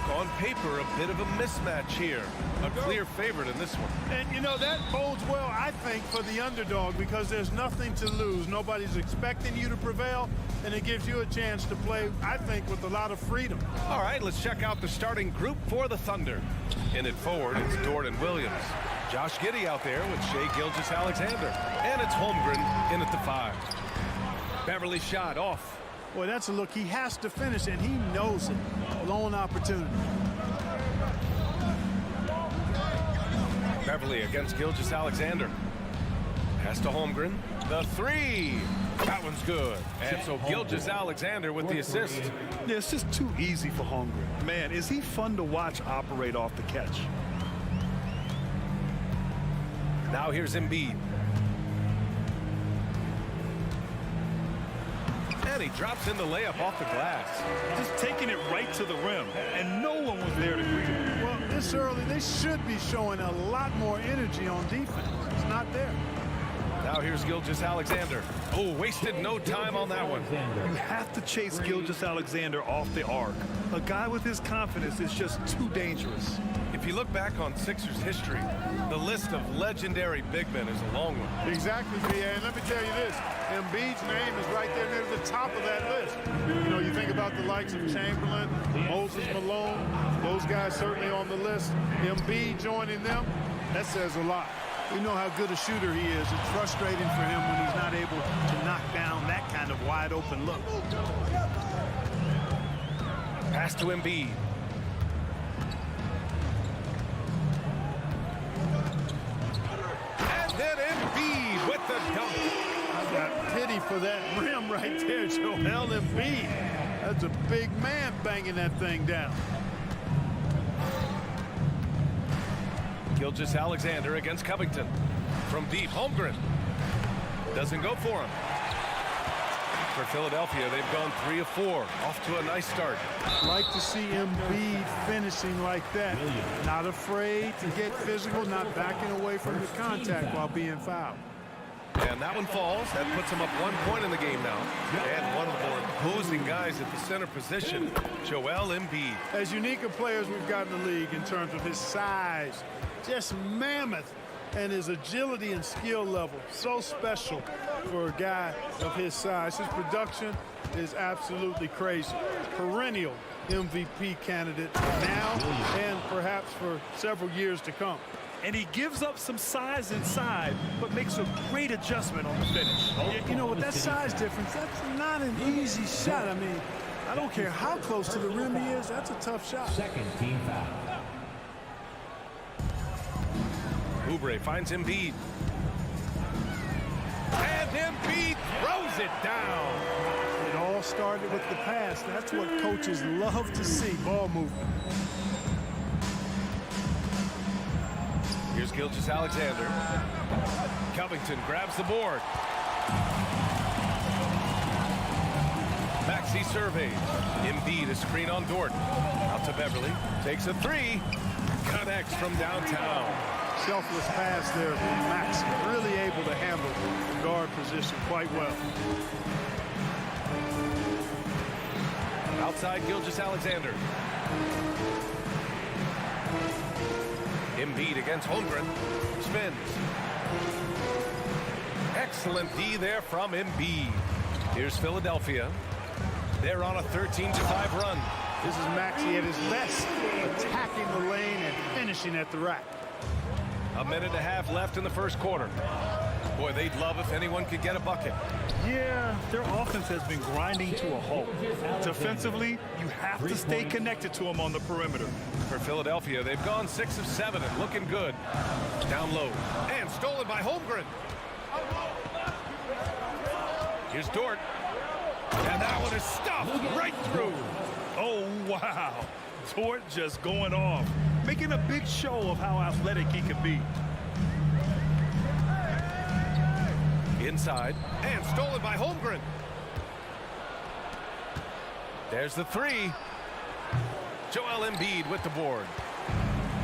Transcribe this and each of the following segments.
On paper, a bit of a mismatch here. A clear favorite in this one. And, you know, that bodes well, I think, for the underdog because there's nothing to lose. Nobody's expecting you to prevail, and it gives you a chance to play, I think, with a lot of freedom. All right, let's check out the starting group for the Thunder. In it forward, it's Jordan Williams. Josh Giddey out there with Shai Gilgeous-Alexander. And it's Holmgren in at the 5. Beverly shot off. Boy, that's a look he has to finish, and he knows it. Lone opportunity. Beverly against Gilgeous-Alexander. Pass to Holmgren. The 3. That one's good. And so Gilgeous-Alexander with the assist. Yeah, it's just too easy for Holmgren. Man, is he fun to watch operate off the catch. Now here's Embiid. And he drops in the layup off the glass. Just taking it right to the rim, and no one was there to greet him. Well, this early, they should be showing a lot more energy on defense. It's not there. Now here's Gilgeous-Alexander. Oh, wasted no time on that one. You have to chase Gilgeous-Alexander off the arc. A guy with his confidence is just too dangerous. If you look back on Sixers history, the list of legendary big men is a long one. Exactly, B.A. And let me tell you this, Embiid's name is right there near the top of that list. You know, you think about the likes of Chamberlain, Moses Malone, those guys certainly on the list. Embiid joining them, that says a lot. We know how good a shooter he is. It's frustrating for him when he's not able to knock down that kind of wide-open look. Pass to Embiid. And then Embiid with the dunk. I got pity for that rim right there, Joel Embiid. That's a big man banging that thing down. Gilgeous-Alexander against Covington. From deep, Holmgren. Doesn't go for him. For Philadelphia, they've gone 3 of 4. Off to a nice start. Like to see Embiid finishing like that. Not afraid to get physical, not backing away from the contact while being fouled. And that one falls. That puts him up 1 point in the game now. And one of the more imposing guys at the center position, Joel Embiid. As unique a players we've got in the league in terms of his size, just mammoth, and his agility and skill level, so special for a guy of his size. His production is absolutely crazy. Perennial MVP candidate now and perhaps for several years to come. And he gives up some size inside, but makes a great adjustment on the finish. You know, with that size difference, that's not an easy shot. I mean, I don't care how close to the rim he is, that's a tough shot. Second team foul. Oubre finds Embiid. And Embiid throws it down. It all started with the pass. That's what coaches love to see, ball movement. Here's Gilgeous-Alexander. Covington grabs the board. Maxey surveys. Embiid a screen on Dort. Out to Beverly. Takes a 3. Connects from downtown. Selfless pass there from Max. Really able to handle the guard position quite well. Outside Gilgeous-Alexander. Embiid against Holmgren. Spins. Excellent D there from Embiid. Here's Philadelphia. They're on a 13-5 run. This is Maxey at his best, attacking the lane and finishing at the rack. A minute and a half left in the first quarter. Boy, they'd love if anyone could get a bucket. Yeah, their offense has been grinding to a halt. Defensively, you have to stay connected to them on the perimeter. For Philadelphia, they've gone 6 of 7 and looking good. Down low. And stolen by Holmgren. Here's Dort. And that one is stuffed right through. Oh, wow. Dort just going off, making a big show of how athletic he can be. Inside. And stolen by Holmgren. There's the three. Joel Embiid with the board.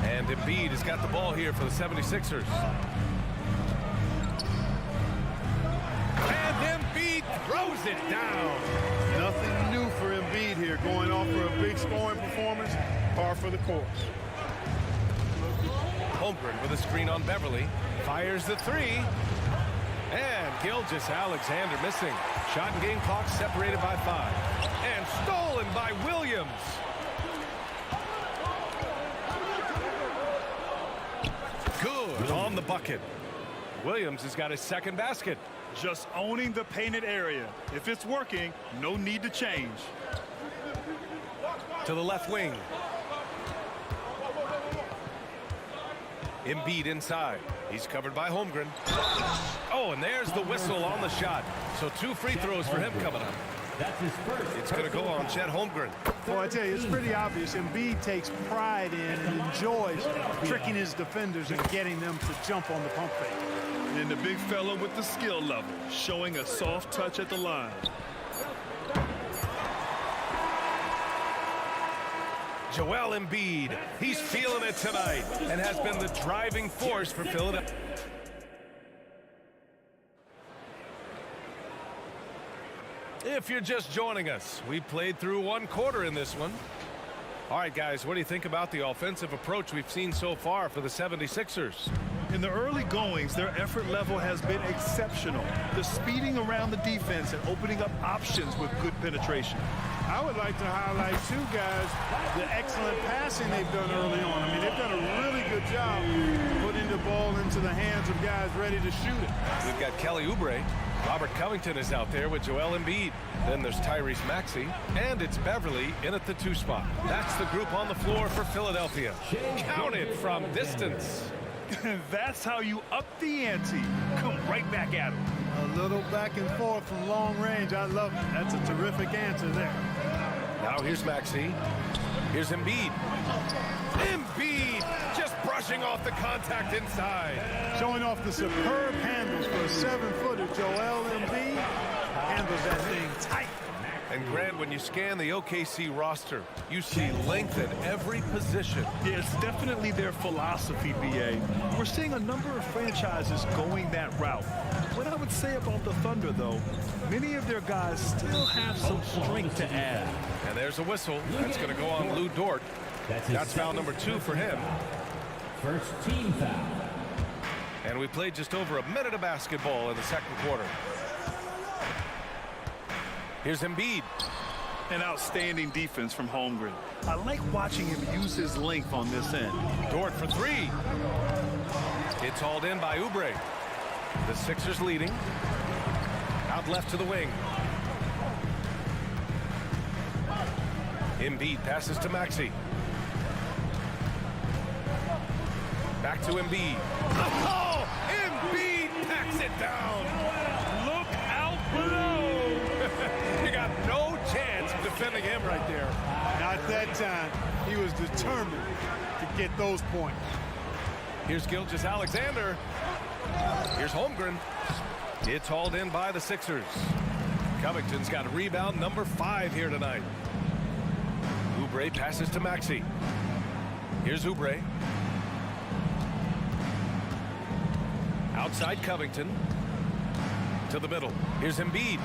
And Embiid has got the ball here for the 76ers. And Embiid throws it down. Nothing new for Embiid here, going off for a big scoring performance, par for the course. Holmgren with a screen on Beverly. Fires the three. And Gilgeous-Alexander missing. Shot and game clock separated by 5. And stolen by Williams. Good on the bucket. Williams has got his second basket. Just owning the painted area. If it's working, no need to change. To the left wing. Embiid inside. He's covered by Holmgren. Oh, and there's the whistle on the shot. So 2 free throws for him coming up. It's going to go on Chet Holmgren. Well, I tell you, it's pretty obvious. Embiid takes pride in and enjoys tricking his defenders and getting them to jump on the pump fake. And the big fella with the skill level, showing a soft touch at the line. Joel Embiid, he's feeling it tonight and has been the driving force for Philadelphia. If you're just joining us, we played through 1 quarter in this one. All right, guys, what do you think about the offensive approach we've seen so far for the 76ers? In the early goings, their effort level has been exceptional. The speeding around the defense and opening up options with good penetration. I would like to highlight 2 guys, the excellent passing they've done early on. I mean, they've done a really good job putting the ball into the hands of guys ready to shoot it. We've got Kelly Oubre. Robert Covington is out there with Joel Embiid. Then there's Tyrese Maxey. And it's Beverly in at the 2 spot. That's the group on the floor for Philadelphia. Count it from distance. That's how you up the ante. Come right back at him. A little back and forth from long range. I love it. That's a terrific answer there. Now here's Maxey. Here's Embiid. Embiid just brushing off the contact inside. Showing off the superb handles for a 7-footer. Joel Embiid handles that thing tight. And Grant, when you scan the OKC roster, you see length at every position. Yeah, it's definitely their philosophy, BA. We're seeing a number of franchises going that route. What I would say about the Thunder, though, many of their guys still have some strength to add. And there's a whistle. That's going to go on Lou Dort. That's foul number 2 for him. First team foul. And we played just over a minute of basketball in the second quarter. Here's Embiid. An outstanding defense from Holmgren. I like watching him use his length on this end. Dort for 3. It's hauled in by Oubre. The Sixers leading. Out left to the wing. Embiid passes to Maxey. Back to Embiid. Oh! Embiid packs it down. Look out below. You got no chance of defending him right there. Not that time. He was determined to get those points. Here's Gilgeous-Alexander. Here's Holmgren. It's hauled in by the Sixers. Covington's got rebound number 5 here tonight. Oubre passes to Maxey. Here's Oubre. Outside Covington. To the middle. Here's Embiid.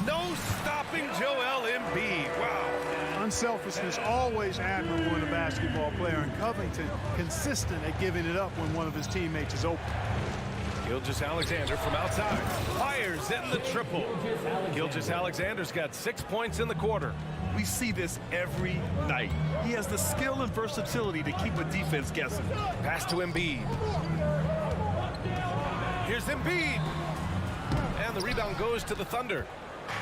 No stopping Joel Embiid. Wow. Unselfishness always admirable in a basketball player, and Covington consistent at giving it up when one of his teammates is open. Gilgeous-Alexander from outside. Fires in the triple. Gilgeous-Alexander's got 6 points in the quarter. We see this every night. He has the skill and versatility to keep a defense guessing. Pass to Embiid. Here's Embiid. And the rebound goes to the Thunder.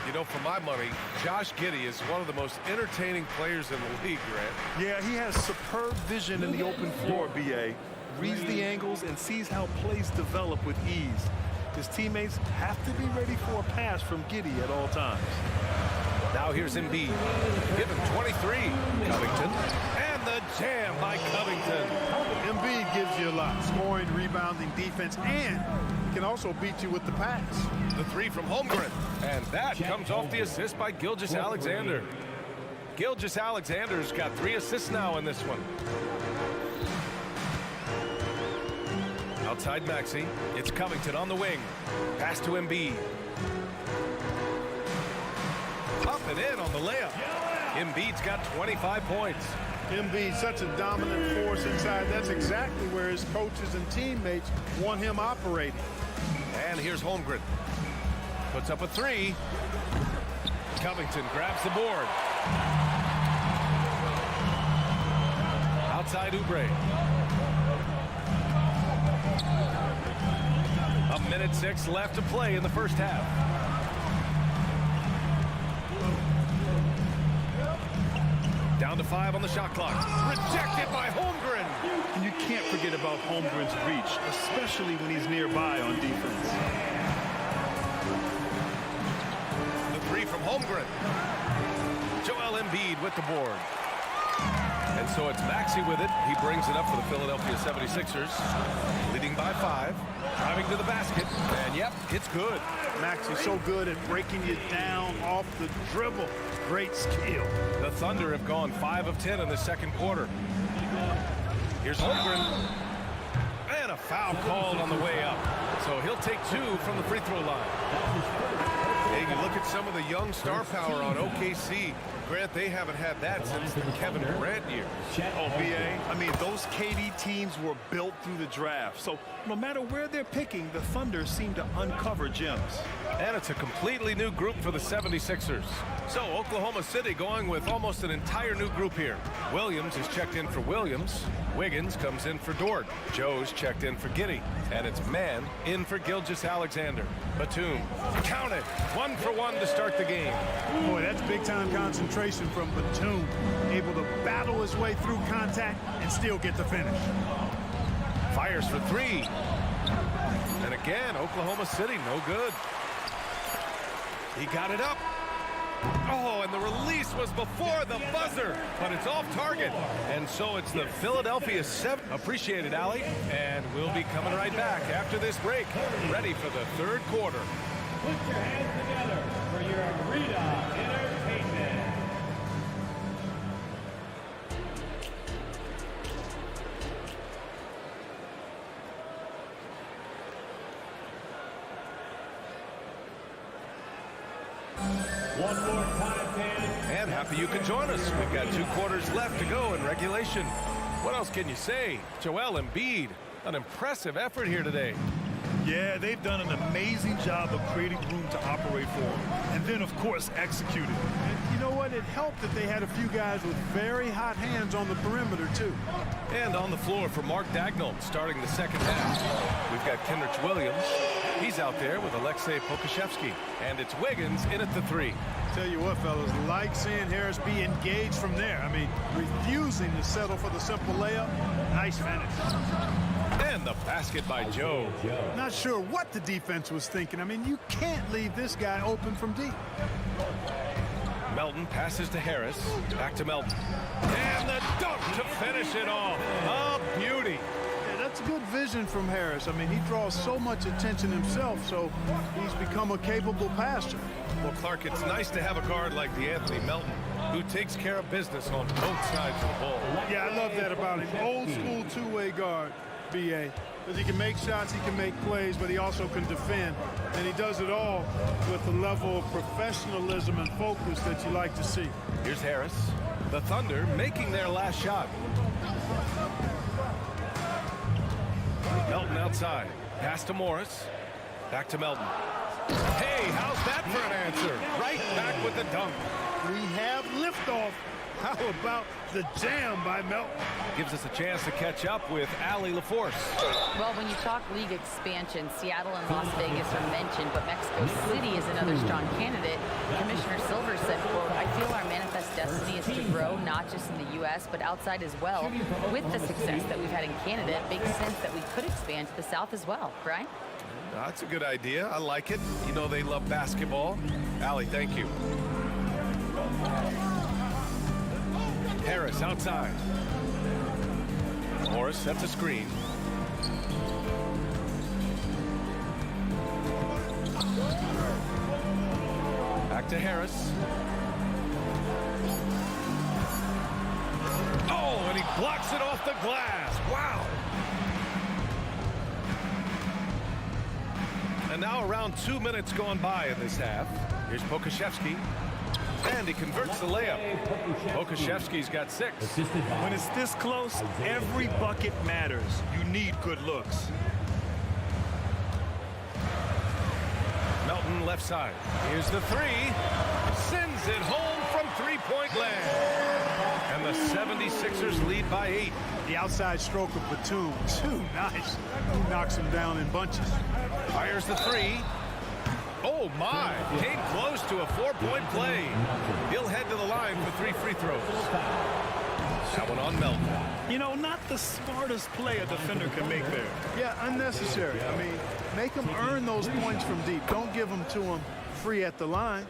You know, for my money, Josh Giddey is one of the most entertaining players in the league, Grant. Yeah, he has superb vision in the open floor, B.A. Reads the angles and sees how plays develop with ease. His teammates have to be ready for a pass from Giddey at all times. Now here's Embiid. Given 23. Covington. And the jam by Covington. Embiid gives you a lot. Scoring, rebounding, defense, and can also beat you with the pass. The three from Holmgren. And that comes off the assist by Gilgeous-Alexander. Gilgeous-Alexander's got 3 assists now in this one. Outside Maxey. It's Covington on the wing. Pass to Embiid. Up and in on the layup. Embiid's got 25 points. Embiid, such a dominant force inside. That's exactly where his coaches and teammates want him operating. And here's Holmgren. Puts up a 3. Covington grabs the board. Outside Oubre. 1:06 left to play in the first half. Down to 5 on the shot clock. Rejected by Holmgren. And you can't forget about Holmgren's reach, especially when he's nearby on defense. The 3 from Holmgren. Joel Embiid with the board. And so it's Maxey with it. He brings it up for the Philadelphia 76ers. Leading by 5. Driving to the basket. And yep, it's good. Maxey's so good at breaking you down off the dribble. Great skill. The Thunder have gone 5 of 10 in the second quarter. Here's Holmgren. And a foul called on the way up. So he'll take 2 from the free throw line. Hey, you look at some of the young star power on OKC. Grant, they haven't had that since the Kevin Durant years. Oh, B.A., I mean, those KD teams were built through the draft. So no matter where they're picking, the Thunder seem to uncover gems. And it's a completely new group for the 76ers. So Oklahoma City going with almost an entire new group here. Williams is checked in for Williams. Wiggins comes in for Dort. Joe's checked in for Giddey. And it's man in for Gilgeous-Alexander. Batum. Count it. 1 for 1 to start the game. Boy, that's big-time concentration from Batum. Able to battle his way through contact and still get the finish. Fires for 3. And again, Oklahoma City, no good. He got it up. Oh, and the release was before the buzzer, but it's off target. And so it's the Philadelphia 7. Appreciate it, Allie. And we'll be coming right back after this break, ready for the third quarter. Put your hands together for your arena entertainment. One more time, fans. And happy you can join us. We've got 2 quarters left to go in regulation. What else can you say? Joel Embiid, an impressive effort here today. Yeah, they've done an amazing job of creating room to operate for him. And then, of course, executed. And you know what? It helped that they had a few guys with very hot hands on the perimeter, too. And on the floor for Mark Dagnall starting the second half. We've got Kenrich Williams. He's out there with Alexei Pokusevsky. And it's Wiggins in at the 3. Tell you what, fellas, like seeing Harris be engaged from there. I mean, refusing to settle for the simple layup. Nice finish. And the basket by Joe. Not sure what the defense was thinking. I mean, you can't leave this guy open from deep. Melton passes to Harris. Back to Melton. And the dunk to finish it off. A beauty. Yeah, that's good vision from Harris. I mean, he draws so much attention himself, so he's become a capable passer. Well, Clark, it's nice to have a guard like DeAnthony Melton, who takes care of business on both sides of the ball. Yeah, I love that about him. Old school two-way guard, B.A. Because he can make shots, he can make plays, but he also can defend. And he does it all with a level of professionalism and focus that you like to see. Here's Harris. The Thunder making their last shot. Melton outside. Pass to Morris. Back to Melton. Hey, how's that for an answer? Right back with the dunk. We have liftoff. How about the jam by Melton? Gives us a chance to catch up with Allie LaForce. Well, when you talk league expansion, Seattle and Las Vegas are mentioned, but Mexico City is another strong candidate. Commissioner Silver said, quote, I feel our manifest destiny is to grow not just in the U.S., but outside as well. With the success that we've had in Canada, it makes sense that we could expand to the South as well. Brian? That's a good idea. I like it. You know they love basketball. Allie, thank you. Harris outside. Morris sets a screen. Back to Harris. Oh, and he blocks it off the glass. Wow. And now around 2 minutes gone by in this half. Here's Pokashevsky. And he converts the layup. Pokashevsky's got 6. When it's this close, every bucket matters. You need good looks. Melton left side. Here's the 3. Sends it home from three-point land. And the 76ers lead by 8. The outside stroke of Batum, too nice. He knocks him down in bunches. Fires the 3. Oh, my. Came close to a 4-point play. He'll head to the line for 3 free throws. That one on Melton. You know, not the smartest play a defender can make there. Yeah, unnecessary. I mean, make them earn those points from deep. Don't give them to them free at the line.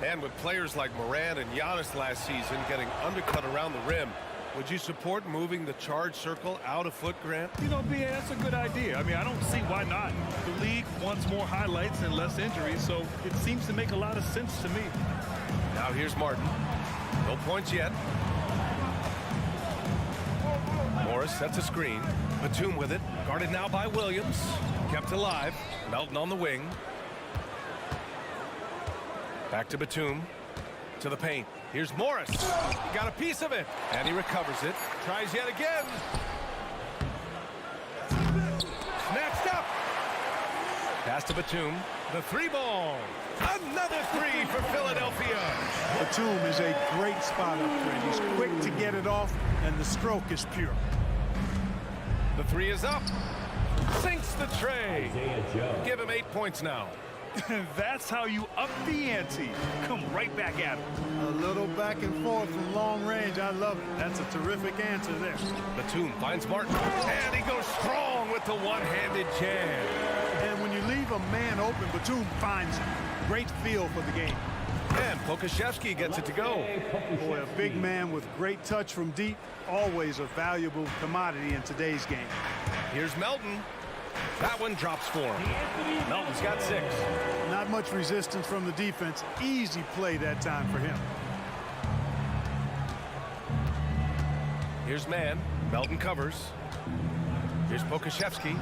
And with players like Moran and Giannis last season getting undercut around the rim, would you support moving the charge circle out a foot, Grant? You know, B.A., that's a good idea. I mean, I don't see why not. The league wants more highlights and less injuries, so it seems to make a lot of sense to me. Now here's Martin. No points yet. Morris sets a screen. Batum with it. Guarded now by Williams. Kept alive. Melton on the wing. Back to Batum. To the paint. Here's Morris. He got a piece of it. And he recovers it. Tries yet again. Snatched up. Pass to Batum. The 3-ball. Another 3 for Philadelphia. Batum is a great spot up there. He's quick to get it off, and the stroke is pure. The 3 is up. Sinks the tray. Give him 8 points now. That's how you up the ante. Come right back at him. A little back and forth from long range. I love it. That's a terrific answer there. Batum finds Martin. And he goes strong with the one-handed jam. And when you leave a man open, Batum finds him. Great feel for the game. And Pokashevsky gets it to go. Boy, a big man with great touch from deep. Always a valuable commodity in today's game. Here's Melton. That one drops for him. Melton's got 6. Not much resistance from the defense. Easy play that time for him. Here's man. Melton covers. Here's Pokashevsky.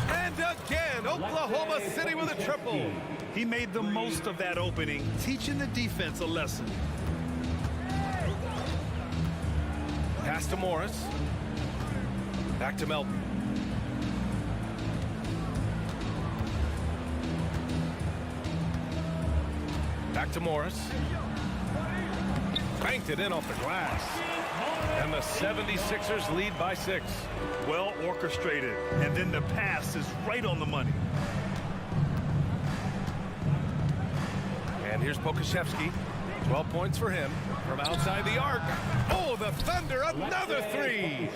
And again, Oklahoma City with a triple. He made the most of that opening, teaching the defense a lesson. Pass to Morris. Back to Melton. Back to Morris. Banked it in off the glass. And the 76ers lead by 6. Well orchestrated. And then the pass is right on the money. And here's Pokashevsky. 12 points for him from outside the arc. Oh, the Thunder, another 3.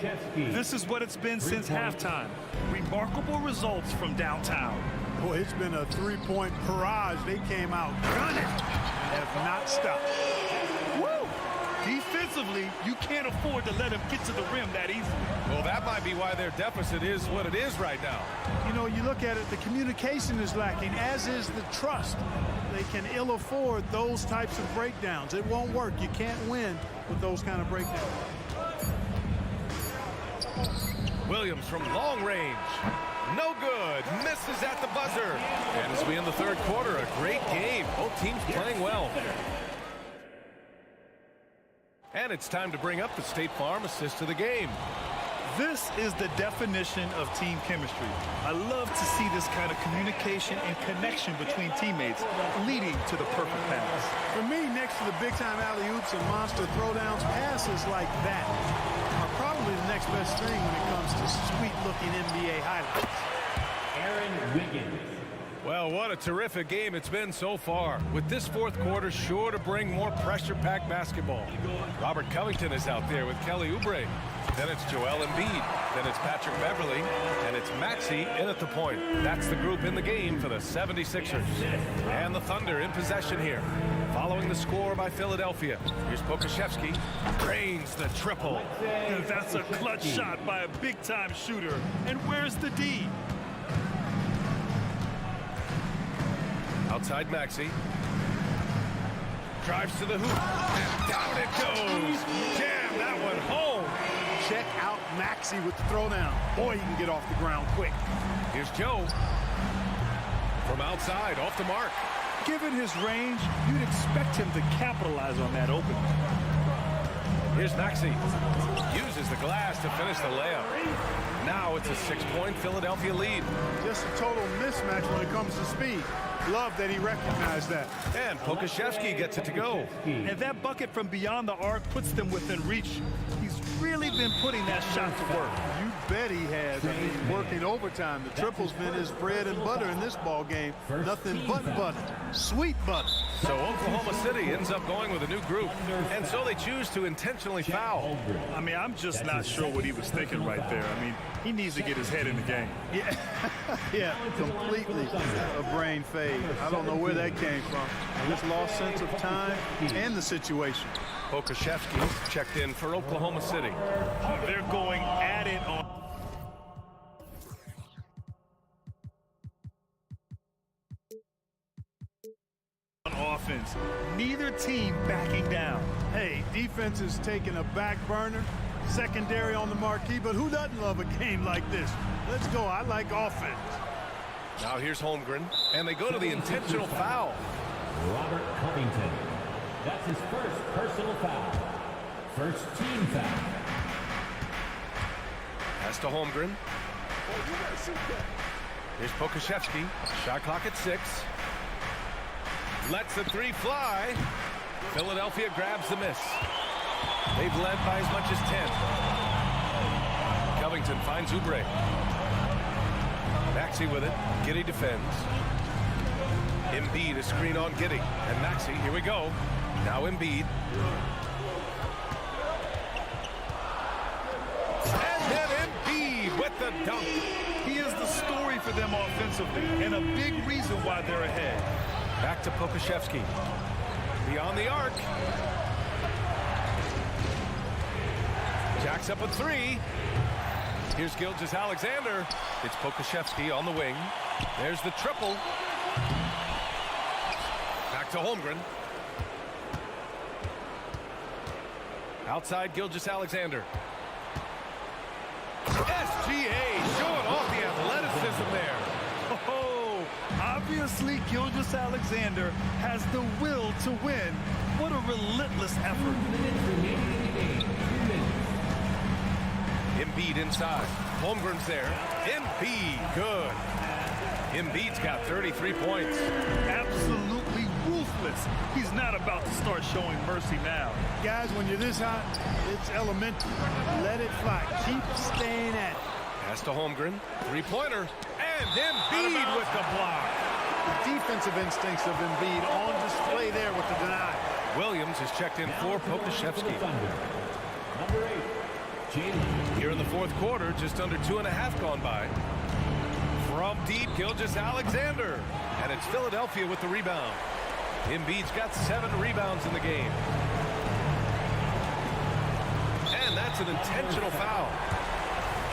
This is what it's been since halftime. Remarkable results from downtown. Boy, it's been a three-point barrage. They came out gunning. Have not stopped. Woo! Defensively, you can't afford to let him get to the rim that easily. Well, that might be why their deficit is what it is right now. You know, you look at it, the communication is lacking, as is the trust. They can ill afford those types of breakdowns. It won't work. You can't win with those kind of breakdowns. Williams from long range. No good. Misses at the buzzer. And as we end the third quarter, a great game. Both teams playing well. And it's time to bring up the State Farm assist of the game. This is the definition of team chemistry. I love to see this kind of communication and connection between teammates leading to the perfect pass. For me, next to the big-time alley-oops and monster throwdowns, passes like that are probably the next best thing when it comes to sweet-looking NBA highlights. Aaron Wiggins. Well, what a terrific game it's been so far, with this fourth quarter sure to bring more pressure-packed basketball. Robert Covington is out there with Kelly Oubre. Then it's Joel Embiid. Then it's Patrick Beverley. And it's Maxey in at the point. That's the group in the game for the 76ers. And the Thunder in possession here. Following the score by Philadelphia. Here's Pokusevski. Drains the triple. That's a clutch shot by a big-time shooter. And where's the D? Outside Maxey. Drives to the hoop. And down it goes. Jam that one home. Check out Maxey with the throwdown. Boy, he can get off the ground quick. Here's Joe. From outside, off the mark. Given his range, you'd expect him to capitalize on that opening. Here's Maxey. Uses the glass to finish the layup. Now it's a 6-point Philadelphia lead. Just a total mismatch when it comes to speed. Love that he recognized that. And Pokusevski gets it to go. And that bucket from beyond the arc puts them within reach. He's really been putting that shot to work. You bet he has. I mean, working overtime. The triple's been his bread and butter in this ball game. Nothing but butter. Sweet butter. So Oklahoma City ends up going with a new group. And so they choose to intentionally foul. I mean, I'm just not sure what he was thinking right there. I mean, he needs to get his head in the game. Yeah, yeah, completely a brain fade. I don't know where that came from. Just lost sense of time and the situation. Pokusevski checked in for Oklahoma City. They're going at it on offense. Neither team backing down. Hey, defense is taking a back burner, secondary on the marquee, but who doesn't love a game like this? Let's go. I like offense. Now here's Holmgren, and they go to the intentional foul. Robert Covington. That's his first personal foul. First team foul. Pass to Holmgren. Here's Pokusevski. Shot clock at 6. Lets the 3 fly. Philadelphia grabs the miss. They've led by as much as 10. Covington finds Oubre. Maxey with it. Giddey defends. Embiid, a screen on Giddey. And Maxey, here we go. Now Embiid. And then Embiid with the dunk. He is the story for them offensively, and a big reason why they're ahead. Back to Pokusevski. Beyond the arc. Jacks up a 3. Here's Gilgeous-Alexander. It's Pokusevski on the wing. There's the triple. Back to Holmgren. Outside Gilgeous-Alexander. SGA showing off the athleticism there. Oh, obviously Gilgeous-Alexander has the will to win. What a relentless effort. Embiid inside. Holmgren's there. Embiid, good. Embiid's got 33 points. Absolutely ruthless. He's not about to start showing mercy now. Guys, when you're this hot, it's elementary. Let it fly. Keep staying at it. Pass to Holmgren. 3-pointer. And Embiid with the block. The defensive instincts of Embiid on display there with the deny. Williams is checked in for Pokusevski. Number 8. Here in the fourth quarter, just under 2.5 gone by. From deep, Gilgeous-Alexander. And it's Philadelphia with the rebound. Embiid's got 7 rebounds in the game. And that's an intentional foul.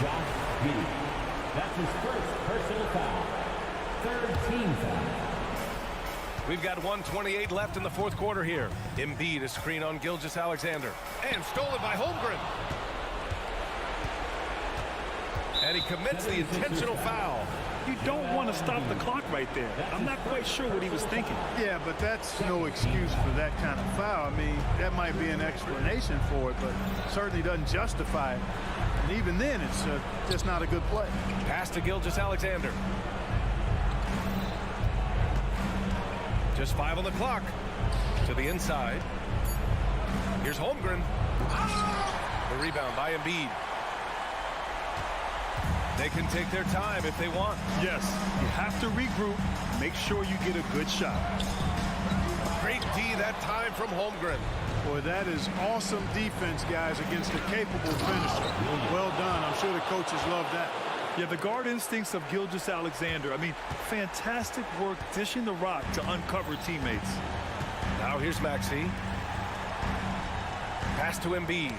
Josh Giddey. That's his first personal foul. Third team foul. We've got 1:28 left in the fourth quarter here. Embiid, a screen on Gilgeous-Alexander. And stolen by Holmgren. And he commits the intentional foul. You don't want to stop the clock right there. I'm not quite sure what he was thinking. Yeah, but that's no excuse for that kind of foul. I mean, that might be an explanation for it, but certainly doesn't justify it. And even then, it's just not a good play. Pass to Gilgeous-Alexander. Just 5 on the clock. To the inside. Here's Holmgren. The rebound by Embiid. They can take their time if they want. Yes, you have to regroup. Make sure you get a good shot. Great D that time from Holmgren. Boy, that is awesome defense, guys, against a capable finisher. Well done. I'm sure the coaches love that. Yeah, the guard instincts of Gilgeous-Alexander. I mean, fantastic work dishing the rock to uncover teammates. Now here's Maxey. Pass to Embiid.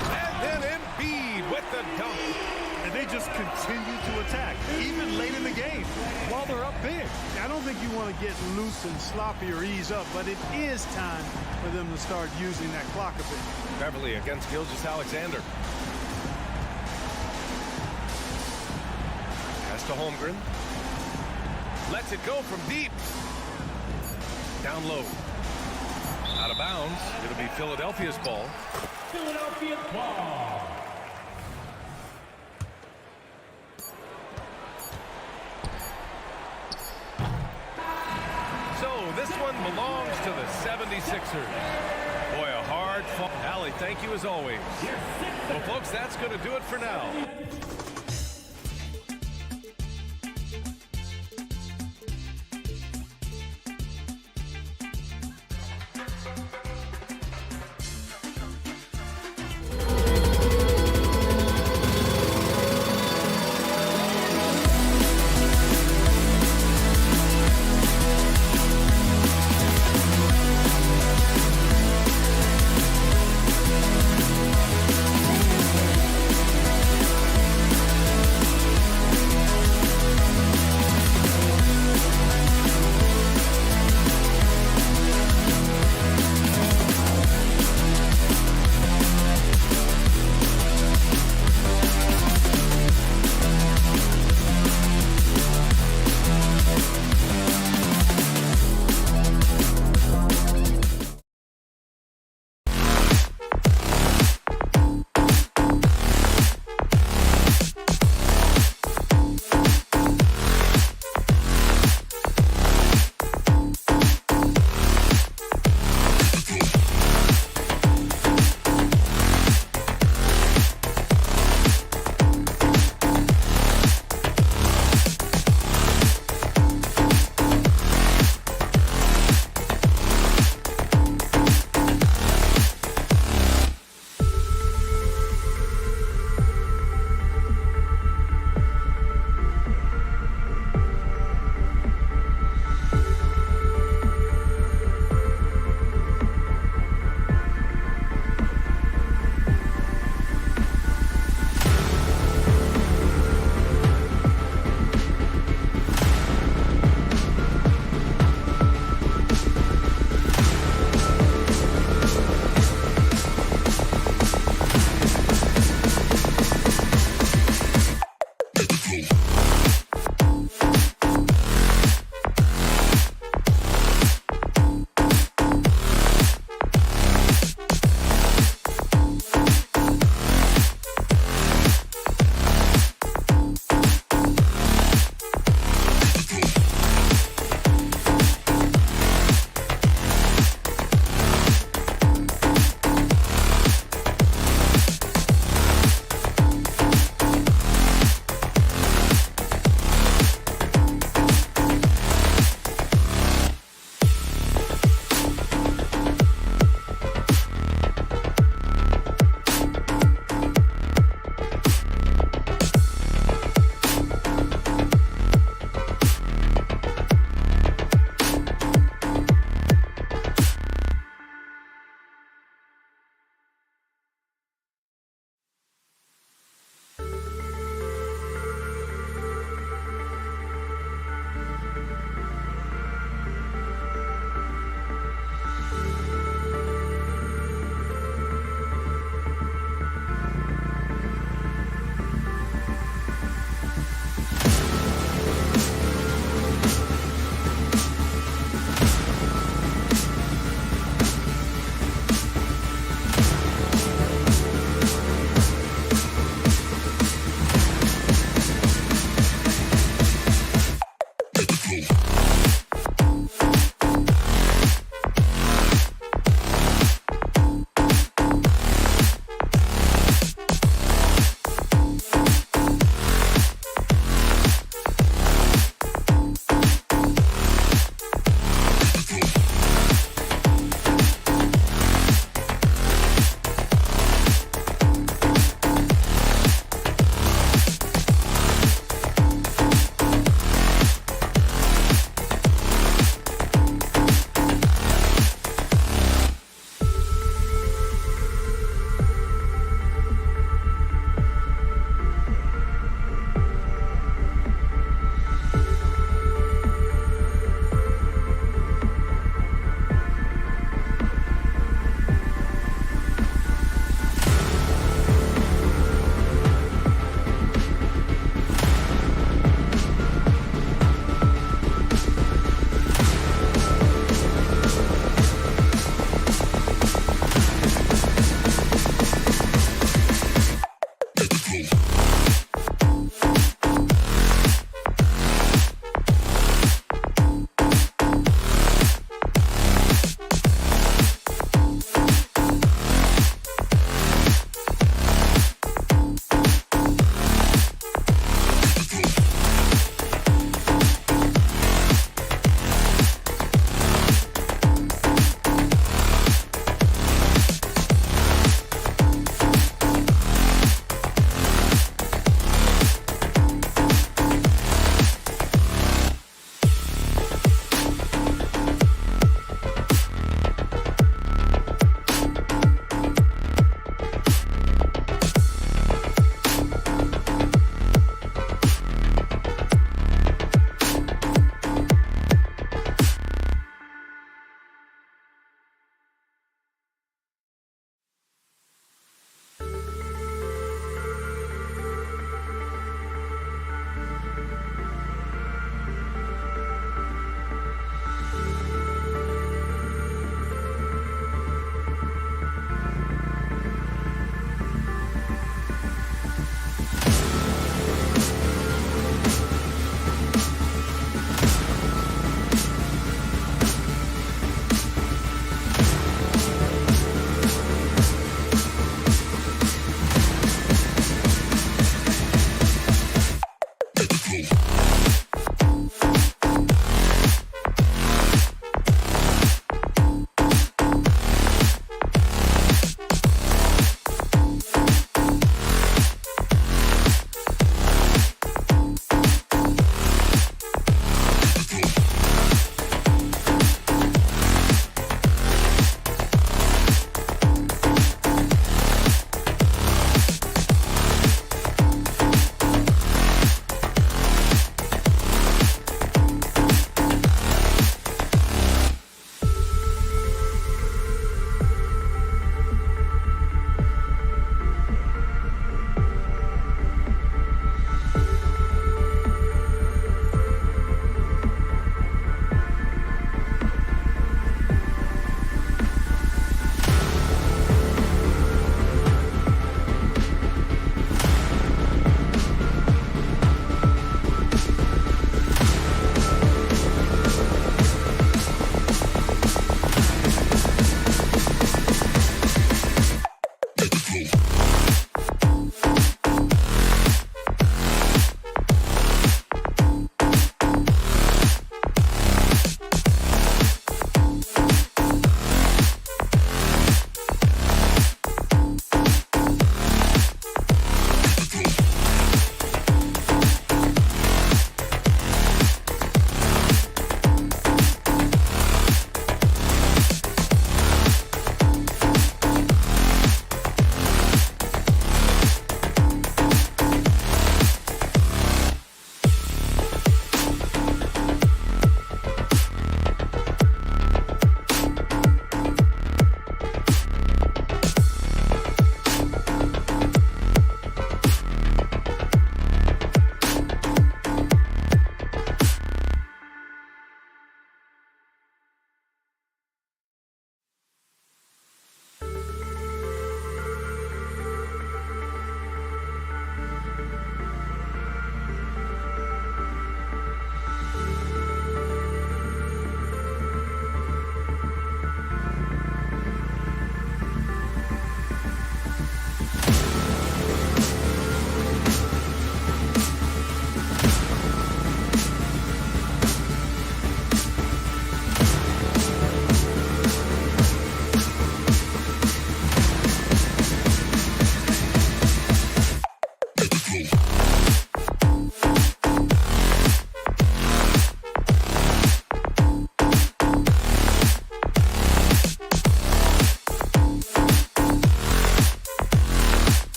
And then Embiid with the dunk. And they just continue to attack, even late in the game, while they're up big. I don't think you want to get loose and sloppy or ease up, but it is time for them to start using that clock a bit. Beverly against Gilgeous-Alexander. Pass to Holmgren. Lets it go from deep. Down low. Out of bounds. It'll be Philadelphia's ball. Philadelphia ball. So this one belongs to the 76ers. Boy, a hard fall. Allie, thank you as always. Well, folks, that's going to do it for now.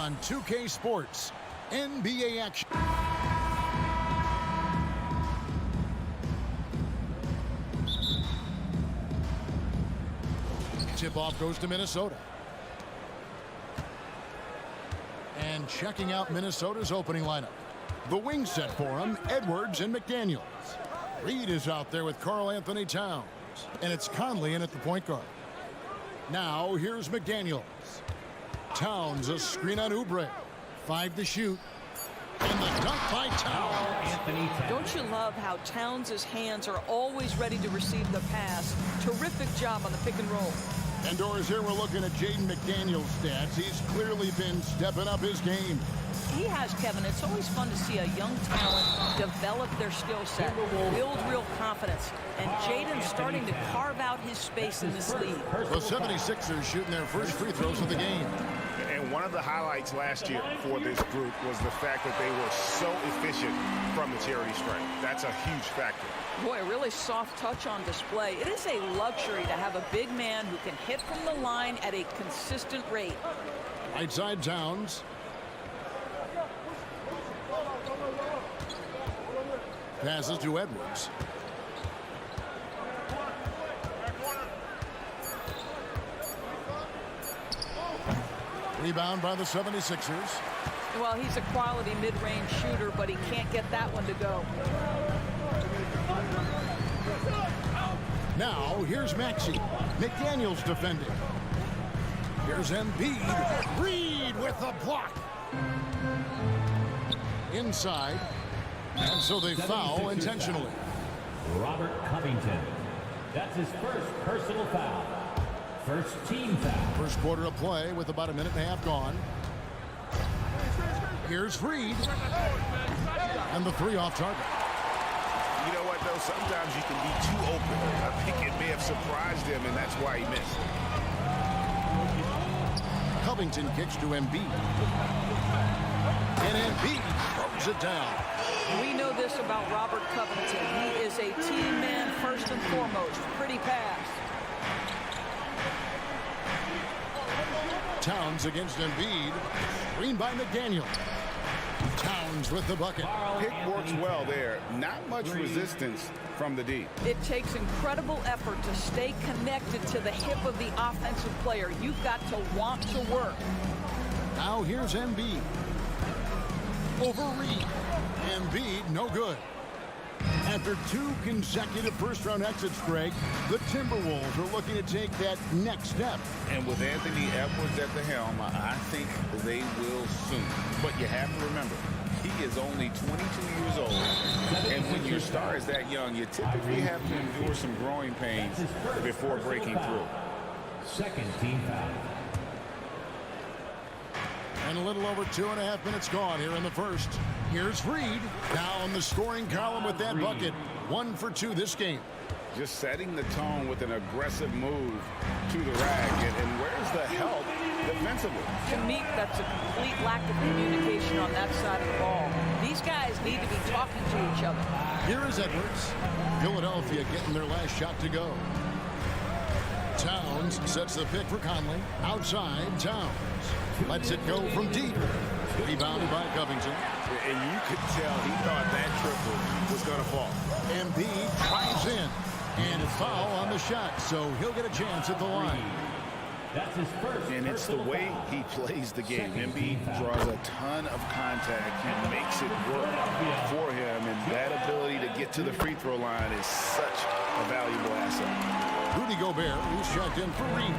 On 2K Sports, NBA action. Tip-off goes to Minnesota. And checking out Minnesota's opening lineup. The wing set for him, Edwards and McDaniels. Reed is out there with Karl Anthony Towns. And it's Conley in at the point guard. Now, here's McDaniels. Towns, a screen on Oubre. 5 to shoot. And the dunk by Towns. Don't you love how Towns' hands are always ready to receive the pass? Terrific job on the pick and roll. Indoors here, we're looking at Jaden McDaniels' stats. He's clearly been stepping up his game. He has, Kevin. It's always fun to see a young talent develop their skill set, build real confidence. And Jaden's starting to carve out his space in this league. The 76ers shooting their first free throws of the game. And one of the highlights last year for this group was the fact that they were so efficient from the charity stripe. That's a huge factor. Boy, a really soft touch on display. It is a luxury to have a big man who can hit from the line at a consistent rate. Right side Towns. Passes to Edwards. Rebound by the 76ers. Well, he's a quality mid-range shooter, but he can't get that one to go. Now, here's Maxey. McDaniels defending. Here's Embiid. Reed with the block. Inside. And so they foul intentionally. Robert Covington. That's his first personal foul. First team foul. First quarter of play with about a minute and a half gone. Here's Reed. And the three off target. You know what, though? Sometimes you can be too open. I think it may have surprised him, and that's why he missed. Covington kicks to Embiid. And Embiid throws it down. We know this about Robert Covington. He is a team man first and foremost. Pretty pass. Towns against Embiid. Screen by McDaniel. Towns with the bucket. Pick works well there. Not much resistance from the D. It takes incredible effort to stay connected to the hip of the offensive player. You've got to want to work. Now here's Embiid. Over Reed. Embiid, no good. After two consecutive first-round exits, Greg, the Timberwolves are looking to take that next step. And with Anthony Edwards at the helm, I think they will soon. But you have to remember, he is only 22 years old. And when your star is that young, you typically have to endure some growing pains before breaking through. Second team foul. And a little over 2.5 minutes gone here in the first. Here's Reed down the scoring column with that bucket. 1 for 2 this game. Just setting the tone with an aggressive move to the rack. And where's the help defensively? To me, that's a complete lack of communication on that side of the ball. These guys need to be talking to each other. Here is Edwards. Philadelphia getting their last shot to go. Towns sets the pick for Conley. Outside, Towns lets it go from deep. Rebounded by Covington. And you could tell he thought that triple was going to fall. Embiid drives in. And a foul on the shot, so he'll get a chance at the line. That's his first. And it's the way he plays the game. Embiid draws a ton of contact and makes it work for him. And that ability to get to the free throw line is such a valuable asset. Rudy Gobert, who's checked in for Reed.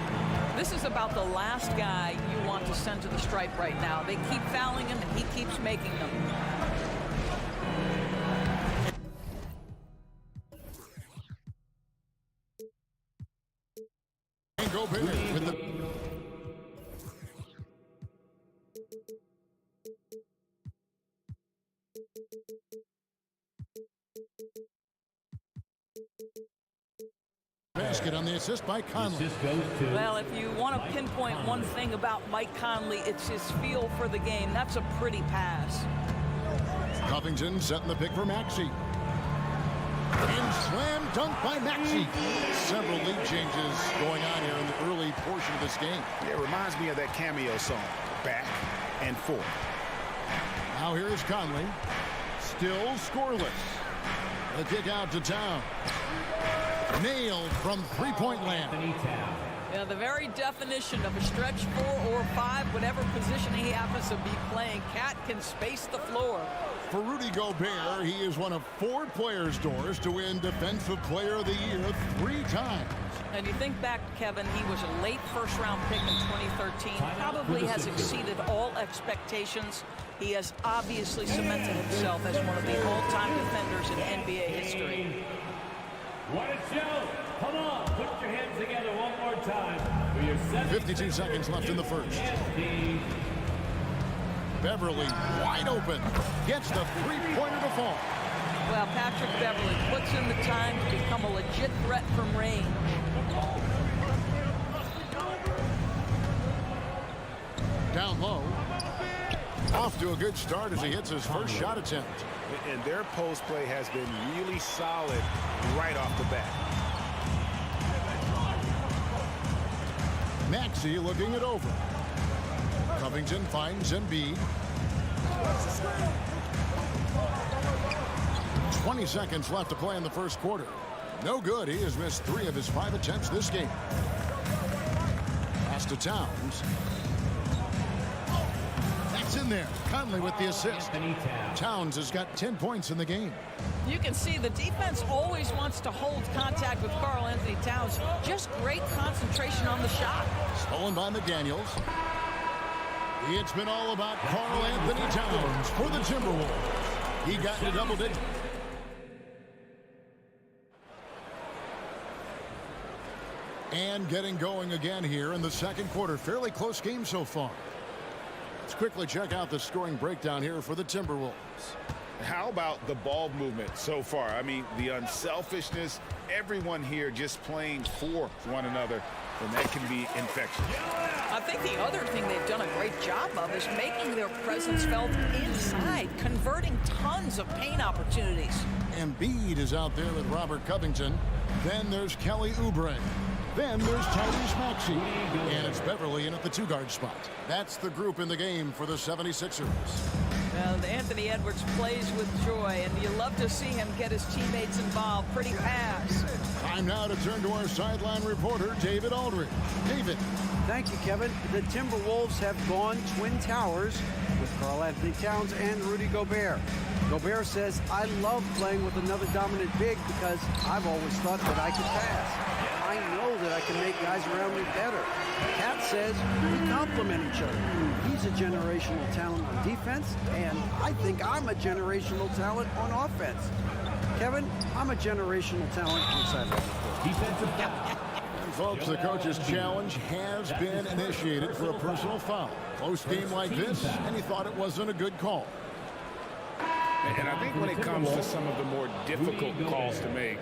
This is about the last guy you want to send to the stripe right now. They keep fouling him, and he keeps making them. And Gobert with the... basket on the assist by Conley. Well, if you want to pinpoint one thing about Mike Conley, it's his feel for the game. That's a pretty pass. Covington setting the pick for Maxey. And slam dunk by Maxey. Several lead changes going on here in the early portion of this game. Yeah, it reminds me of that cameo song, Back and Forth. Now here is Conley. Still scoreless. The kick out to Town. Nailed from three-point land. Yeah, the very definition of a stretch 4 or 5, whatever position he happens to be playing, Cat can space the floor. For Rudy Gobert, he is one of 4 players' doors to win Defensive Player of the Year 3 times. And you think back, Kevin, he was a late first-round pick in 2013. Probably has exceeded all expectations. He has obviously cemented himself as one of the all-time defenders in NBA history. What a show! Come on, put your hands together one more time for your 52 seconds left in the first. Beverly wide open. Gets the three-pointer to fall. Well, Patrick Beverly puts in the time to become a legit threat from range. Down low. Off to a good start as he hits his first shot attempt. And their post play has been really solid right off the bat. Maxey looking it over. Covington finds Embiid. 20 seconds left to play in the first quarter. No good. He has missed 3 of his 5 attempts this game. Pass to Towns. That's in there. Conley with the assist. Towns has got 10 points in the game. You can see the defense always wants to hold contact with Karl Anthony Towns. Just great concentration on the shot. Stolen by McDaniels. It's been all about Karl Anthony Towns for the Timberwolves. He got to double digits. And getting going again here in the second quarter. Fairly close game so far. Let's quickly check out the scoring breakdown here for the Timberwolves. How about the ball movement so far? I mean, the unselfishness, everyone here just playing for one another, and that can be infectious. I think the other thing they've done a great job of is making their presence felt inside, converting tons of paint opportunities. Embiid is out there with Robert Covington. Then there's Kelly Oubre. Then there's Tyrese Maxey. And it's Beverly in at the 2-guard spot. That's the group in the game for the 76ers. Well, Anthony Edwards plays with joy, and you love to see him get his teammates involved. Pretty pass. Time now to turn to our sideline reporter, David Aldridge. David. Thank you, Kevin. The Timberwolves have gone Twin Towers with Karl Anthony Towns and Rudy Gobert. Gobert says, I love playing with another dominant big because I've always thought that I could pass. I know that I can make guys around me better. Cat says we complement each other. He's a generational talent on defense, and I think I'm a generational talent on offense. Kevin, I'm a generational talent inside the court. Defensive foul. Folks, the coach's challenge has been initiated for a personal foul. Close game like this, and he thought it wasn't a good call. And I think when it comes to some of the more difficult calls to make,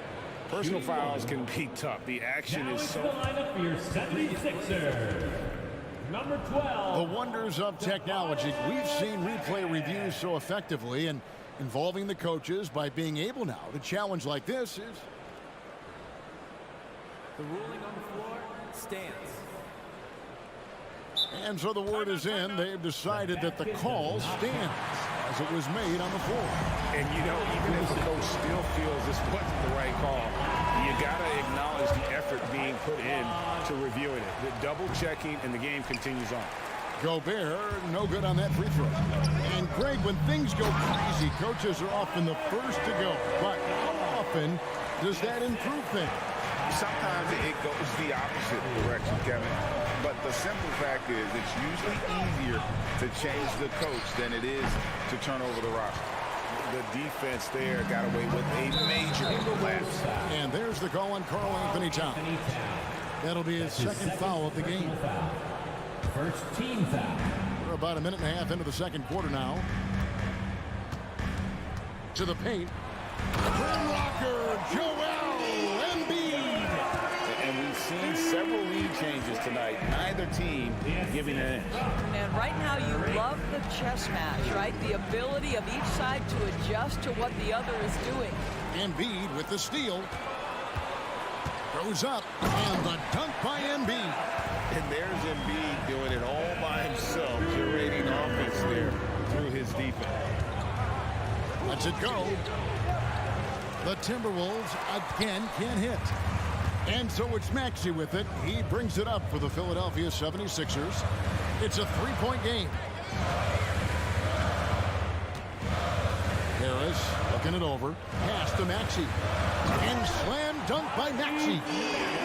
personal fouls can be tough. The action is so... lineup for your 76ers. Number 12. The wonders of technology. We've seen replay reviews so effectively, and involving the coaches by being able now to challenge like this is... The ruling on the floor stands. And so the word is in. They've decided that the call stands as it was made on the floor. And, you know, even if the coach still feels this wasn't the right call, you got to acknowledge the effort being put in to reviewing it. The double checking, and the game continues on. Gobert, no good on that free throw. And, Greg, when things go crazy, coaches are often the first to go. But how often does that improve things? Sometimes it goes the opposite direction, Kevin. But the simple fact is it's usually easier to change the coach than it is to turn over the roster. The defense there got away with a major lapse. And there's the call on Karl Anthony Towns. That'll be his second foul of the game. First team foul. We're about a minute and a half into the second quarter now. To the paint. Rim rocker, Joel Embiid. And we've seen several lead changes tonight. Neither team giving an inch. And right now you love the chess match, right? The ability of each side to adjust to what the other is doing. Embiid with the steal. Goes up, and the dunk by Embiid. And there's Embiid doing it all by himself, curating offense there through his defense. Lets it go. The Timberwolves again can't hit. And so it's Maxey with it. He brings it up for the Philadelphia 76ers. It's a three-point game. Harris looking it over. Pass to Maxey. And slam dunk by Maxey.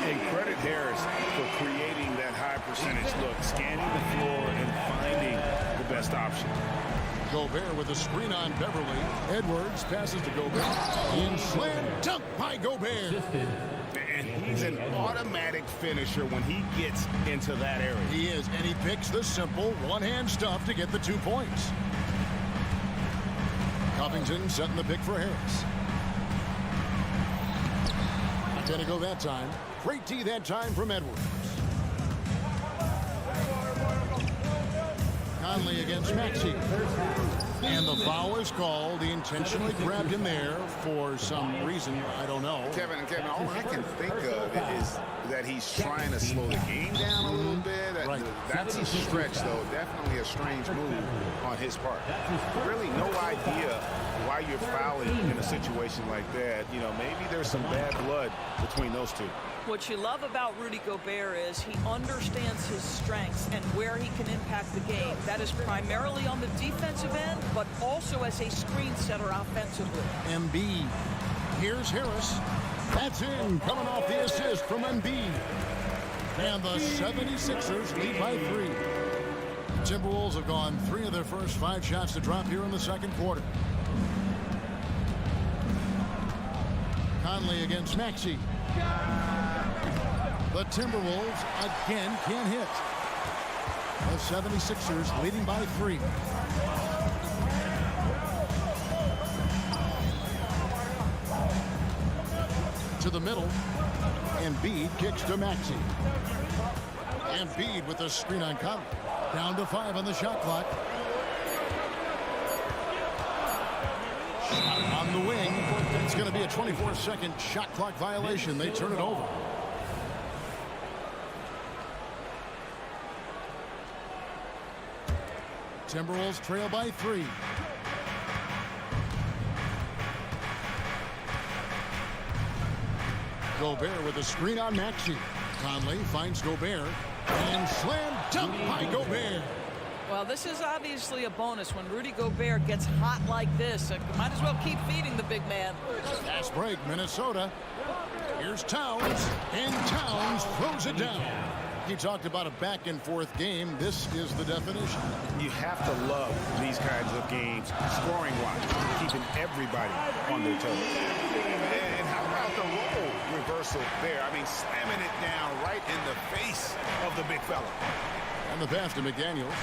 And credit Harris for creating that high percentage look, scanning the floor and finding the best option. Gobert with a screen on Beverly. Edwards passes to Gobert. And slam dunk by Gobert. And he's an automatic finisher when he gets into that area. He is, and he picks the simple one-hand stuff to get the 2 points. Covington setting the pick for Harris. Not going to go that time. Great D that time from Edwards. Conley against Maxey. And the foul is called. He intentionally grabbed him there for some reason. I don't know. Kevin, all I can think of is that he's trying to slow the game down a little bit. That's a stretch, though. Definitely a strange move on his part. Really no idea why you're fouling in a situation like that. You know, maybe there's some bad blood between those two. What you love about Rudy Gobert is he understands his strengths and where he can impact the game. That is primarily on the defensive end, but also as a screen setter offensively. Embiid. Here's Harris. That's in, coming off the assist from Embiid. And the 76ers lead by 3. Timberwolves have gone 3 of their first 5 shots to drop here in the second quarter. Conley against Maxey. The Timberwolves again can't hit. The 76ers leading by 3. To the middle. Embiid kicks to Maxey. Embiid with a screen on Conley. Down to 5 on the shot clock. On the wing. It's going to be a 24-second shot clock violation. They turn it over. Timberwolves trail by 3. Gobert with a screen on Maxey. Conley finds Gobert and slam dunk by Gobert. Well, this is obviously a bonus when Rudy Gobert gets hot like this. Might as well keep feeding the big man. Fast break, Minnesota. Here's Towns, and Towns throws it down. He talked about a back-and-forth game. This is the definition. You have to love these kinds of games, scoring-wise, keeping everybody on their toes. And how about the role reversal there? I mean, slamming it down right in the face of the big fella. And the pass to McDaniels.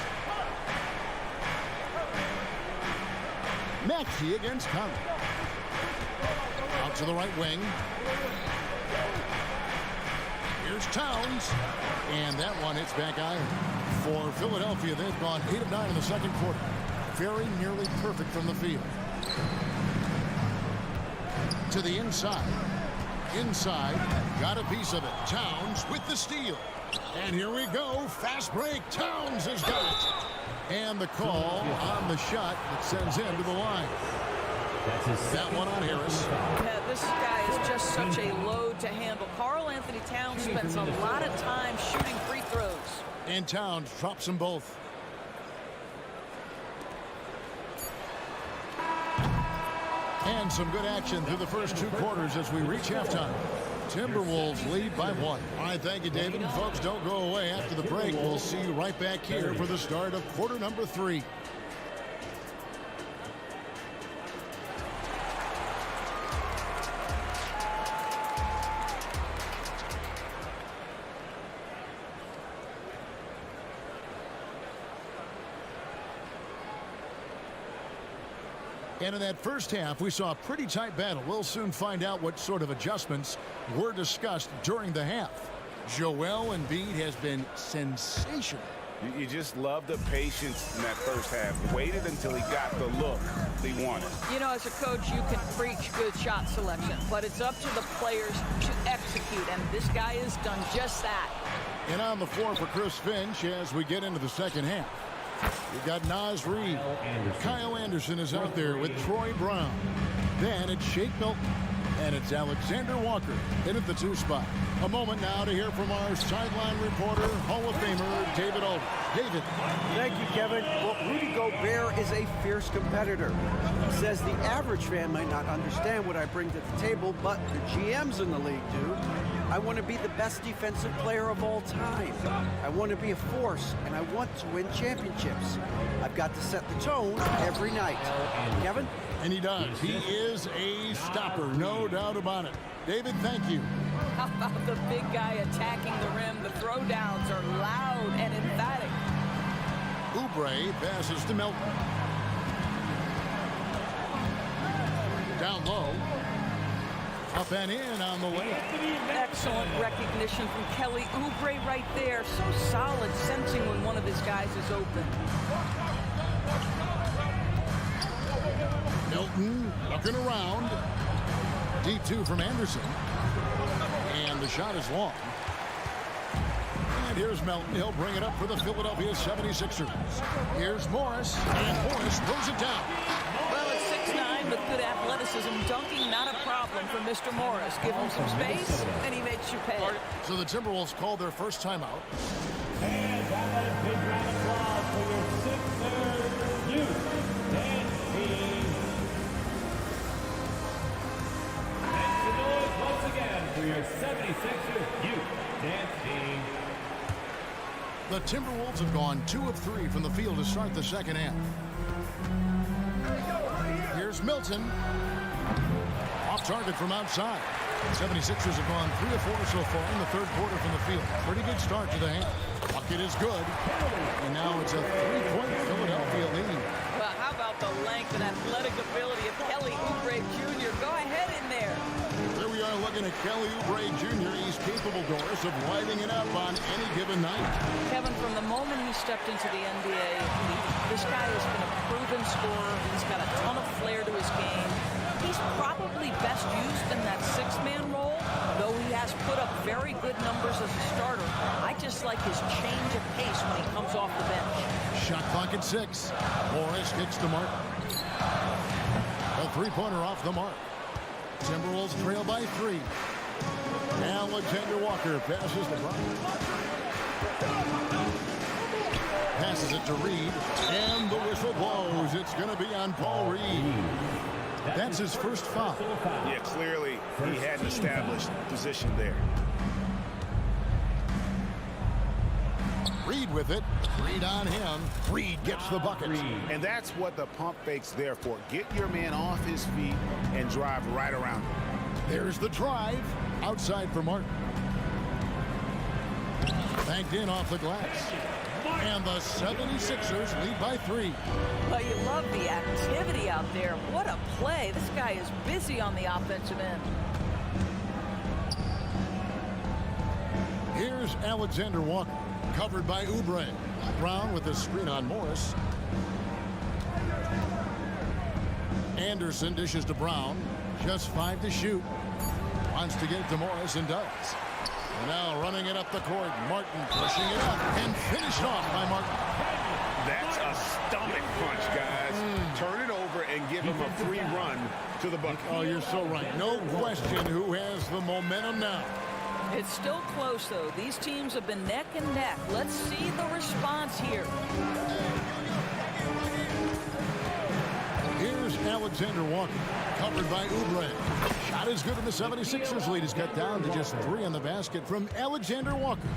Maxey against Conley. Out to the right wing. Here's Towns. And that one hits back iron. For Philadelphia, they've gone 8 of 9 in the second quarter. Very nearly perfect from the field. To the inside. Inside. Got a piece of it. Towns with the steal. And here we go. Fast break. Towns has got it. And the call on the shot that sends him to the line. That one on Harris. Yeah, this guy is just such a load to handle. Karl Anthony Towns spends a lot of time shooting free throws. And Towns drops them both. And some good action through the first 2 quarters as we reach halftime. Timberwolves lead by 1. All right, thank you, David. And folks, don't go away. After the break, we'll see you right back here for the start of quarter number 3. And in that first half, we saw a pretty tight battle. We'll soon find out what sort of adjustments were discussed during the half. Joel Embiid has been sensational. You just love the patience in that first half. Waited until he got the look he wanted. You know, as a coach, you can preach good shot selection, but it's up to the players to execute, and this guy has done just that. And on the floor for Chris Finch as we get into the second half. We've got Naz Reid. Kyle Anderson is out there with Troy Brown. Then it's Shake Milton. And it's Alexander Walker in at the 2 spot. A moment now to hear from our sideline reporter, Hall of Famer David Aldridge. David. Thank you, Kevin. Well, Rudy Gobert is a fierce competitor. He says the average fan might not understand what I bring to the table, but the GMs in the league do. I want to be the best defensive player of all time. I want to be a force, and I want to win championships. I've got to set the tone every night. Kevin? And he does. He is a stopper, no doubt about it. David, thank you. How about the big guy attacking the rim? The throwdowns are loud and emphatic. Oubre passes to Milton. Down low. Up and in on the way. Excellent recognition from Kelly Oubre right there. So solid, sensing when one of his guys is open. Milton looking around. Deep 2 from Anderson. And the shot is long. And here's Melton. He'll bring it up for the Philadelphia 76ers. Here's Morris. And Morris throws it down. Well, it's 6'9", with good athleticism. Dunking, not a problem for Mr. Morris. Give him some space, and he makes you pay. So the Timberwolves called their first timeout. And a big round of applause for your Sixers youth dance team. Make some noise once again for your 76ers youth dance team. The Timberwolves have gone 2 of 3 from the field to start the second half. Here's Milton. Off target from outside. 76ers have gone 3 of 4 so far in the third quarter from the field. Pretty good start to the half. Bucket is good. And now it's a 3-point Philadelphia lead. Well, how about the length and athletic ability of Kelly Oubre Jr.? Go ahead in there. There we are looking at Kelly Oubre Jr. He's capable, Doris, of lighting it up on any given night. Kevin, from the moment he stepped into the NBA, this guy has been a proven scorer. He's got a ton of flair to his game. He's probably best used in that 6-man role, though he has put up very good numbers as a starter. I just like his change of pace when he comes off the bench. Shot clock at 6. Morris kicks to Martin. A 3-pointer off the mark. Timberwolves trail by 3. Alexander Walker passes the ball. Passes it to Reed. And the whistle blows. It's going to be on Paul Reed. That's his first foul. Yeah, clearly he had an established position there. Reed with it. Reed on him. Reed gets the bucket. And that's what the pump fake's there for. Get your man off his feet and drive right around him. There's the drive. Outside for Martin. Banked in off the glass. And the 76ers lead by 3. Well, you love the activity out there. What a play. This guy is busy on the offensive end. Here's Alexander Walker, covered by Oubre. Brown with the screen on Morris. Anderson dishes to Brown. Just 5 to shoot. Wants to get it to Morris and does. And now running it up the court. Martin pushing it up and finished off by Martin. That's a stomach punch, guys. Turn it over and give him a free run to the bucket. Oh, you're so right. No question who has the momentum now. It's still close, though. These teams have been neck and neck. Let's see the response here. Here's Alexander Walker, covered by Oubre. Shot is good, and the 76ers lead is cut down to just 3 on the basket from Alexander Walker.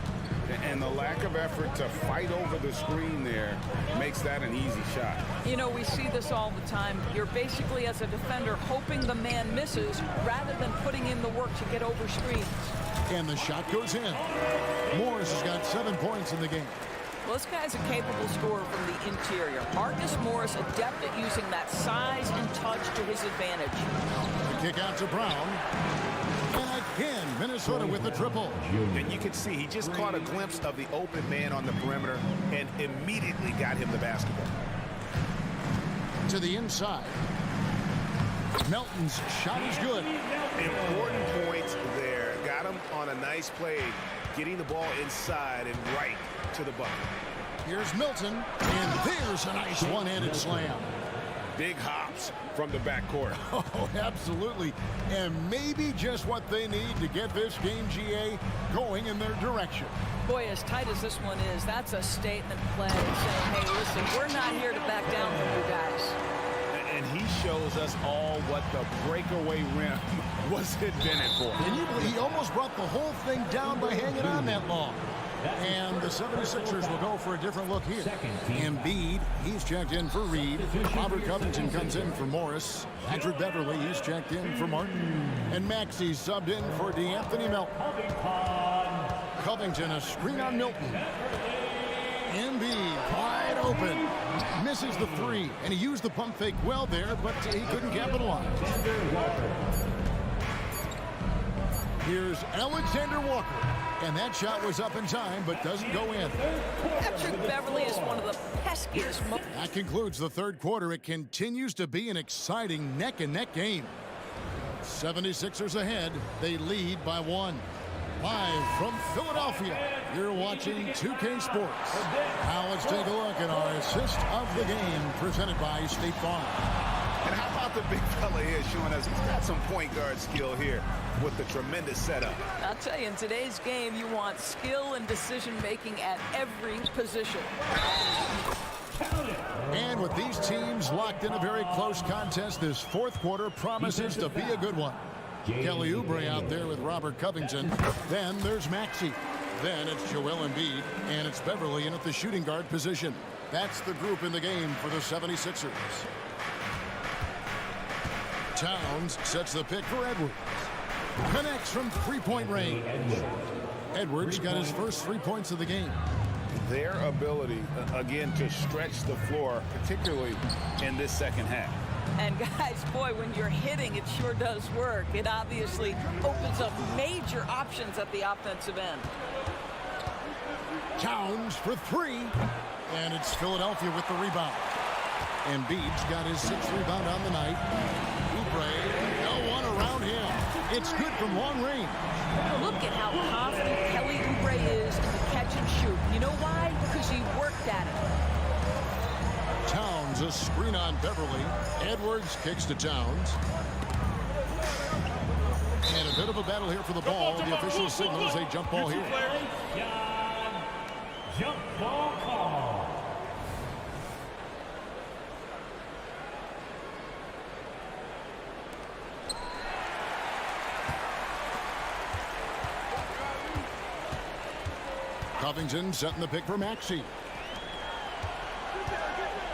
And the lack of effort to fight over the screen there makes that an easy shot. You know, we see this all the time. You're basically, as a defender, hoping the man misses rather than putting in the work to get over screens. And the shot goes in. Morris has got 7 points in the game. Well, this guy's a capable scorer from the interior. Marcus Morris, adept at using that size and touch to his advantage. The kick out to Brown. And again, Minnesota with the triple. And you can see he just caught a glimpse of the open man on the perimeter and immediately got him the basketball. To the inside. Melton's shot is good. Important points there. Got him on a nice play, getting the ball inside and right to the bucket. Here's Milton, and there's a nice one-handed slam. Big hops from the backcourt. Oh, absolutely. And maybe just what they need to get this game, GA, going in their direction. Boy, as tight as this one is, that's a statement play saying, hey, listen, we're not here to back down from you guys. And he shows us all what the breakaway rim was invented for. And you believe he almost brought the whole thing down by hanging on that long. And the 76ers will go for a different look here. Embiid, he's checked in for Reed. Robert Covington comes in for Morris. Patrick Beverly, he's checked in for Martin. And Maxey subbed in for DeAnthony Melton. Covington, a screen on Milton. Embiid, wide open. Misses the 3, and he used the pump fake well there, but he couldn't capitalize. Here's Alexander Walker. And that shot was up in time, but doesn't go in. Patrick Beverly is one of the peskiest. That concludes the third quarter. It continues to be an exciting neck-and-neck game. 76ers ahead. They lead by 1. Live from Philadelphia, you're watching 2K Sports. Now let's take a look at our assist of the game presented by State Farm. And how about the big fella here showing us he's got some point guard skill here with the tremendous setup. I'll tell you, in today's game, you want skill and decision-making at every position. And with these teams locked in a very close contest, this fourth quarter promises to be a good one. Kelly Oubre out there with Robert Covington. Then there's Maxey. Then it's Joel Embiid, and it's Beverly in at the shooting guard position. That's the group in the game for the 76ers. Towns sets the pick for Edwards. Connects from three-point range. Edwards got his first 3 points of the game. Their ability, again, to stretch the floor, particularly in this second half. And guys, boy, when you're hitting, it sure does work. It obviously opens up major options at the offensive end. Towns for 3. And it's Philadelphia with the rebound. Embiid's got his 6th rebound on the night. Oubre, no one around him. It's good from long range. Look at how confident Kelly Oubre is in the catch and shoot. You know why? Because he worked at it. Towns, a screen on Beverly. Edwards kicks to Towns. And a bit of a battle here for the ball. The official signals a jump ball here. Jump ball call. Covington setting the pick for Maxey.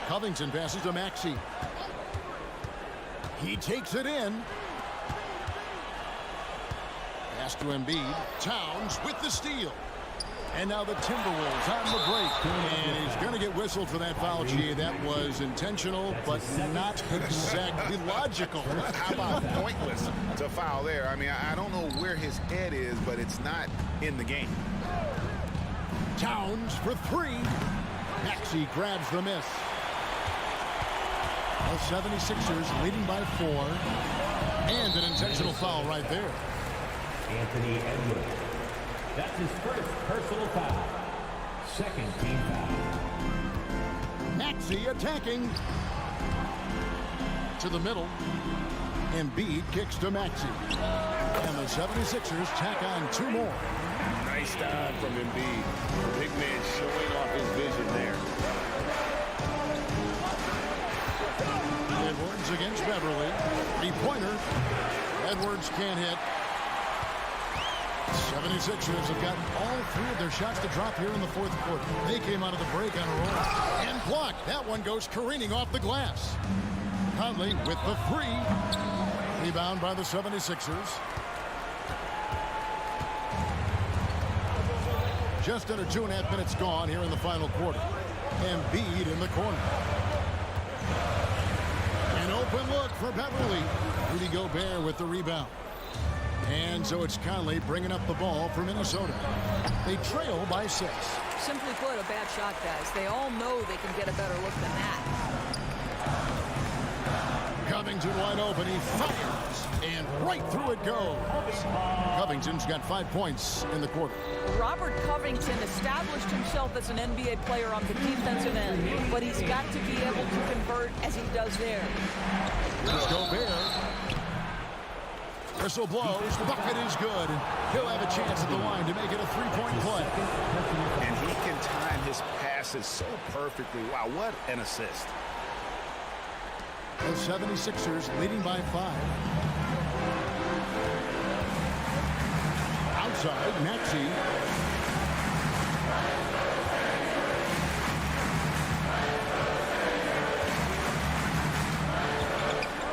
Covington passes to Maxey. He takes it in. Pass to Embiid. Towns with the steal. And now the Timberwolves on the break. And he's going to get whistled for that foul. Gee, that was intentional, but not exactly logical. How about pointless to foul there? I mean, I don't know where his head is, but it's not in the game. Towns for 3. Maxey grabs the miss. The 76ers leading by 4. And an intentional foul right there. Anthony Edwards. That's his first personal foul. Second team foul. Maxey attacking. To the middle. Embiid kicks to Maxey. And the 76ers tack on 2 more. Nice dive from Embiid. Big man showing off his vision there. Edwards against Beverly. 3-pointer. Edwards can't hit. 76ers have got all 3 of their shots to drop here in the fourth quarter. They came out of the break on a roll. And blocked. That one goes careening off the glass. Conley with the 3. Rebound by the 76ers. Just under 2.5 minutes gone here in the final quarter. Embiid in the corner. An open look for Beverly. Rudy Gobert with the rebound. And so it's Conley bringing up the ball for Minnesota. They trail by 6. Simply put, a bad shot, guys. They all know they can get a better look than that. Covington wide open. He fires. And right through it goes. Covington's got 5 points in the quarter. Robert Covington established himself as an NBA player on the defensive end, but he's got to be able to convert as he does there. Let's go Bear. Whistle blows. The bucket is good. He'll have a chance at the line to make it a 3-point play. And he can time his passes so perfectly. Wow, what an assist. The 76ers leading by 5. Outside, Maxey.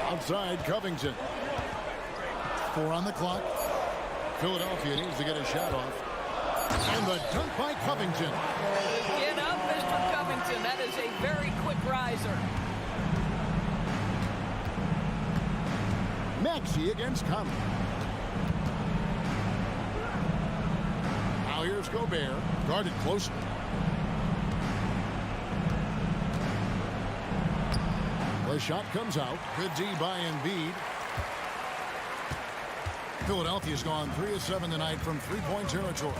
Outside, Covington. 4 on the clock. Philadelphia needs to get a shot off. And the dunk by Covington. Get up, Mr. Covington. That is a very quick riser. Maxey against Conley. against Gobert. Guarded closely. The shot comes out. Good D by Embiid. Philadelphia's gone 3 of 7 tonight from three-point territory.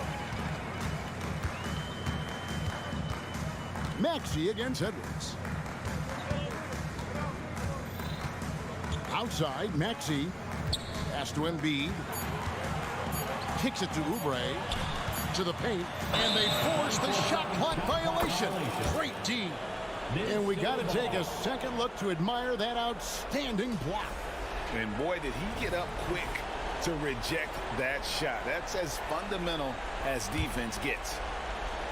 Maxey against Edwards. Outside, Maxey. Pass to Embiid. Kicks it to Oubre. To the paint. And they force the shot clock violation. Great D. And we got to take a second look to admire that outstanding block. And boy, did he get up quick to reject that shot. That's as fundamental as defense gets.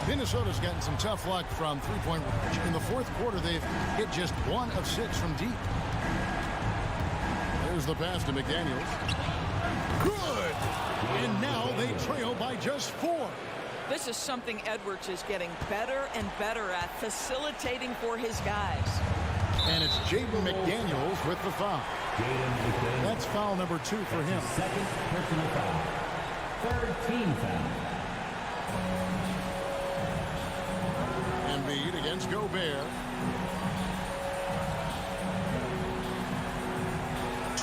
Minnesota's gotten some tough luck from three-point range. In the fourth quarter, they've hit just 1 of 6 from deep. There's the pass to McDaniels. Good! And now they trail by just 4. This is something Edwards is getting better and better at, facilitating for his guys. And it's Jaden McDaniels with the foul. That's foul number 2 for him. Second personal foul. Third team foul. Embiid against Gobert.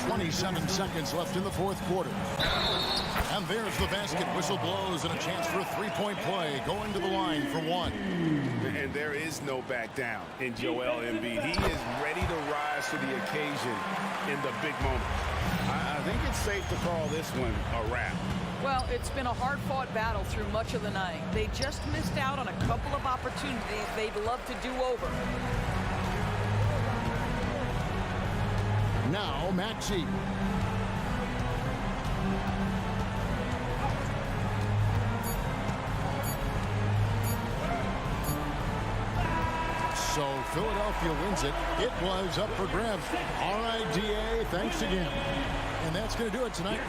27 seconds left in the fourth quarter. And there's the basket. Whistle blows and a chance for a three-point play. Going to the line for 1. And there is no back down in Joel Embiid. He is ready to rise to the occasion in the big moments. I think it's safe to call this one a wrap. Well, it's been a hard-fought battle through much of the night. They just missed out on a couple of opportunities they'd love to do over. Now Maxey. So Philadelphia wins it. It was up for grabs. All right, DA, thanks again. And that's going to do it tonight.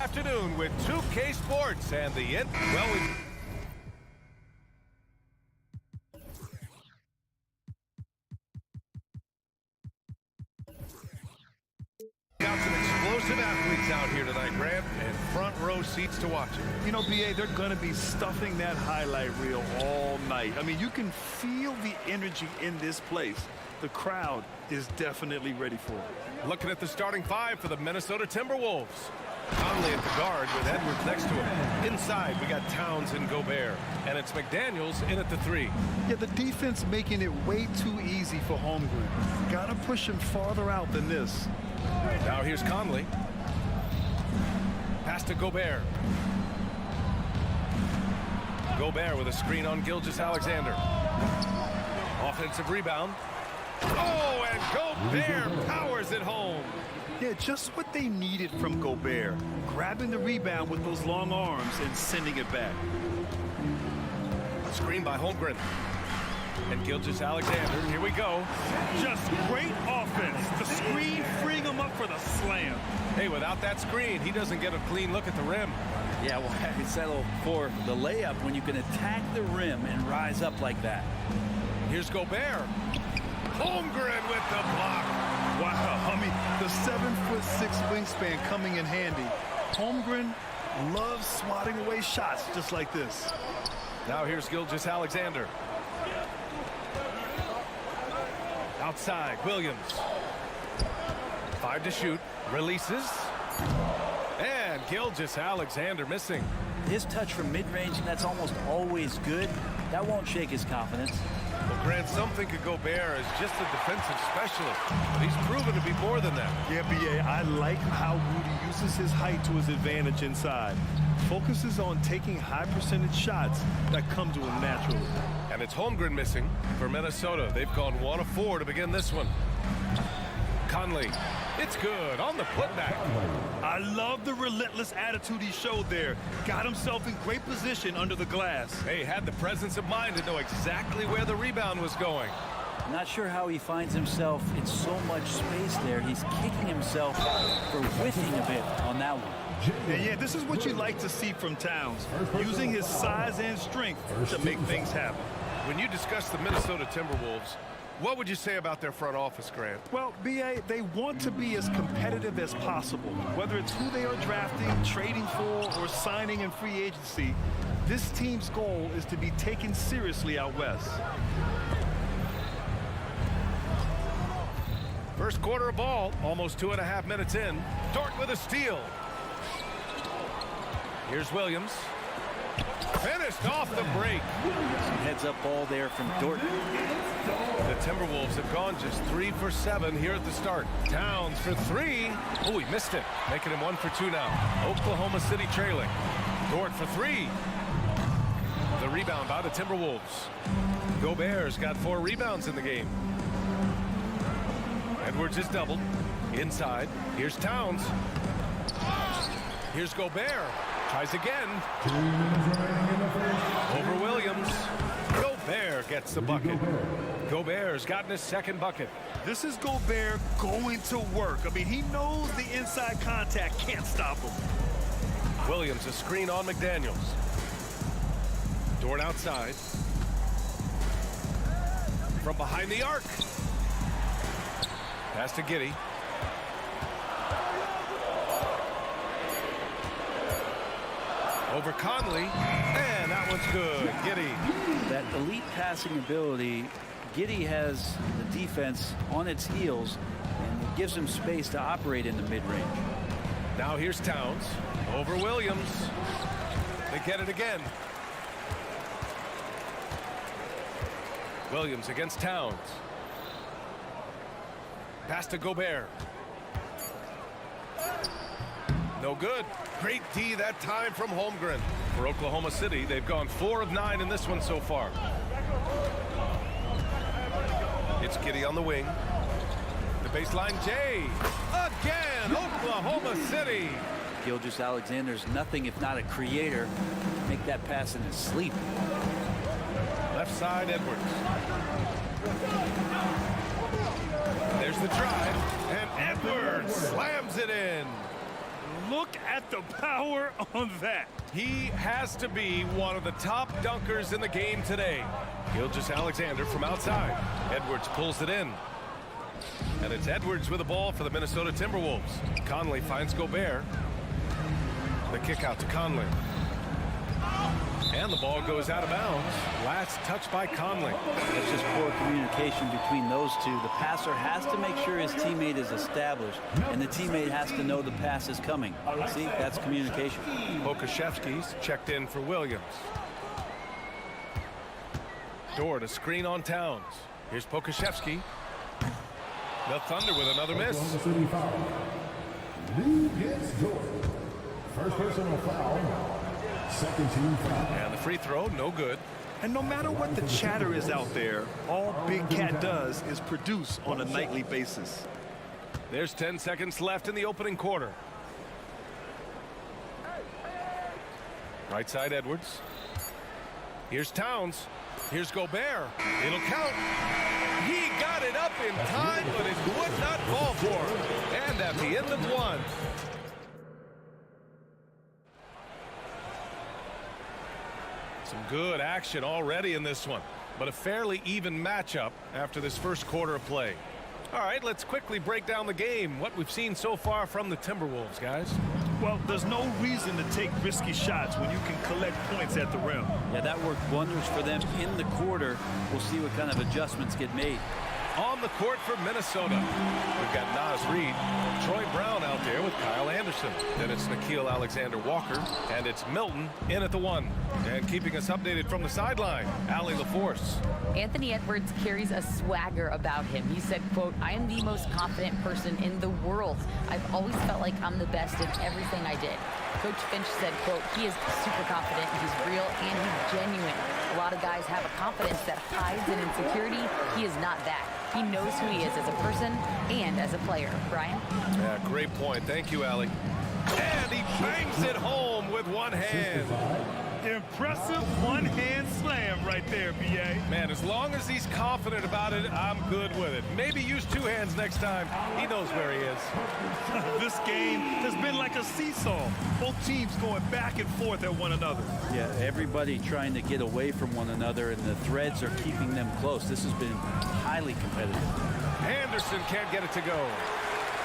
Afternoon with 2K Sports and the got some explosive athletes out here tonight, Grant, and front row seats to watch it. You know, BA, they're going to be stuffing that highlight reel all night. I mean, you can feel the energy in this place. The crowd is definitely ready for it. Looking at the starting five for the Minnesota Timberwolves. Conley at the guard with Edwards next to him. Inside, we got Towns and Gobert. And it's McDaniels in at the 3. Yeah, the defense making it way too easy for Holmgren. Got to push him farther out than this. Now here's Conley. Pass to Gobert. Gobert with a screen on Gilgeous-Alexander. Offensive rebound. Oh, and Gobert powers it home. Yeah, just what they needed from Gobert. Grabbing the rebound with those long arms and sending it back. Screen by Holmgren. And Gilgeous-Alexander, here we go. Just great offense. The screen freeing him up for the slam. Hey, without that screen, he doesn't get a clean look at the rim. Yeah, well, I settle for the layup when you can attack the rim and rise up like that. Here's Gobert. Holmgren with the block. Wow, I mean, the 7'6" wingspan coming in handy. Holmgren loves swatting away shots just like this. Now here's Gilgeous-Alexander. Outside, Williams. 5 to shoot. Releases. And Gilgeous-Alexander missing. His touch from mid-range, and that's almost always good. That won't shake his confidence. Well, Grant, some think of Gobert as just a defensive specialist, but he's proven to be more than that. Yeah, BA, I like how Rudy uses his height to his advantage inside. Focuses on taking high percentage shots that come to him naturally. And it's Holmgren missing for Minnesota. They've gone 1 of 4 to begin this one. Conley, it's good on the putback. I love the relentless attitude he showed there. Got himself in great position under the glass. Hey, had the presence of mind to know exactly where the rebound was going. Not sure how he finds himself in so much space there. He's kicking himself for whiffing a bit on that one. Yeah, this is what you like to see from Towns, using his size and strength to make things happen. When you discuss the Minnesota Timberwolves, what would you say about their front office, Grant? Well, BA, they want to be as competitive as possible. Whether it's who they are drafting, trading for, or signing in free agency, this team's goal is to be taken seriously out west. First quarter of ball, almost 2.5 minutes in. Dort with a steal. Here's Williams. Finished off the break. Some heads-up ball there from Dort. The Timberwolves have gone just 3 for 7 here at the start. Towns for 3. Oh, he missed it, making him 1 for 2 now. Oklahoma City trailing. Dort for 3. The rebound by the Timberwolves. Gobert's got 4 rebounds in the game. Edwards is doubled. Inside. Here's Towns. Here's Gobert. Tries again. Over Williams. Gobert gets the bucket. Gobert's gotten his second bucket. This is Gobert going to work. I mean, he knows the inside contact can't stop him. Williams, a screen on McDaniels. Dort outside. From behind the arc. Pass to Giddey. Over Conley, and that one's good. Giddey. That elite passing ability, Giddey has the defense on its heels, and it gives him space to operate in the mid-range. Now here's Towns. Over Williams. They get it again. Williams against Towns. Pass to Gobert. No good. Great D that time from Holmgren. For Oklahoma City, they've gone 4 of 9 in this one so far. It's Giddey on the wing. The baseline J. Again, Oklahoma City. Gilgeous-Alexander's nothing if not a creator. Make that pass in his sleep. Left side, Edwards. There's the drive, and Edwards slams it in. look at the power on that. He has to be one of the top dunkers in the game today. Gilgeous-Alexander from outside. Edwards pulls it in. And it's Edwards with the ball for the Minnesota Timberwolves. Conley finds Gobert. The kick out to Conley. And the ball goes out of bounds. Last touch by Conley. That's just poor communication between those two. The passer has to make sure his teammate is established, and the teammate has to know the pass is coming. See, that's communication. Pokuševski's checked in for Williams. Dort, a screen on Towns. Here's Pokuševski. The Thunder with another miss. First personal foul. Second team foul. And the free throw, no good. And no matter what the chatter is out there, all Big Cat does is produce on a nightly basis. There's 10 seconds left in the opening quarter. Right side, Edwards. Here's Towns. Here's Gobert. It'll count. He got it up in time, but it would not fall for him. And at the end of one. Some good action already in this one, but a fairly even matchup after this first quarter of play. All right, let's quickly break down the game, what we've seen so far from the Timberwolves, guys. Well, there's no reason to take risky shots when you can collect points at the rim. Yeah, that worked wonders for them in the quarter. We'll see what kind of adjustments get made. On the court for Minnesota, we've got Naz Reid, Troy Brown out there with Kyle Anderson. Then it's Nickeil Alexander-Walker, and it's Milton in at the one. And keeping us updated from the sideline, Allie LaForce. Anthony Edwards carries a swagger about him. He said, quote, "I am the most confident person in the world. I've always felt like I'm the best in everything I did." Coach Finch said, quote, "He is super confident, he's real, and he's genuine. A lot of guys have a confidence that hides an insecurity. He is not that. He knows who he is as a person and as a player." Brian? Yeah, great point. Thank you, Allie. And he bangs it home with one hand. Impressive one-hand slam right there, B.A. Man, as long as he's confident about it, I'm good with it. Maybe use two hands next time. He knows where he is. This game has been like a seesaw. Both teams going back and forth at one another. Yeah, everybody trying to get away from one another, and the threads are keeping them close. This has been highly competitive. Anderson can't get it to go.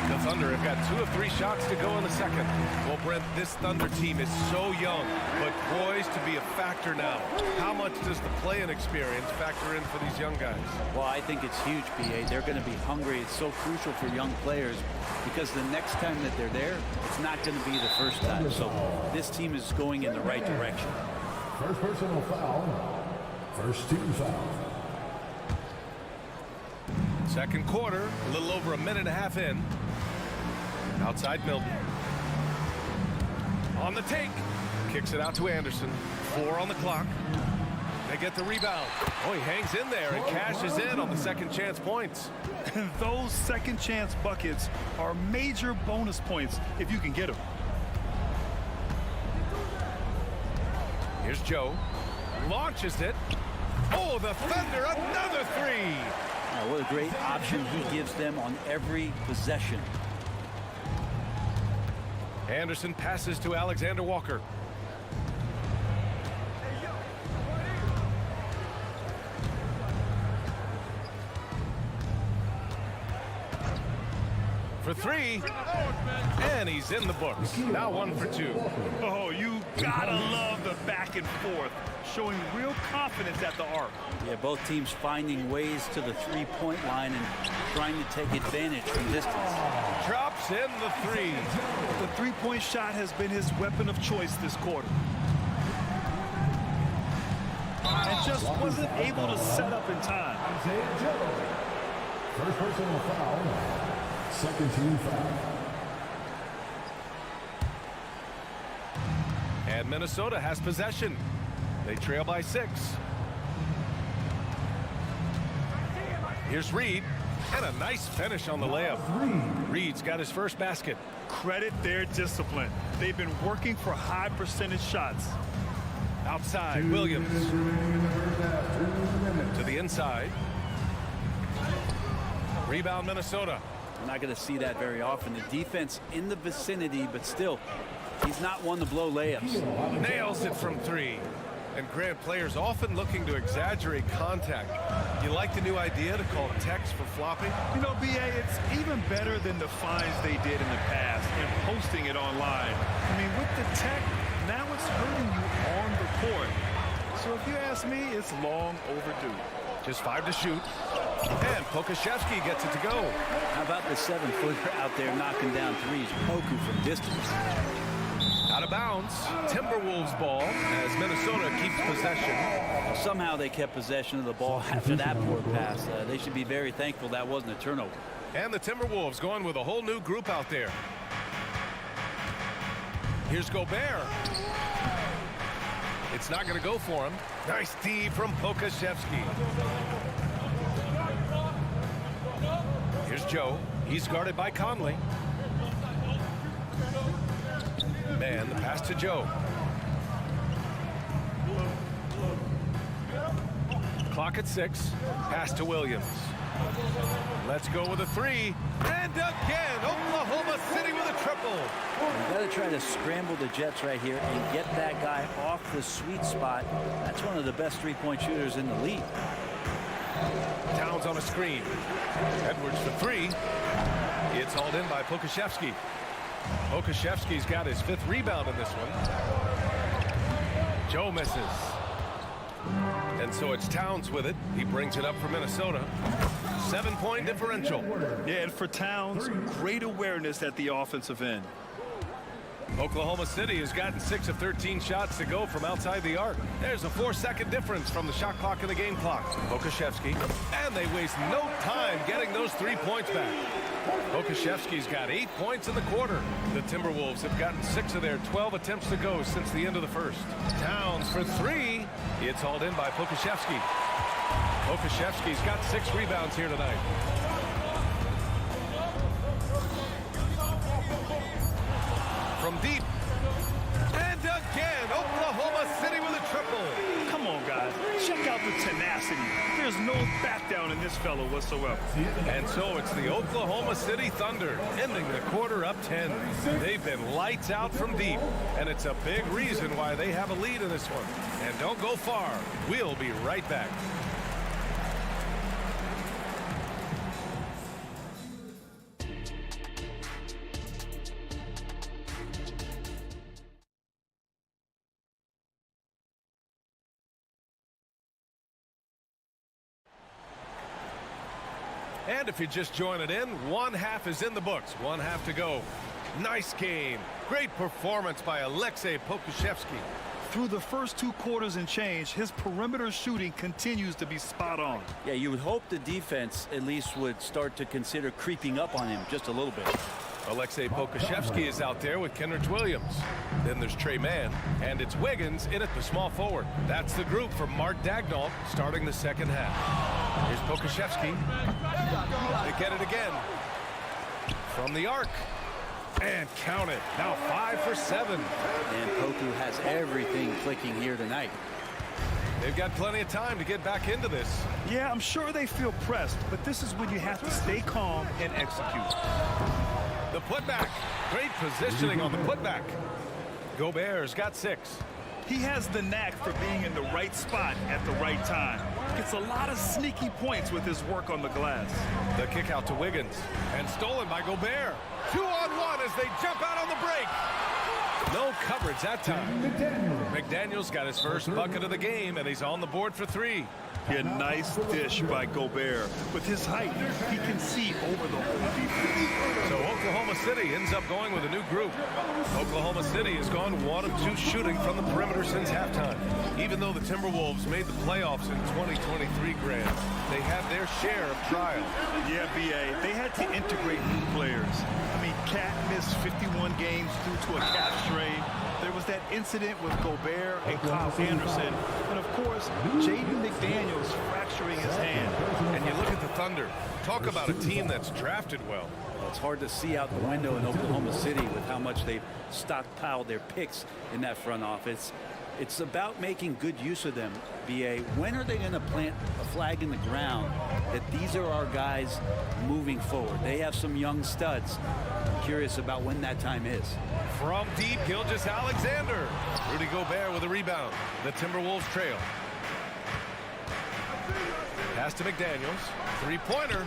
The Thunder have got 2 of 3 shots to go in the second. Well, Brent, this Thunder team is so young, but poised to be a factor now. How much does the play-in experience factor in for these young guys? Well, I think it's huge, B.A. They're going to be hungry. It's so crucial for young players because the next time that they're there, it's not going to be the first time. So this team is going in the right direction. First personal foul. First team foul. Second quarter, a little over a minute and a half in. Outside Milton. On the take. Kicks it out to Anderson. 4 on the clock. They get the rebound. Oh, he hangs in there and cashes in on the second chance points. And those second chance buckets are major bonus points if you can get them. Here's Joe. Launches it. Oh, the Thunder, another 3. Oh, what a great option he gives them on every possession. Anderson passes to Alexander-Walker. For 3, and he's in the books. Now 1 for 2. Oh, you gotta love the back and forth, showing real confidence at the arc. Yeah, both teams finding ways to the three-point line and trying to take advantage from distance. Drops in the 3. The three-point shot has been his weapon of choice this quarter. And just wasn't able to set up in time. First personal foul. Second team foul. And Minnesota has possession. They trail by 6. Here's Reid, and a nice finish on the layup. Reid's got his first basket. Credit their discipline. They've been working for high percentage shots. Outside, Williams. To the inside. Rebound, Minnesota. We're not going to see that very often. The defense in the vicinity, but still, he's not one to blow layups. Nails it from 3. And Grant, players often looking to exaggerate contact. You like the new idea to call text for flopping? You know, BA, it's even better than the fines they did in the past and posting it online. I mean, with the tech, now it's hurting you on the court. So if you ask me, it's long overdue. Just 5 to shoot. And Pokashevsky gets it to go. How about the 7-footer out there knocking down threes? Poku from distance. Out of bounds. Timberwolves ball as Minnesota keeps possession. Somehow they kept possession of the ball after that poor pass. They should be very thankful that wasn't a turnover. And the Timberwolves going with a whole new group out there. Here's Gobert. It's not going to go for him. Nice D from Pokashevsky. Here's Joe. He's guarded by Conley. Man, the pass to Joe. Clock at 6. Pass to Williams. Let's go with a 3. And again, Oklahoma City with a triple. You've got to try to scramble the Jets right here and get that guy off the sweet spot. That's one of the best three-point shooters in the league. Towns on a screen. Edwards for 3. It's hauled in by Pokashevsky. Pokashevsky's got his 5th rebound in this one. Joe misses. And so it's Towns with it. He brings it up for Minnesota. 7-point differential. Yeah, and for Towns, great awareness at the offensive end. Oklahoma City has gotten 6 of 13 shots to go from outside the arc. There's a 4-second difference from the shot clock and the game clock. Pokashevsky, and they waste no time getting those 3 points back. Pokashevsky's got 8 points in the quarter. The Timberwolves have gotten 6 of their 12 attempts to go since the end of the first. Towns for 3. It's hauled in by Pokashevsky. Pokashevsky's got 6 rebounds here tonight. From deep. And again, Oklahoma City with a triple. Come on, guys. Check out the tenacity. There's no back down in this fellow whatsoever. And so it's the Oklahoma City Thunder ending the quarter up 10. They've been lights out from deep, and it's a big reason why they have a lead in this one. And don't go far. We'll be right back. And if you're just joining in, 1 half is in the books. 1 half to go. Nice game. Great performance by Alexei Pokashevsky. Through the first 2 quarters and change, his perimeter shooting continues to be spot on. Yeah, you would hope the defense at least would start to consider creeping up on him just a little bit. Alexei Pokashevsky is out there with Kenrich Williams. Then there's Trey Mann, and it's Wiggins in at the small forward. That's the group from Mark Dagnall starting the second half. Here's Pokashevsky. They get it again. From the arc. And count it. Now 5 for 7. And Poku has everything clicking here tonight. They've got plenty of time to get back into this. Yeah, I'm sure they feel pressed, but this is when you have to stay calm and execute. The putback. Great positioning on the putback. Gobert's got 6. He has the knack for being in the right spot at the right time. Gets a lot of sneaky points with his work on the glass. The kick out to Wiggins. And stolen by Gobert. 2-on-1 as they jump out on the break. No coverage that time. McDaniel's got his first bucket of the game, and he's on the board for 3. A nice dish by Gobert. With his height, he can see over the whole defense. So Oklahoma City ends up going with a new group. Oklahoma City has gone 1 of 2 shooting from the perimeter since halftime. Even though the Timberwolves made the playoffs in 2023, Grant, they had their share of trials. Yeah, BA, they had to integrate new players. I mean, Cat missed 51 games due to a calf strain. There was that incident with Gobert and Kyle Anderson. And, of course, Jaden McDaniels fracturing his hand. And you look at the Thunder. Talk about a team that's drafted well. It's hard to see out the window in Oklahoma City with how much they've stockpiled their picks in that front office. It's about making good use of them, BA. When are they going to plant a flag in the ground that these are our guys moving forward? They have some young studs. I'm curious about when that time is. From deep, Gilgeous-Alexander. Rudy Gobert with a rebound. The Timberwolves trail. Pass to McDaniels. Three-pointer.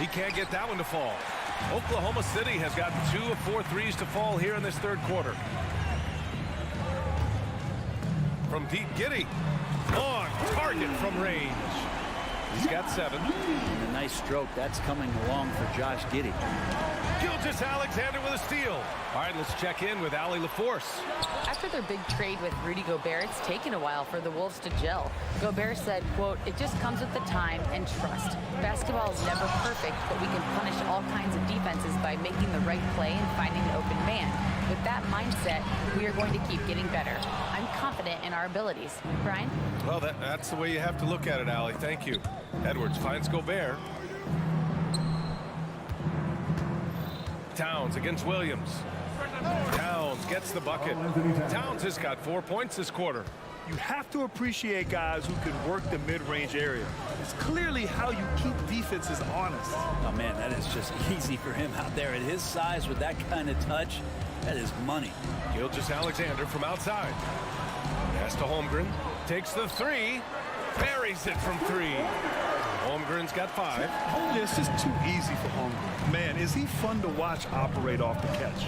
He can't get that one to fall. Oklahoma City has gotten 2 of 4 threes to fall here in this third quarter. From deep, Giddey. On target from range. He's got 7. And a nice stroke. That's coming along for Josh Giddey. Gilgeous-Alexander with a steal. All right, let's check in with Allie LaForce. After their big trade with Rudy Gobert, it's taken a while for the Wolves to gel. Gobert said, quote, "It just comes with the time and trust. Basketball is never perfect, but we can punish all kinds of defenses by making the right play and finding the open man. With that mindset, we are going to keep getting better. I'm confident in our abilities." Brian? Well, that's the way you have to look at it, Allie. Thank you. Edwards finds Gobert. Towns against Williams. Towns gets the bucket. Towns has got 4 points this quarter. You have to appreciate guys who can work the mid-range area. It's clearly how you keep defenses honest. Oh, man, that is just easy for him out there. At his size with that kind of touch, that is money. Gilgeous-Alexander from outside. Pass to Holmgren. Takes the 3. Buries it from 3. Holmgren's got 5. It's just too easy for Holmgren. Man, is he fun to watch operate off the catch.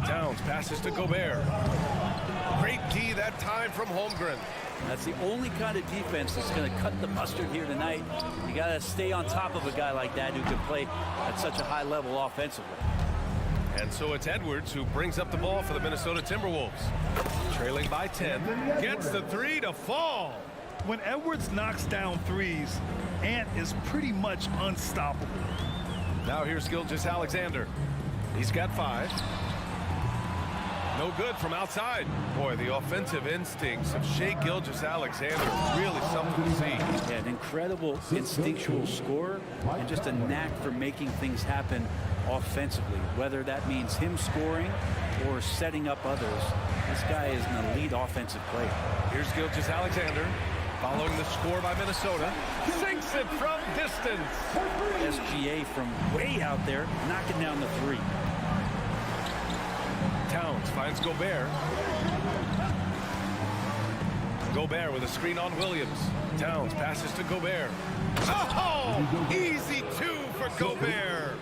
Towns passes to Gobert. Great D that time from Holmgren. That's the only kind of defense that's going to cut the mustard here tonight. You got to stay on top of a guy like that who can play at such a high level offensively. And so it's Edwards who brings up the ball for the Minnesota Timberwolves. Trailing by 10. Gets the 3 to fall. When Edwards knocks down threes, Ant is pretty much unstoppable. Now here's Gilgeous-Alexander. He's got 5. No good from outside. Boy, the offensive instincts of Shai Gilgeous-Alexander really something to see. Yeah, an incredible instinctual scorer and just a knack for making things happen offensively, whether that means him scoring or setting up others. This guy is an elite offensive player. Here's Gilgeous-Alexander following the score by Minnesota. Sinks it from distance. SGA from way out there, knocking down the 3. Towns finds Gobert. Gobert with a screen on Williams. Towns passes to Gobert. Oh, easy 2 for Gobert.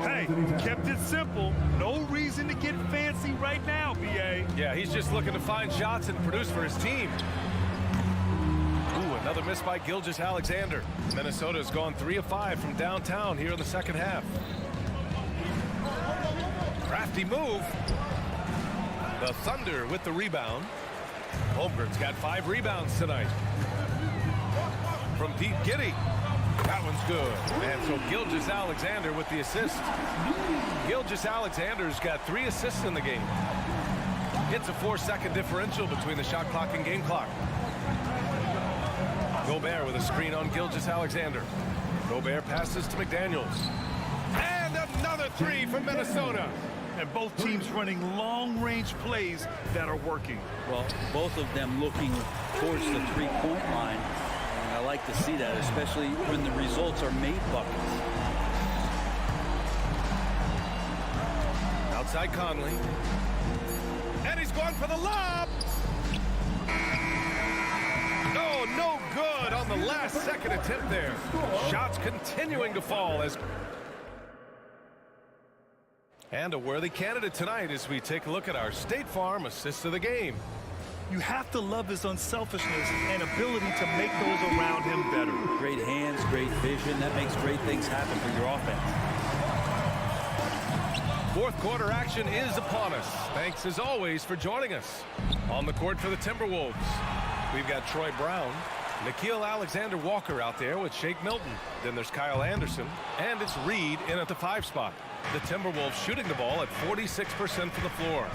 Hey, kept it simple. No reason to get fancy right now, BA. Yeah, he's just looking to find shots and produce for his team. Ooh, another miss by Gilgeous-Alexander. Minnesota's gone 3 of 5 from downtown here in the second half. Crafty move. The Thunder with the rebound. Holmgren's got 5 rebounds tonight. From deep, Giddey. That one's good. And so Gilgeous-Alexander with the assist. Gilgeous-Alexander's got 3 assists in the game. It's a 4-second differential between the shot clock and game clock. Gobert with a screen on Gilgeous-Alexander. Gobert passes to McDaniels. And another 3 from Minnesota. And both teams running long-range plays that are working. Well, both of them looking towards the 3-point line. And I like to see that, especially when the results are made buckets. Outside Conley. And he's gone for the lob. Oh, no good on the last second attempt there. Shots continuing to fall as... And a worthy candidate tonight as we take a look at our State Farm assist of the game. You have to love his unselfishness and ability to make those around him better. Great hands, great vision. That makes great things happen for your offense. Fourth quarter action is upon us. Thanks as always for joining us. On the court for the Timberwolves, we've got Troy Brown, Nickeil Alexander-Walker out there with Shake Milton. Then there's Kyle Anderson, and it's Reed in at the 5 spot. The Timberwolves shooting the ball at 46% from the floor.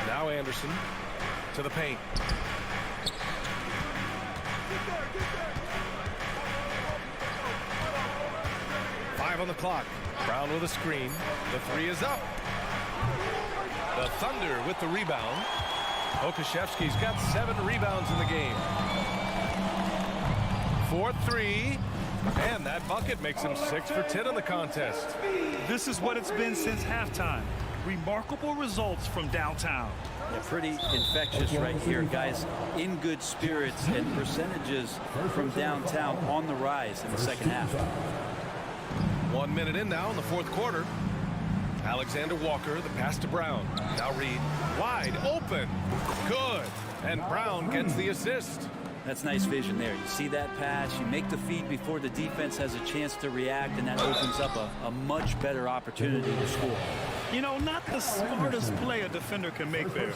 Now Anderson to the paint. 5 on the clock. Brown with a screen. The 3 is up. The Thunder with the rebound. Okashevsky's got 7 rebounds in the game. 4-3. And that bucket makes him 6 for 10 in the contest. This is what it's been since halftime. Remarkable results from downtown. Yeah, pretty infectious right here, guys. In good spirits and percentages from downtown on the rise in the second half. 1 minute in now in the fourth quarter. Alexander Walker, the pass to Brown. Now Reed, wide open. Good. And Brown gets the assist. That's nice vision there. You see that pass, you make the feed before the defense has a chance to react, and that opens up a much better opportunity to score. You know, not the smartest play a defender can make there.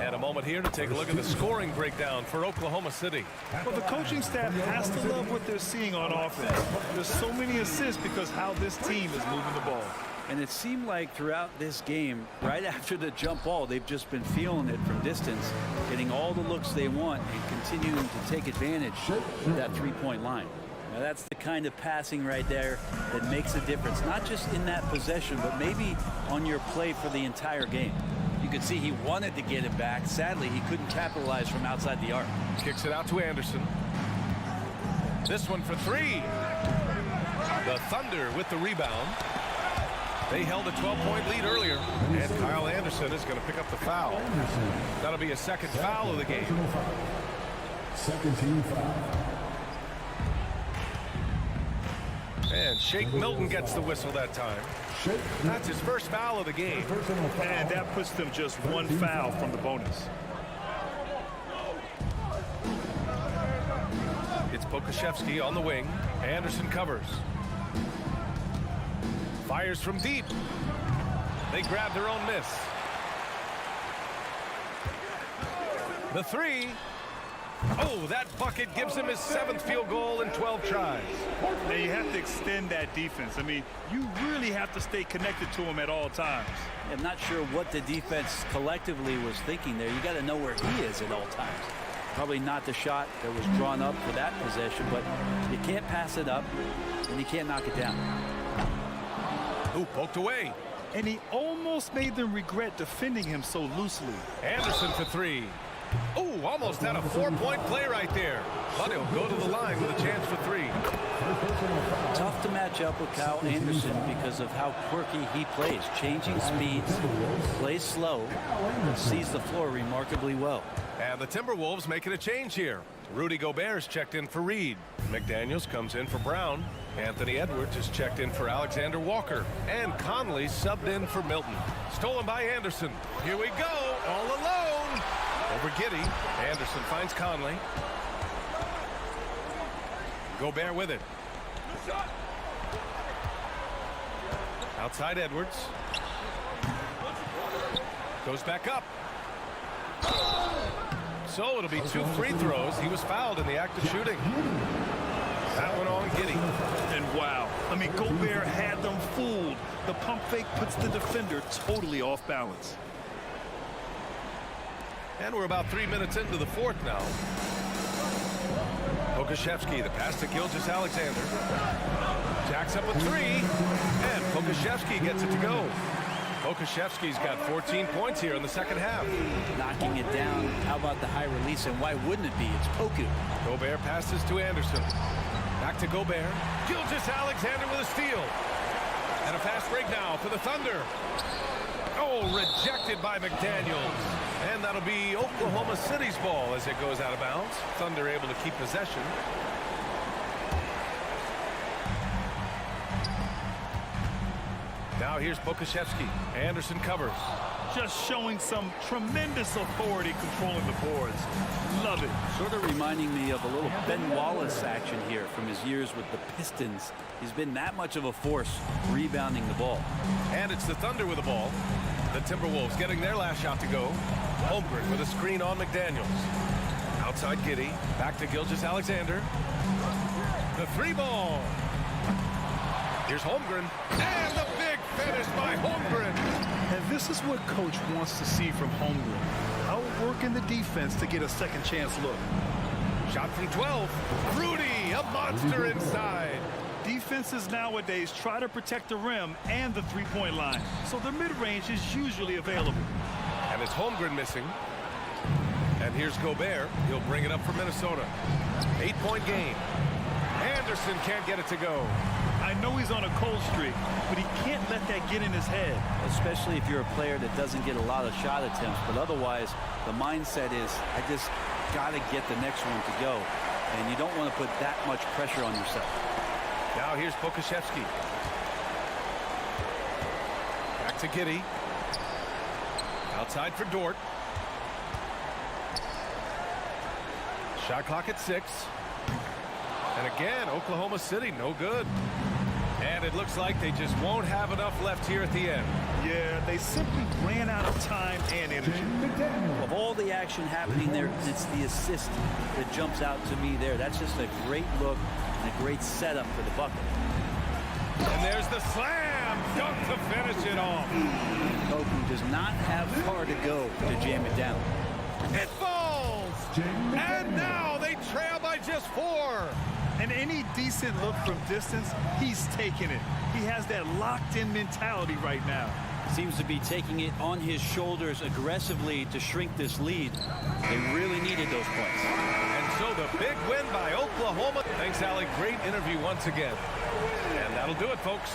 And a moment here to take a look at the scoring breakdown for Oklahoma City. Well, the coaching staff has to love what they're seeing on offense. There's so many assists because how this team is moving the ball. And it seemed like throughout this game, right after the jump ball, they've just been feeling it from distance, getting all the looks they want and continuing to take advantage of that three-point line. Now, that's the kind of passing right there that makes a difference, not just in that possession, but maybe on your play for the entire game. You could see he wanted to get it back. Sadly, he couldn't capitalize from outside the arc. Kicks it out to Anderson. This one for 3. The Thunder with the rebound. They held a 12-point lead earlier, and Kyle Anderson is going to pick up the foul. That'll be a second foul of the game. Second team foul. And Shake Milton gets the whistle that time. That's his first foul of the game. And that puts them just 1 foul from the bonus. It's Pokashevsky on the wing. Anderson covers. Fires from deep. They grab their own miss. The 3. Oh, that bucket gives him his 7th field goal in 12 tries. Now you have to extend that defense. I mean, you really have to stay connected to him at all times. I'm not sure what the defense collectively was thinking there. You got to know where he is at all times. Probably not the shot that was drawn up for that possession, but you can't pass it up and you can't knock it down. Ooh, poked away. And he almost made them regret defending him so loosely. Anderson for 3. Oh, almost had a 4-point play right there. But he'll go to the line with a chance for 3. Tough to match up with Kyle Anderson because of how quirky he plays. Changing speeds, plays slow, and sees the floor remarkably well. And the Timberwolves making a change here. Rudy Gobert's checked in for Reed. McDaniels comes in for Brown. Anthony Edwards is checked in for Alexander Walker. And Conley subbed in for Milton. Stolen by Anderson. Here we go, all alone. Over Giddey. Anderson finds Conley. Gobert with it. Outside Edwards. Goes back up. So it'll be 2 free throws. He was fouled in the act of shooting. That one on Giddey. And wow, I mean, Gobert had them fooled. The pump fake puts the defender totally off balance. And we're about 3 minutes into the fourth now. Pokashevsky, the pass to Gilgeous-Alexander. Jacks up a 3. And Pokashevsky gets it to go. Pokashevsky's got 14 points here in the second half. Knocking it down. How about the high release? And why wouldn't it be? It's Poku. Gobert passes to Anderson. Back to Gobert. Gilgeous-Alexander with a steal. And a fast break now for the Thunder. Oh, rejected by McDaniels. And that'll be Oklahoma City's ball as it goes out of bounds. Thunder able to keep possession. Now here's Pokashevsky. Anderson covers. Just showing some tremendous authority controlling the boards. Love it. Sort of reminding me of a little Ben Wallace action here from his years with the Pistons. He's been that much of a force rebounding the ball. And it's the Thunder with the ball. The Timberwolves getting their last shot to go. Holmgren with a screen on McDaniels. Outside Giddey. Back to Gilgeous-Alexander. The 3 ball. Here's Holmgren. And the big finish by Holmgren. And this is what coach wants to see from Holmgren. Outworking the defense to get a second chance look. Shot from 12. Rudy, a monster inside. Defenses nowadays try to protect the rim and the three-point line, so the mid-range is usually available. And it's Holmgren missing. And here's Gobert. He'll bring it up for Minnesota. 8-point game. Anderson can't get it to go. I know he's on a cold streak, but he can't let that get in his head. Especially if you're a player that doesn't get a lot of shot attempts, but otherwise the mindset is, I just got to get the next one to go. And you don't want to put that much pressure on yourself. Now here's Pokashevsky. Back to Giddey. Outside for Dort. Shot clock at 6. And again, Oklahoma City, no good. And it looks like they just won't have enough left here at the end. Yeah, they simply ran out of time and energy. Of all the action happening there, it's the assist that jumps out to me there. That's just a great look and a great setup for the bucket. And there's the slam dunk to finish it off. Octopi does not have far to go to jam it down. It falls. And now they trail by just 4. And any decent look from distance, he's taking it. He has that locked-in mentality right now. Seems to be taking it on his shoulders aggressively to shrink this lead. They really needed those points. And so the big win by Oklahoma. Thanks, Alec. Great interview once again. And that'll do it, folks.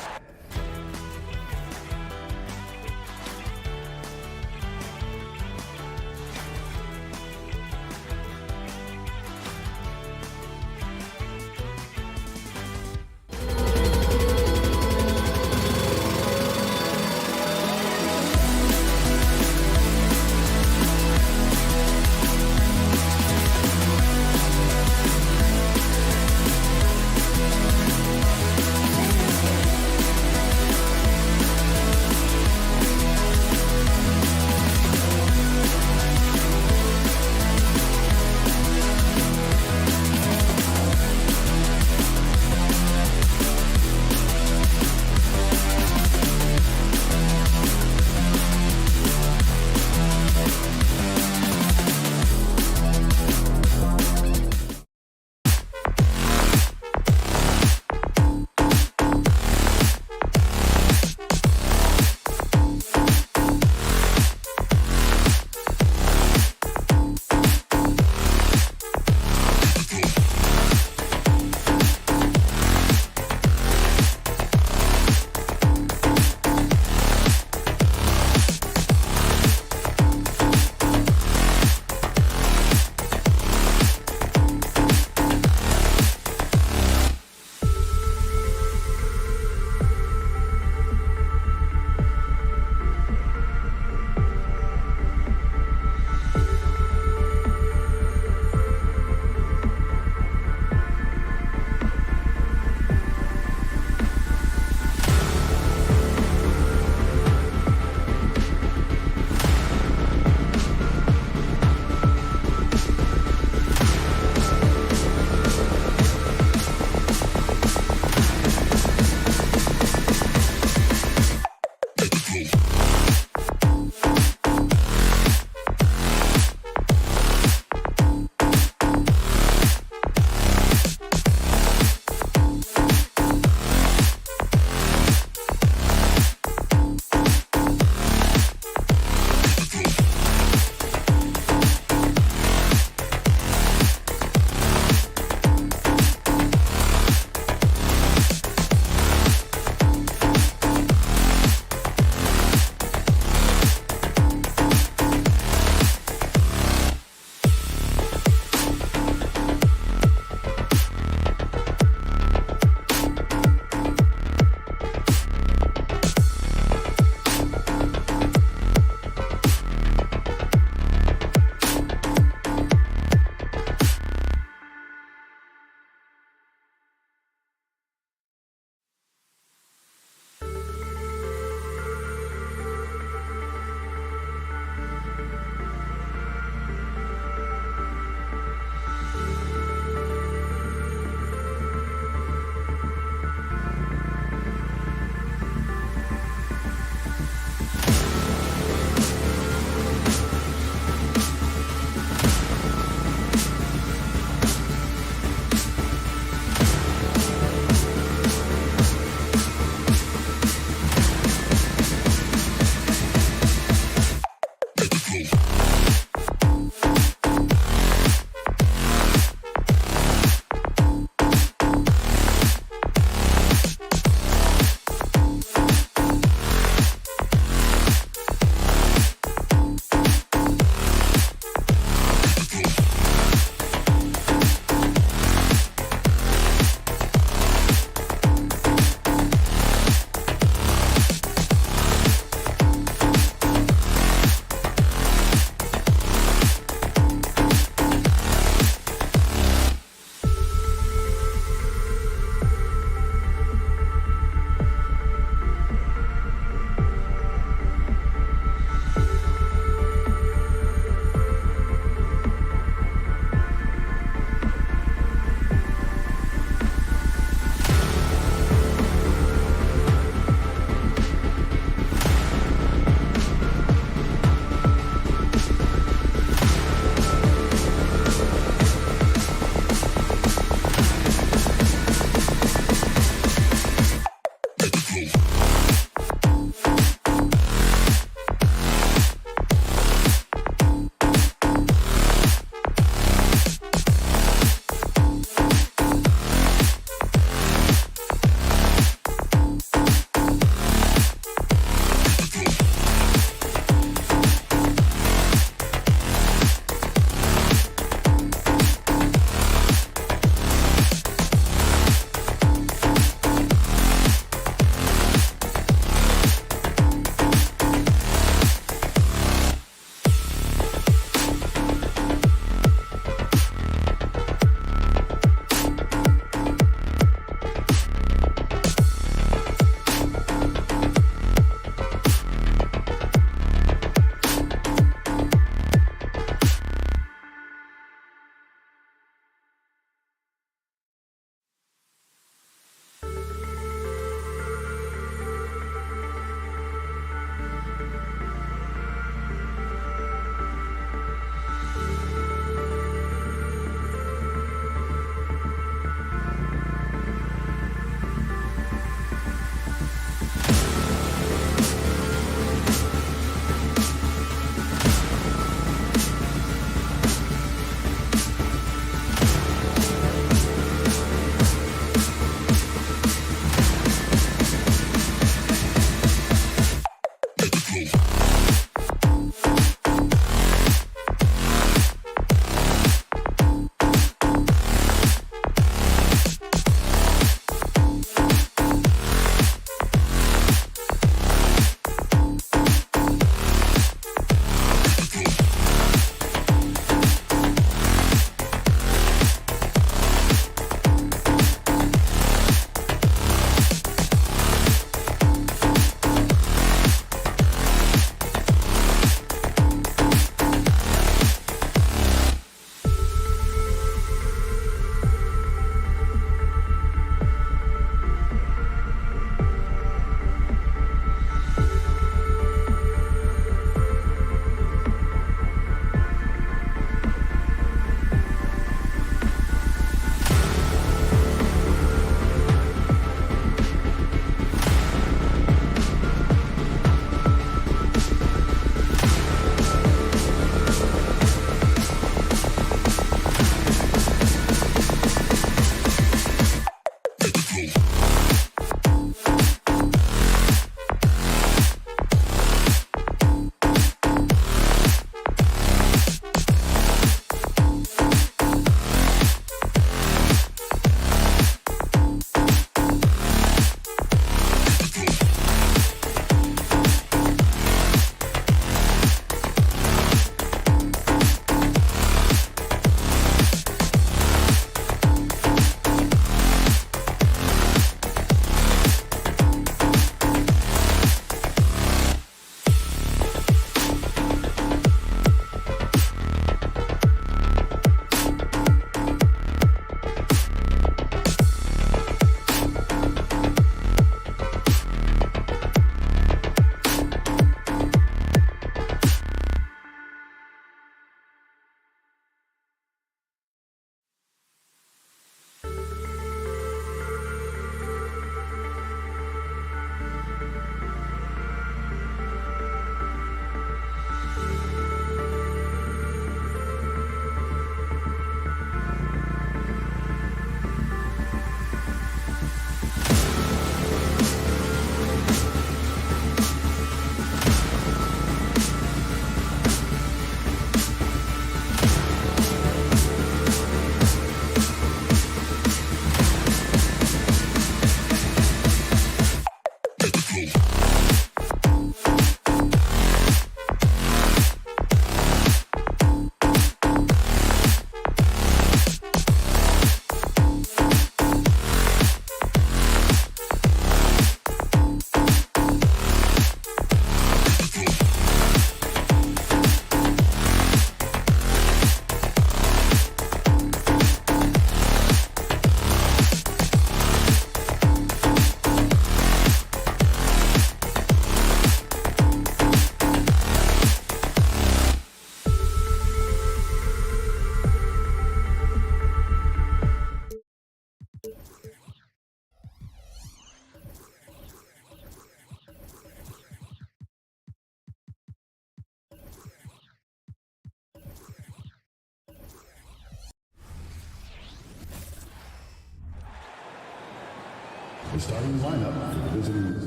The starting lineup for the visitors.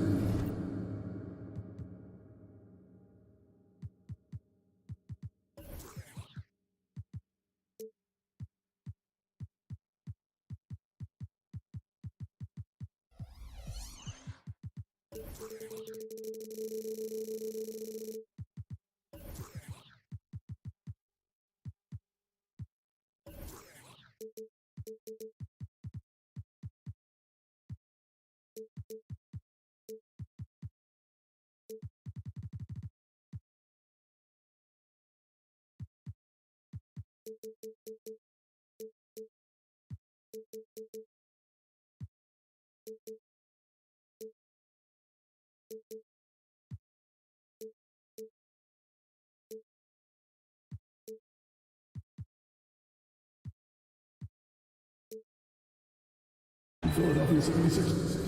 Philadelphia 76ers.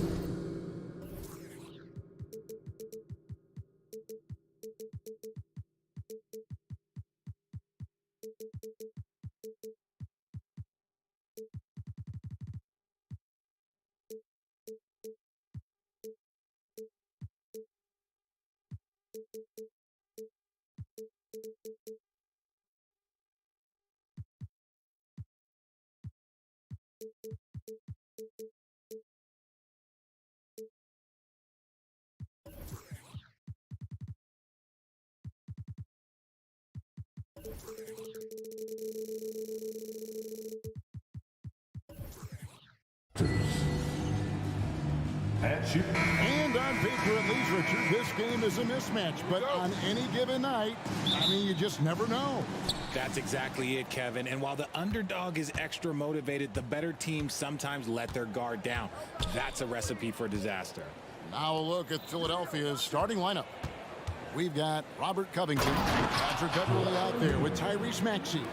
And on paper, at least, Richard, this game is a mismatch. But on any given night, I mean, you just never know. That's exactly it, Kevin. And while the underdog is extra motivated, the better teams sometimes let their guard down. That's a recipe for disaster. Now a look at Philadelphia's starting lineup. We've got Robert Covington, Patrick Beverly out there with Tyrese Maxey.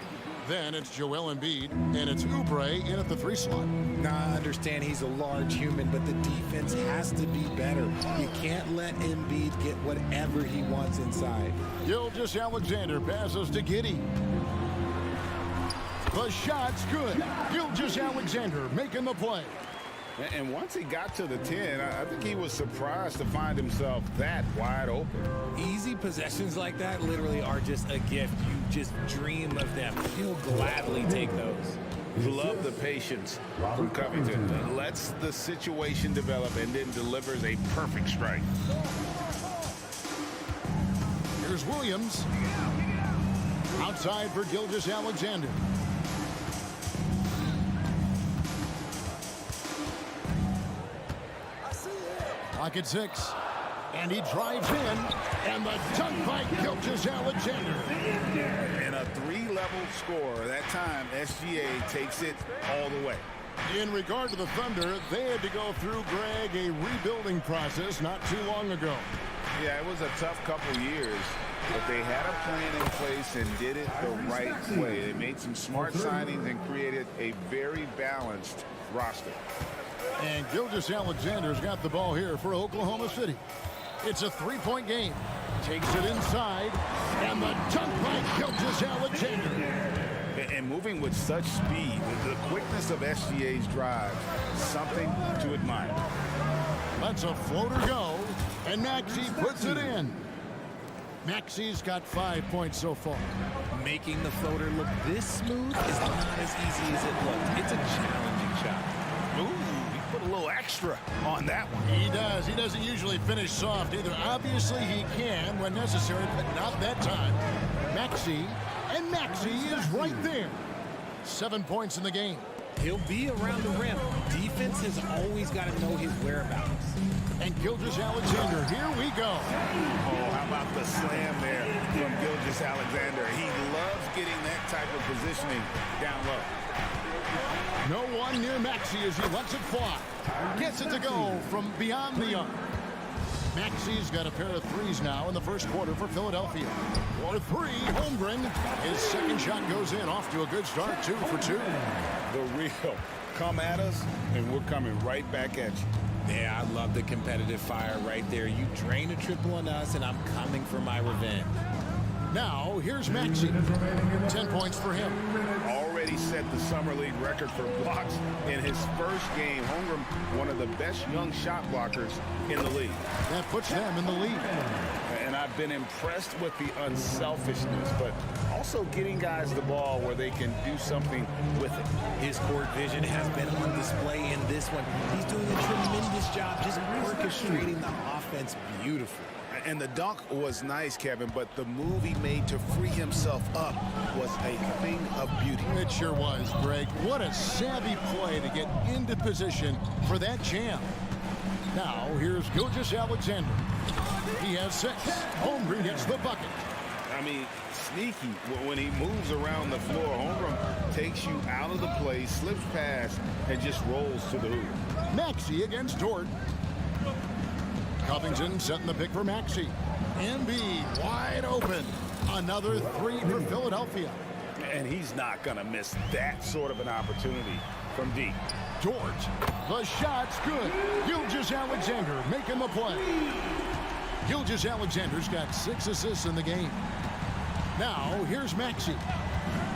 Then it's Joel Embiid, and it's Oubre in at the 3 slot. Now, I understand he's a large human, but the defense has to be better. You can't let Embiid get whatever he wants inside. Gilgeous-Alexander passes to Giddey. The shot's good. Gilgeous-Alexander making the play. And once he got to the 10, I think he was surprised to find himself that wide open. Easy possessions like that literally are just a gift. You just dream of them. He'll gladly take those. Love the patience from Covington. Lets the situation develop and then delivers a perfect strike. Here's Williams. Outside for Gilgeous-Alexander. Clock at 6. And he drives in. And the dunk by Gilgeous-Alexander. And a 3-level score. That time, SGA takes it all the way. In regard to the Thunder, they had to go through, Greg, a rebuilding process not too long ago. Yeah, it was a tough couple years, but they had a plan in place and did it the right way. They made some smart signings and created a very balanced roster. And Gilgeous-Alexander's got the ball here for Oklahoma City. It's a 3-point game. Takes it inside, and the dunk by Gilgeous-Alexander. And moving with such speed, the quickness of SGA's drive, something to admire. Lets a floater go, and Maxey puts it in. Maxey's got 5 points so far. Making the floater look this smooth is not as easy as it looked. It's a challenging shot. Ooh, he put a little extra on that one. He does. He doesn't usually finish soft either. Obviously, he can when necessary, but not that time. Maxey, and Maxey is right there. 7 points in the game. He'll be around the rim. Defense has always got to know his whereabouts. And Gilgeous-Alexander, here we go. Oh, how about the slam there from Gilgeous-Alexander? He loves getting that type of positioning down low. No one near Maxey as he lets it fly. Gets it to go from beyond the arc. Maxey's got a pair of threes now in the first quarter for Philadelphia. For 3, Holmgren. His second shot goes in, off to a good start, 2 for 2. The real come at us, and we're coming right back at you. Yeah, I love the competitive fire right there. You drain a triple on us, and I'm coming for my revenge. Now, here's Maxey. 10 points for him. Already he set the Summer League record for blocks in his first game. Holmgren, one of the best young shot blockers in the league. That puts them in the lead. And I've been impressed with the unselfishness, but also getting guys the ball where they can do something with it. His court vision has been on display in this one. He's doing a tremendous job just orchestrating the offense beautifully. And the dunk was nice, Kevin, but the move he made to free himself up was a thing of beauty. It sure was, Greg. What a savvy play to get into position for that jam. Now, here's Gilgeous-Alexander. He has 6. Holmgren gets the bucket. I mean, sneaky when he moves around the floor. Holmgren takes you out of the play, slips past, and just rolls to the hoop. Maxey against Dort. Covington setting the pick for Maxey. Embiid wide open. Another 3 for Philadelphia. And he's not going to miss that sort of an opportunity from deep. Dort. The shot's good. Gilgeous-Alexander making the play. Gilgeous-Alexander's got 6 assists in the game. Now, here's Maxey.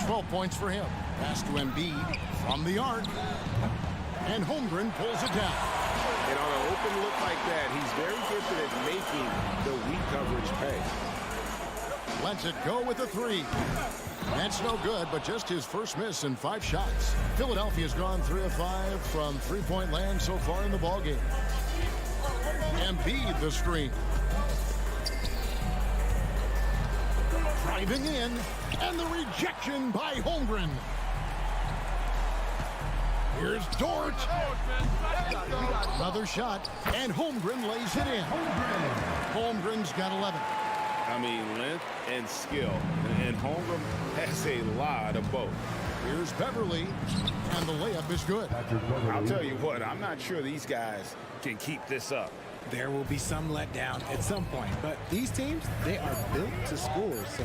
12 points for him. Pass to Embiid from the arc. And Holmgren pulls it down. And on an open look like that, he's very gifted at making the weak coverage pay. Lets it go with a 3. That's no good, but just his first miss in 5 shots. Philadelphia's gone 3 of 5 from three-point land so far in the ballgame. Embiid the screen. Driving in, and the rejection by Holmgren. Here's Dort. Another shot, and Holmgren lays it in. Holmgren's got 11. I mean, length and skill. And Holmgren has a lot of both. Here's Beverly, and the layup is good. I'll tell you what, I'm not sure these guys can keep this up. There will be some letdown at some point, but these teams, they are built to score, so.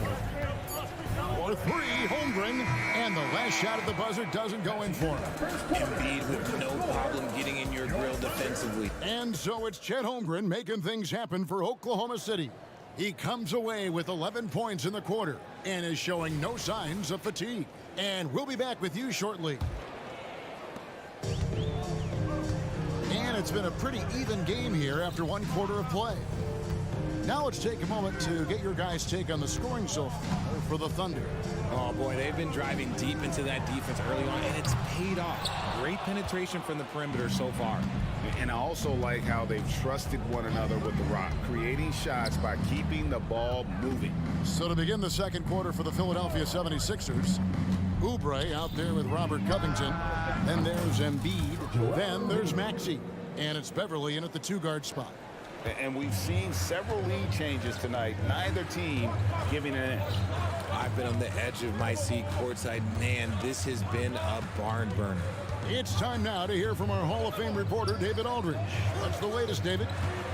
For 3, Holmgren, and the last shot at the buzzer doesn't go in for him. Embiid with no problem getting in your grill defensively. And so it's Chet Holmgren making things happen for Oklahoma City. He comes away with 11 points in the quarter and is showing no signs of fatigue. And we'll be back with you shortly. And it's been a pretty even game here after 1 quarter of play. Now let's take a moment to get your guys' take on the scoring so far for the Thunder. Oh, boy, they've been driving deep into that defense early on, and it's paid off. Great penetration from the perimeter so far. And I also like how they've trusted one another with the rock, creating shots by keeping the ball moving. So to begin the second quarter for the Philadelphia 76ers, Oubre out there with Robert Covington. Then there's Embiid. Then there's Maxey. And it's Beverly in at the 2-guard spot. And we've seen several lead changes tonight. Neither team giving an inch. I've been on the edge of my seat courtside. Man, this has been a barn burner. It's time now to hear from our Hall of Fame reporter, David Aldridge. What's the latest, David?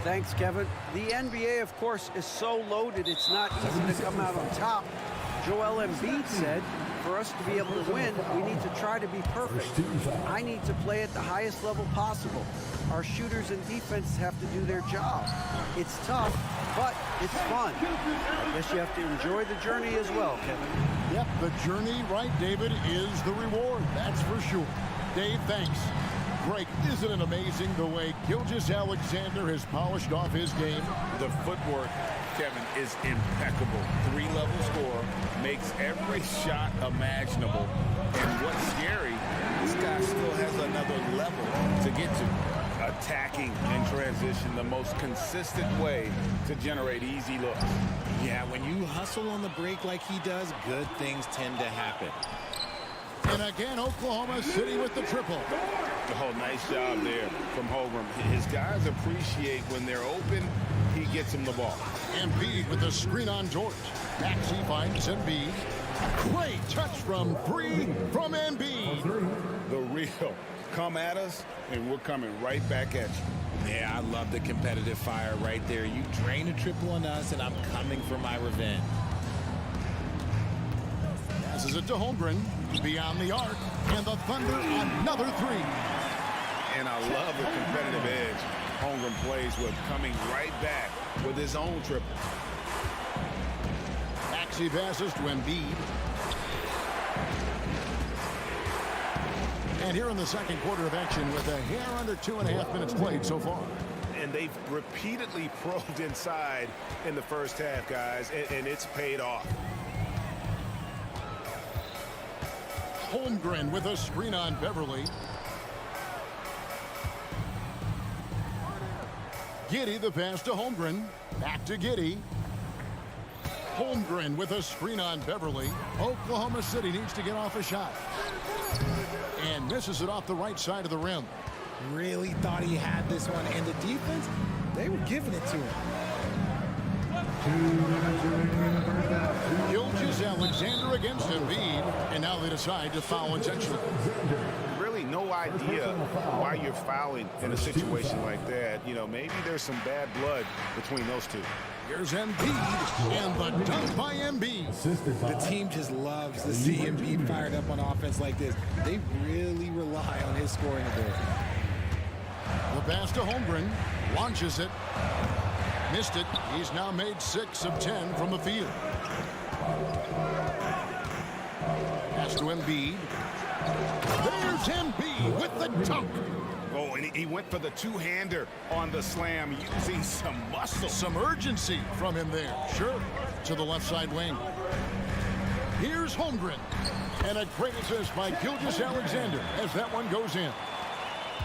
Thanks, Kevin. The NBA, of course, is so loaded, it's not easy to come out on top. Joel Embiid said, for us to be able to win, we need to try to be perfect. I need to play at the highest level possible. Our shooters and defense have to do their job. It's tough, but it's fun. I guess you have to enjoy the journey as well, Kevin. Yep, the journey, right, David, is the reward. That's for sure. Dave, thanks. Greg, isn't it amazing the way Gilgeous-Alexander has polished off his game? The footwork, Kevin, is impeccable. 3-level score, makes every shot imaginable. And what's scary, this guy still has another level to get to. Attacking in transition, the most consistent way to generate easy looks. Yeah, when you hustle on the break like he does, good things tend to happen. And again, Oklahoma City with the triple. Oh, nice job there from Holmgren. His guys appreciate when they're open, he gets them the ball. Embiid with the screen on George. Maxey finds Embiid. Great touch from 3 from Embiid. The real. Come at us, and we're coming right back at you. Yeah, I love the competitive fire right there. You drain a triple on us, and I'm coming for my revenge. Passes it to Holmgren. Beyond the arc, and the Thunder another 3. And I love the competitive edge Holmgren plays with, coming right back with his own triple. Maxey passes to Embiid. And here in the second quarter of action with a hair under 2.5 minutes played so far. And they've repeatedly probed inside in the first half, guys, and it's paid off. Holmgren with a screen on Beverly. Giddey the pass to Holmgren. Back to Giddey. Holmgren with a screen on Beverly. Oklahoma City needs to get off a shot. And misses it off the right side of the rim. Really thought he had this one, and the defense, they were giving it to him. Gilgeous-Alexander against Embiid, and now they decide to foul intentionally. Really no idea why you're fouling in a situation like that. You know, maybe there's some bad blood between those two. Here's Embiid, and the dunk by Embiid. The team just loves to see Embiid fired up on offense like this. They really rely on his scoring ability. The pass to Holmgren, launches it, missed it. He's now made 6 of 10 from the field. Pass to Embiid. There's Embiid with the dunk. Oh, and he went for the two-hander on the slam, using some muscle. Some urgency from him there. Sure. To the left side wing. Here's Holmgren. And a great assist by Gilgeous-Alexander as that one goes in.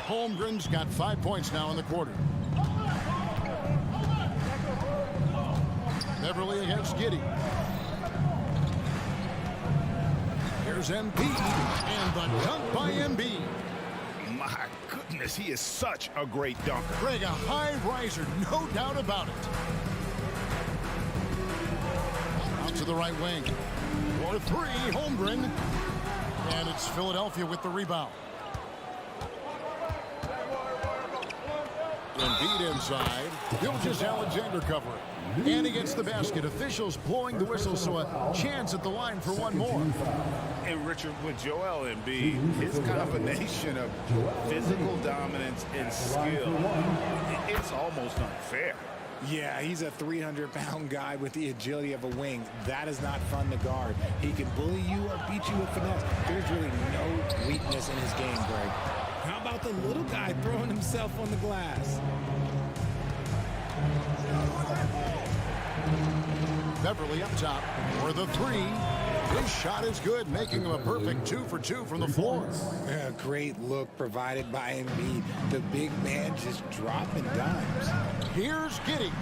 Holmgren's got 5 points now in the quarter. Beverly against Giddey. Here's Embiid, and the dunk by Embiid. My goodness, he is such a great dunker. Greg, a high riser, no doubt about it. Out to the right wing. For 3, Holmgren. And it's Philadelphia with the rebound. Embiid inside. Gilgeous-Alexander covering. And he gets the basket. Officials blowing the whistle, so a chance at the line for one more. And Richard, with Joel Embiid, his combination of physical dominance and skill, it's almost unfair. Yeah, he's a 300-pound guy with the agility of a wing. That is not fun to guard. He can bully you or beat you with finesse. There's really no weakness in his game, Greg. How about the little guy throwing himself on the glass? Beverly up top for the 3. His shot is good, making him a perfect 2 for 2 from the floor. A great look provided by Embiid. The big man just dropping dimes. Here's Giddey.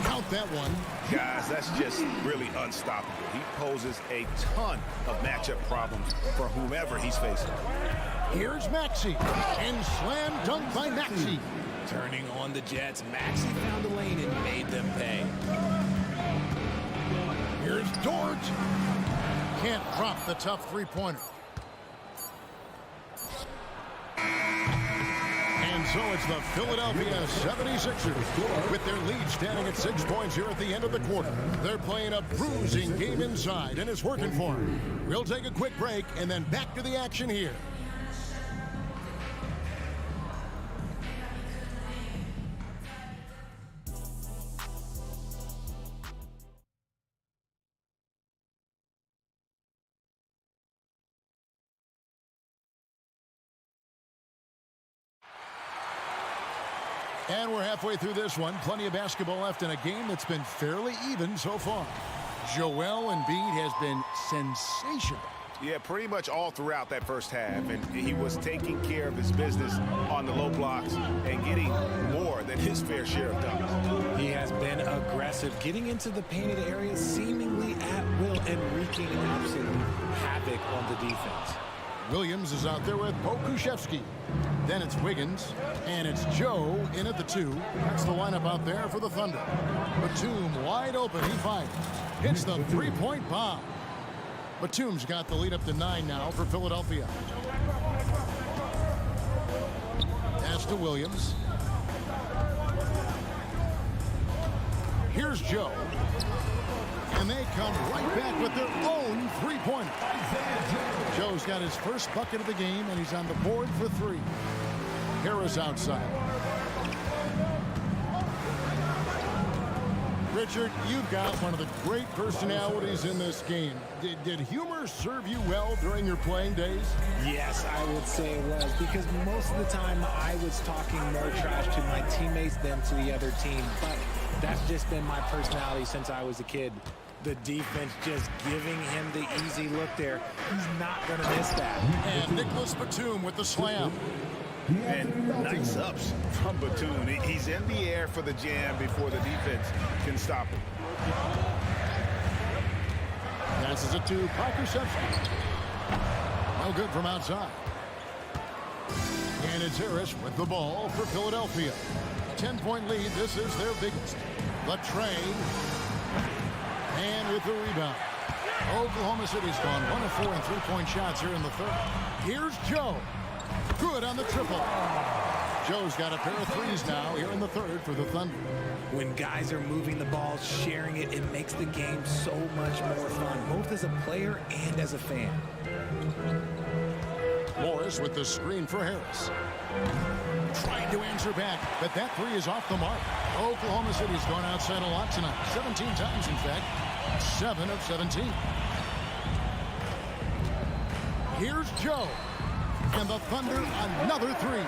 Count that one. Guys, that's just really unstoppable. He poses a ton of matchup problems for whomever he's facing. Here's Maxey, and slam dunk by Maxey. Turning on the Jets, Maxey found a lane and made them pay. Here's Dort. Can't drop the tough three-pointer. And so it's the Philadelphia 76ers with their lead standing at 6 points here at the end of the quarter. They're playing a bruising game inside, and it's working for them. We'll take a quick break and then back to the action here. And we're halfway through this one. Plenty of basketball left in a game that's been fairly even so far. Joel Embiid has been sensational. Yeah, pretty much all throughout that first half. And he was taking care of his business on the low blocks and getting more than his fair share of dunks. He has been aggressive, getting into the painted area seemingly at will and wreaking absolute havoc on the defense. Williams is out there with Pokuševski. Then it's Wiggins, and it's Joe in at the 2. That's the lineup out there for the Thunder. Batum wide open, he fires. Hits the three-point bomb. Batum's got the lead up to 9 now for Philadelphia. Pass to Williams. Here's Joe. And they come right back with their own three-pointer. Joe's got his first bucket of the game, and he's on the board for 3. Harris outside. Richard, you've got one of the great personalities in this game. Did humor serve you well during your playing days? Yes, I would say it was, because most of the time I was talking more trash to my teammates than to the other team. But that's just been my personality since I was a kid. The defense just giving him the easy look there. He's not going to miss that. And Nicholas Batum with the slam. And nice ups from Batum. He's in the air for the jam before the defense can stop him. Passes it to Pokusevski. No good from outside. And it's Harris with the ball for Philadelphia. 10-point lead. This is their biggest. Latrey. And with the rebound. Oklahoma City's gone 1 of 4 in three-point shots here in the third. Here's Joe. Good on the triple. Joe's got a pair of threes now here in the third for the Thunder. When guys are moving the ball, sharing it, it makes the game so much more fun, both as a player and as a fan. Morris with the screen for Harris. Trying to answer back, but that three is off the mark. Oklahoma City's gone outside a lot tonight. 17 times, in fact. 7 of 17. Here's Joe. And the Thunder, another three.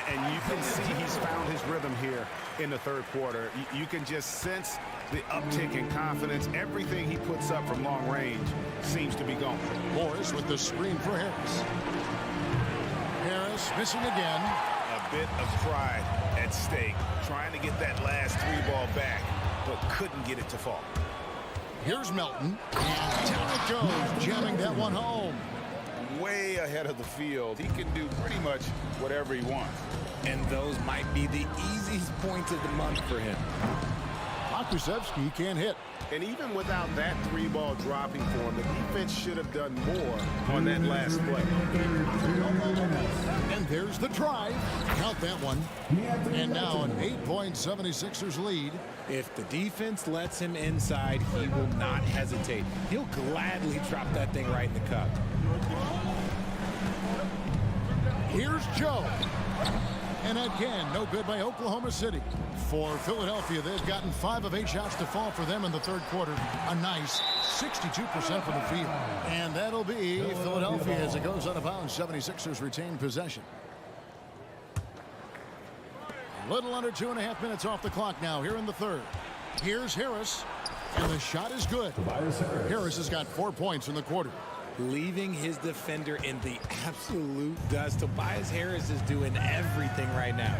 And you can see he's found his rhythm here in the third quarter. You can just sense the uptick in confidence. Everything he puts up from long range seems to be going. Morris with the screen for Harris. Harris missing again. A bit of pride at stake. Trying to get that last three ball back, but couldn't get it to fall. Here's Melton. And down it goes, jamming that one home. Way ahead of the field. He can do pretty much whatever he wants. And those might be the easiest points of the month for him. Pokusevski can't hit. And even without that three ball dropping for him, the defense should have done more on that last play. And there's the drive. Count that one. And now an 8-point 76ers lead. If the defense lets him inside, he will not hesitate. He'll gladly drop that thing right in the cup. Here's Joe. And again, no good by Oklahoma City. For Philadelphia, they've gotten 5 of 8 shots to fall for them in the third quarter. A nice 62% from the field. And that'll be Philadelphia as it goes out of bounds. 76ers retain possession. A little under 2.5 minutes off the clock now here in the third. Here's Harris. And the shot is good. Harris has got 4 points in the quarter. Leaving his defender in the absolute dust. Tobias Harris is doing everything right now.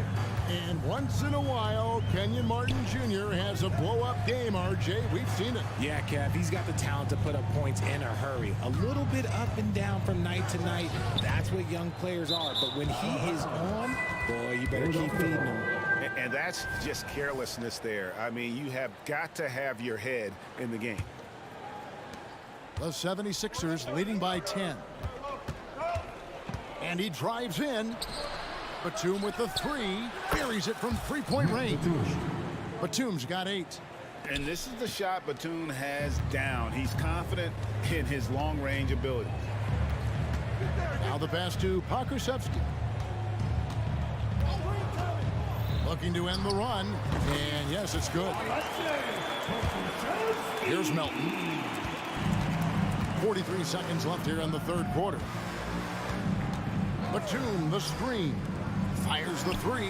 And once in a while, Kenyon Martin Jr. has a blow-up game, RJ. We've seen it. Yeah, Kev, he's got the talent to put up points in a hurry. A little bit up and down from night to night. That's what young players are. But when he is on, boy, you better keep feeding him. And that's just carelessness there. I mean, you have got to have your head in the game. The 76ers leading by 10. And he drives in. Batum with the three. Buries it from three-point range. Batum's got 8. And this is the shot Batum has down. He's confident in his long-range ability. Now the pass to Pokusevski. Looking to end the run. And yes, it's good. Here's Melton. 43 seconds left here in the third quarter. Batum, the screen. Fires the three.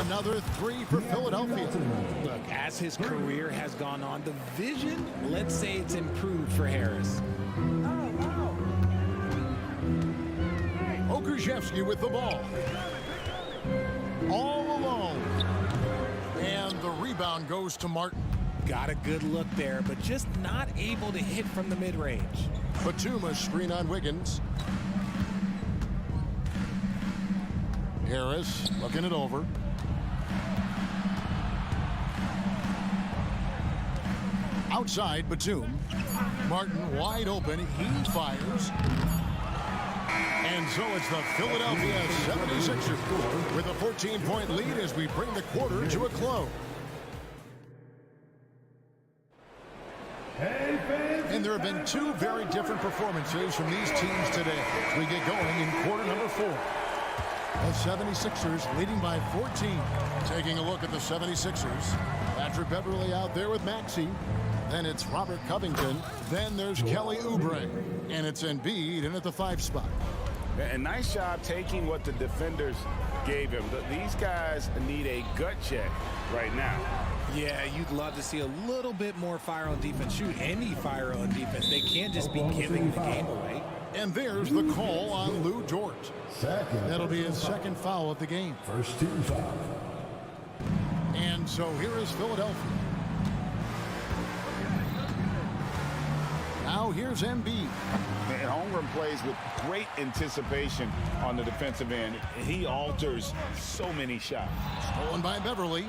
Another three for Philadelphia. Look, as his career has gone on, the vision, let's say it's improved for Harris. Okrzewski with the ball. All alone. And the rebound goes to Martin. Got a good look there, but just not able to hit from the mid-range. Batum, a screen on Wiggins. Harris looking it over. Outside, Batum. Martin wide open. He fires. And so it's the Philadelphia 76ers with a 14-point lead as we bring the quarter to a close. And there have been 2 very different performances from these teams today as we get going in quarter number 4. The 76ers leading by 14. Taking a look at the 76ers. Patrick Beverly out there with Maxey. Then it's Robert Covington. Then there's Kelly Oubre. And it's Embiid in at the 5 spot. And nice job taking what the defenders gave him. These guys need a gut check right now. Yeah, you'd love to see a little bit more fire on defense. Shoot, any fire on defense. They can't just be giving the game away. And there's the call on Lou Dort. That'll be his second foul of the game. First team foul. And so here is Philadelphia. Now here's Embiid. And Holmgren plays with great anticipation on the defensive end. He alters so many shots. Stolen by Beverly.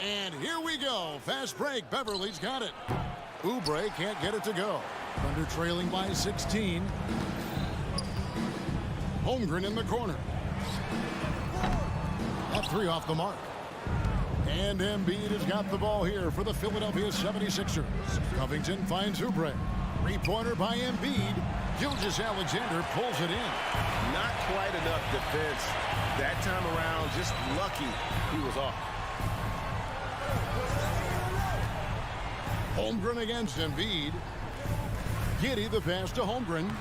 And here we go. Fast break. Beverly's got it. Oubre can't get it to go. Thunder trailing by 16. Holmgren in the corner. That 3 off the mark. And Embiid has got the ball here for the Philadelphia 76ers. Covington finds Oubre. 3-pointer by Embiid. Gilgeous-Alexander pulls it in. Not quite enough defense that time around. Just lucky he was off. Holmgren against Embiid. Giddey the pass to Holmgren.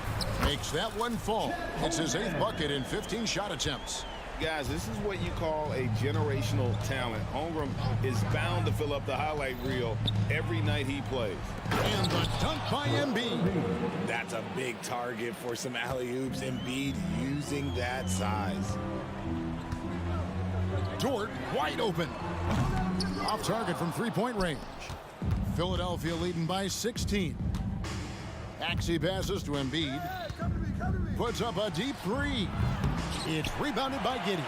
Makes that one fall. It's his 8th bucket in 15 shot attempts. Guys, this is what you call a generational talent. Holmgren is bound to fill up the highlight reel every night he plays. And the dunk by Embiid. That's a big target for some alley-oops. Embiid using that size. Dort wide open. Off target from 3-point range. Philadelphia leading by 16. Maxey passes to Embiid. Puts up a deep 3. It's rebounded by Giddey.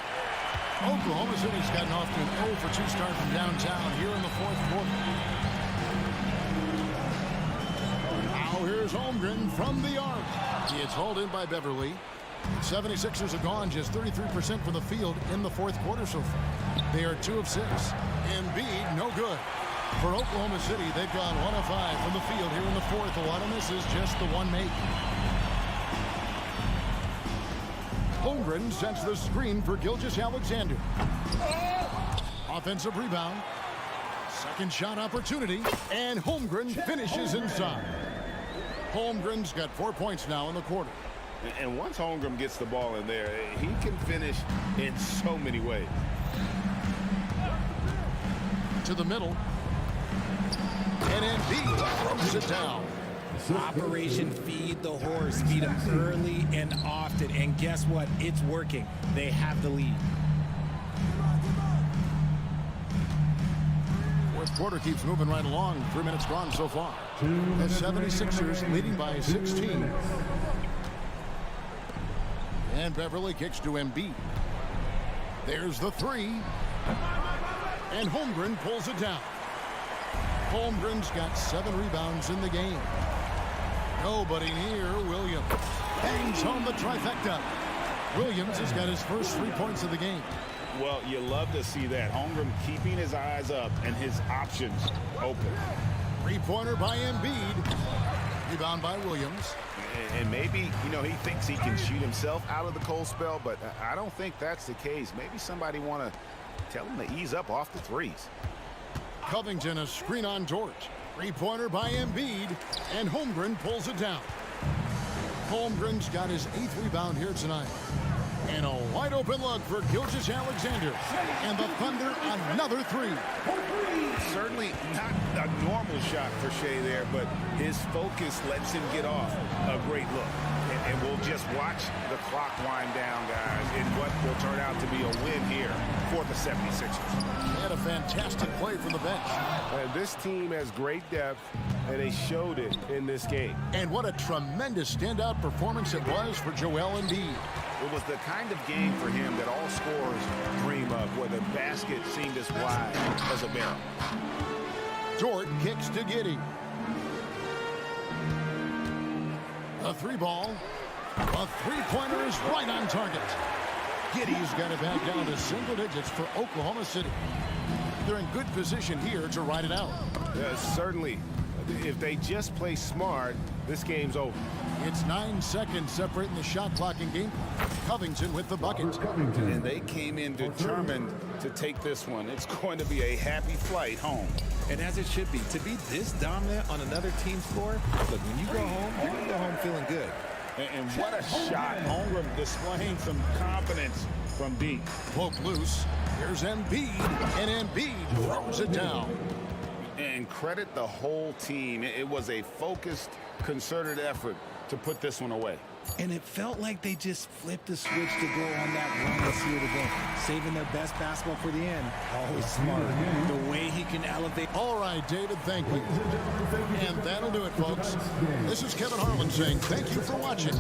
Oklahoma City's gotten off to an 0 for 2 start from downtown here in the 4th quarter. Now here's Holmgren from the arc. It's hauled in by Beverly. 76ers have gone just 33% from the field in the 4th quarter so far. They are 2 of 6. Embiid, no good. For Oklahoma City, they've gone 1 of 5 from the field here in the 4th. A lot of misses, just the 1 make. Holmgren sets the screen for Gilgeous-Alexander. Offensive rebound. Second shot opportunity. And Holmgren finishes inside. Holmgren's got 4 points now in the quarter. And once Holmgren gets the ball in there, he can finish in so many ways. To the middle. And Embiid throws it down. Operation Feed the Horse. Feed them early and often. And guess what? It's working. They have the lead. 4th quarter keeps moving right along. 3 minutes gone so far. The 76ers leading by 16. And Beverly kicks to Embiid. There's the 3. And Holmgren pulls it down. Holmgren's got 7 rebounds in the game. Nobody near Williams. Bangs home the trifecta. Williams has got his first 3 points of the game. Well, you love to see that. Holmgren keeping his eyes up and his options open. 3-pointer by Embiid. Rebound by Williams. And maybe, he thinks he can shoot himself out of the cold spell, but I don't think that's the case. Maybe somebody want to tell him to ease up off the threes. Covington, a screen on Dort. 3-pointer by Embiid, and Holmgren pulls it down. Holmgren's got his 8th rebound here tonight. And a wide open look for Gilgeous-Alexander. And the Thunder another 3. Certainly not a normal shot for Shea there, but his focus lets him get off a great look. And we'll just watch the clock wind down, guys, in what will turn out to be a win here for the 76ers. They had a fantastic play from the bench. This team has great depth, and they showed it in this game. And what a tremendous standout performance it was for Joel Embiid. It was the kind of game for him that all scorers dream of, where the basket seemed as wide as a barrel. Dort kicks to Giddey. A 3 ball. A 3-pointer is right on target. Giddey's got it back down to single digits for Oklahoma City. They're in good position here to ride it out. Certainly, if they just play smart, this game's over. It's 9 seconds separating the shot clock and game. Covington with the bucket. And they came in determined to take this one. It's going to be a happy flight home. And as it should be. To be this dominant on another team score, look, when you go home, you're going to go home feeling good. And what a shot. Holmgren displaying some confidence from deep. Poke loose. Here's Embiid. And Embiid throws it down. And credit the whole team. It was a focused, concerted effort to put this one away. And it felt like they just flipped the switch to go on that run and seal the game. Saving their best basketball for the end. Always smart. The way he can elevate. All right, David, thank you. And that'll do it, folks. This is Kevin Harlan saying thank you for watching.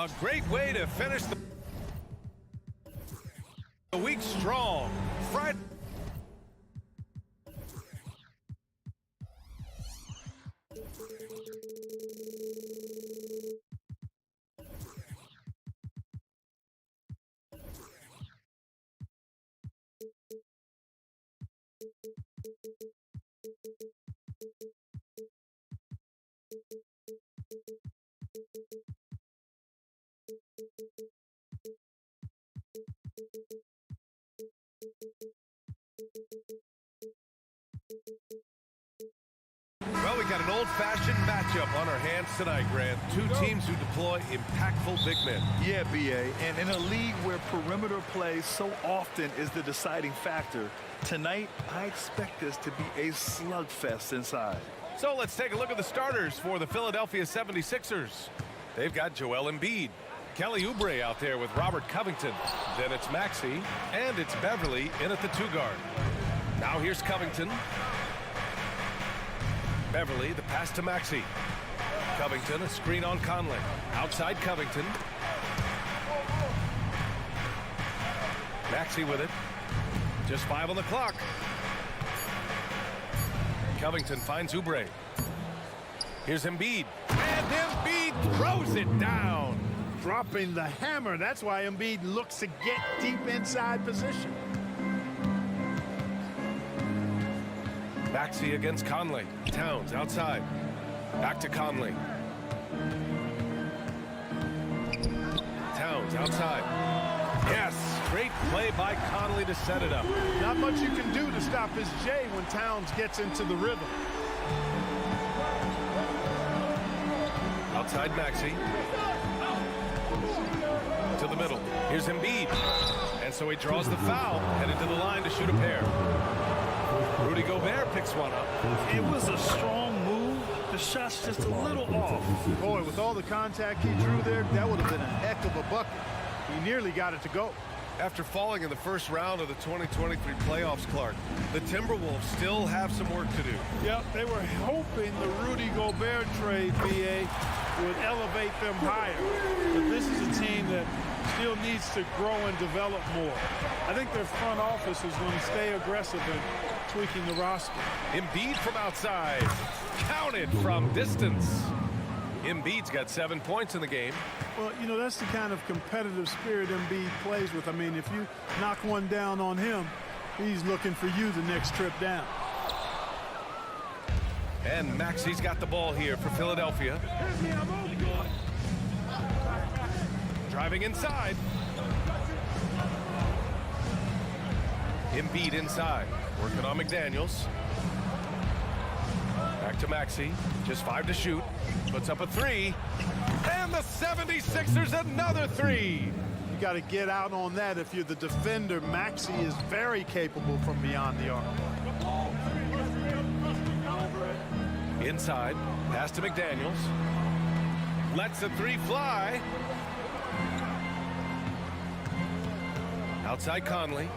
A great way to finish the week strong. Friday. Well, we got an old-fashioned matchup on our hands tonight, Grant. Two teams who deploy impactful big men. Yeah, B.A., and in a league where perimeter play so often is the deciding factor, tonight I expect this to be a slugfest inside. So let's take a look at the starters for the Philadelphia 76ers. They've got Joel Embiid, Kelly Oubre out there with Robert Covington. Then it's Maxey, and it's Beverly in at the 2 guard. Now here's Covington. Beverly, the pass to Maxey. Covington, a screen on Conley. Outside Covington. Maxey with it. Just 5 on the clock. Covington finds Oubre. Here's Embiid. And Embiid throws it down. Dropping the hammer. That's why Embiid looks to get deep inside position. Maxey against Conley. Towns outside. Back to Conley. Towns outside. Yes, great play by Conley to set it up. Not much you can do to stop his J when Towns gets into the rhythm. Outside Maxey. To the middle. Here's Embiid. And so he draws the foul, headed to the line to shoot a pair. Rudy Gobert picks one up. It was a strong move. The shot's just a little off. Boy, with all the contact he drew there, that would have been a heck of a bucket. He nearly got it to go. After falling in the first round of the 2023 playoffs, Clark, the Timberwolves still have some work to do. Yep, they were hoping the Rudy Gobert trade, B.A., would elevate them higher. But this is a team that still needs to grow and develop more. I think their front office is going to stay aggressive in tweaking the roster. Embiid from outside. Counted from distance. Embiid's got 7 points in the game. Well, you know, that's the kind of competitive spirit Embiid plays with. I mean, if you knock one down on him, he's looking for you the next trip down. And Maxey's got the ball here for Philadelphia. Driving inside. Embiid inside. Working on McDaniels. Back to Maxey. Just 5 to shoot. Puts up a 3. And the 76ers another 3. You got to get out on that if you're the defender. Maxey is very capable from beyond the arc. Inside. Pass to McDaniels. Lets the 3 fly. Outside Conley.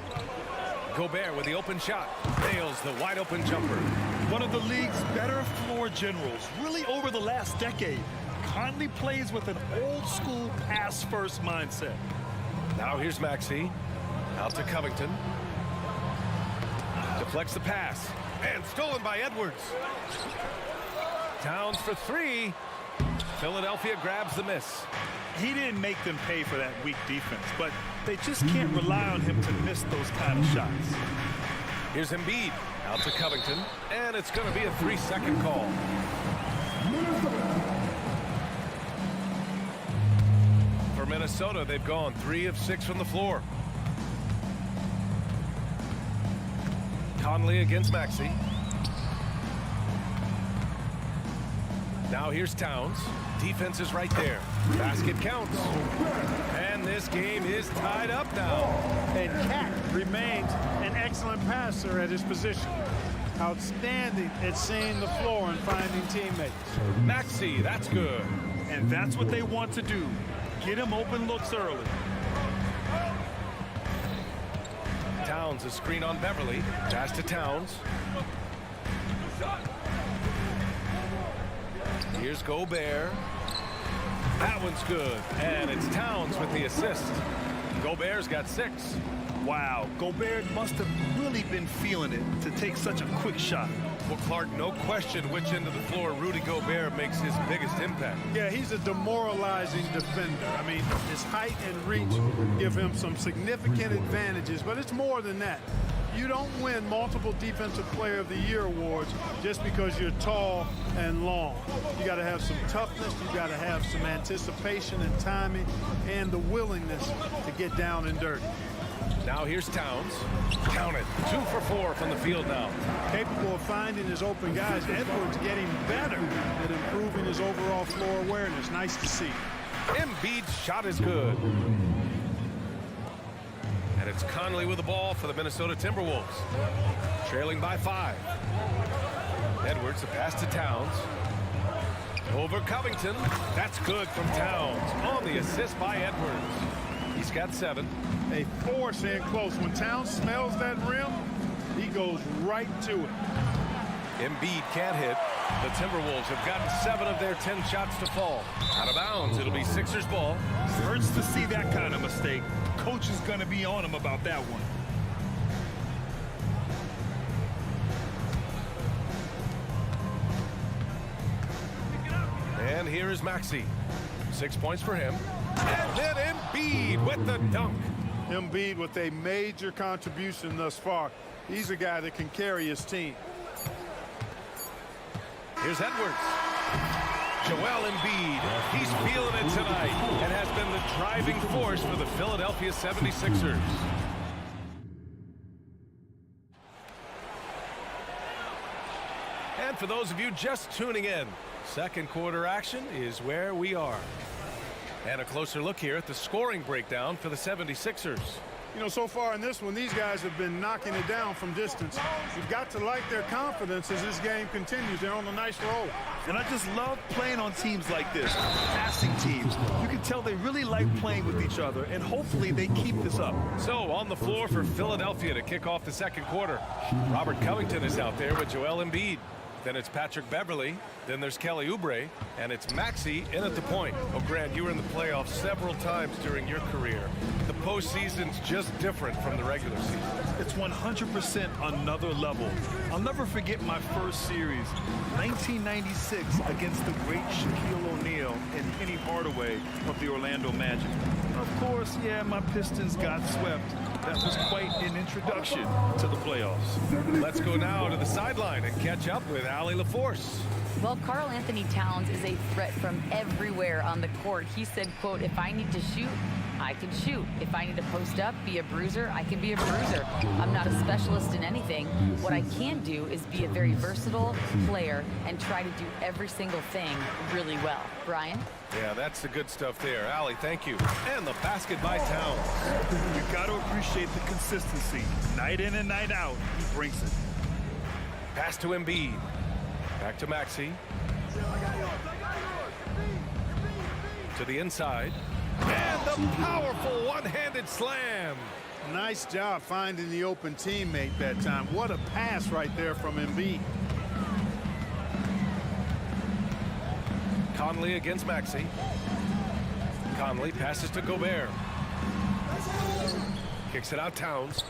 Gobert with the open shot. Nails the wide open jumper. One of the league's better floor generals, really over the last decade. Conley plays with an old school pass first mindset. Now here's Maxey. Out to Covington. Deflects the pass. And stolen by Edwards. Towns for 3. Philadelphia grabs the miss. He didn't make them pay for that weak defense, but they just can't rely on him to miss those kind of shots. Here's Embiid. Out to Covington. And it's going to be a 3-second call. For Minnesota, they've gone 3 of 6 from the floor. Conley against Maxey. Now here's Towns. Defense is right there. Basket counts. And this game is tied up now. And Cat remains an excellent passer at his position. Outstanding at seeing the floor and finding teammates. Maxey, that's good. And that's what they want to do. Get him open looks early. Towns, a screen on Beverly. Pass to Towns. Here's Gobert. That one's good. And it's Towns with the assist. Gobert's got 6. Wow, Gobert must have really been feeling it to take such a quick shot. Well, Clark, no question which end of the floor Rudy Gobert makes his biggest impact. Yeah, he's a demoralizing defender. I mean, his height and reach give him some significant advantages, but it's more than that. You don't win multiple Defensive Player of the Year awards just because you're tall and long. You got to have some toughness. You got to have some anticipation and timing and the willingness to get down and dirty. Now here's Towns. Count it. 2 for 4 from the field now. Capable of finding his open guys. Edwards getting better at improving his overall floor awareness. Nice to see. Embiid's shot is good. And it's Conley with the ball for the Minnesota Timberwolves. Trailing by 5. Edwards, a pass to Towns. Over Covington. That's good from Towns. On the assist by Edwards. He's got 7. They force in close. When Towns smells that rim, he goes right to it. Embiid can't hit. The Timberwolves have gotten 7 of their 10 shots to fall. Out of bounds, it'll be Sixers ball. Hurts to see that kind of mistake. Coach is going to be on him about that one. And here is Maxey. 6 points for him. And then Embiid with the dunk. Embiid with a major contribution thus far. He's a guy that can carry his team. Here's Edwards. Joel Embiid. He's feeling it tonight and has been the driving force for the Philadelphia 76ers. And for those of you just tuning in, second quarter action is where we are. And a closer look here at the scoring breakdown for the 76ers. You know, so far in this one, these guys have been knocking it down from distance. You've got to like their confidence as this game continues. They're on a nice roll. And I just love playing on teams like this, passing teams. You can tell they really like playing with each other, and hopefully they keep this up. So on the floor for Philadelphia to kick off the second quarter. Robert Covington is out there with Joel Embiid. Then it's Patrick Beverley. Then there's Kelly Oubre. And it's Maxey in at the point. Oh, Grant, you were in the playoffs several times during your career. The postseason's just different from the regular season. It's 100% another level. I'll never forget my first series, 1996, against the great Shaquille O'Neal and Penny Hardaway of the Orlando Magic. Of course, yeah, my Pistons got swept. That was quite an introduction to the playoffs. Let's go now to the sideline and catch up with Allie LaForce. Well, Karl Anthony Towns is a threat from everywhere on the court. He said, quote, if I need to shoot, I can shoot. If I need to post up, be a bruiser, I can be a bruiser. I'm not a specialist in anything. What I can do is be a very versatile player and try to do every single thing really well. Brian? Yeah, that's the good stuff there. Allie, thank you. And the basket by Towns. You got to appreciate the consistency. Night in and night out, he brings it. Pass to Embiid. Back to Maxey. To the inside. And the powerful one-handed slam. Nice job finding the open teammate that time. What a pass right there from Embiid. Conley against Maxey. Conley passes to Gobert. Kicks it out Towns.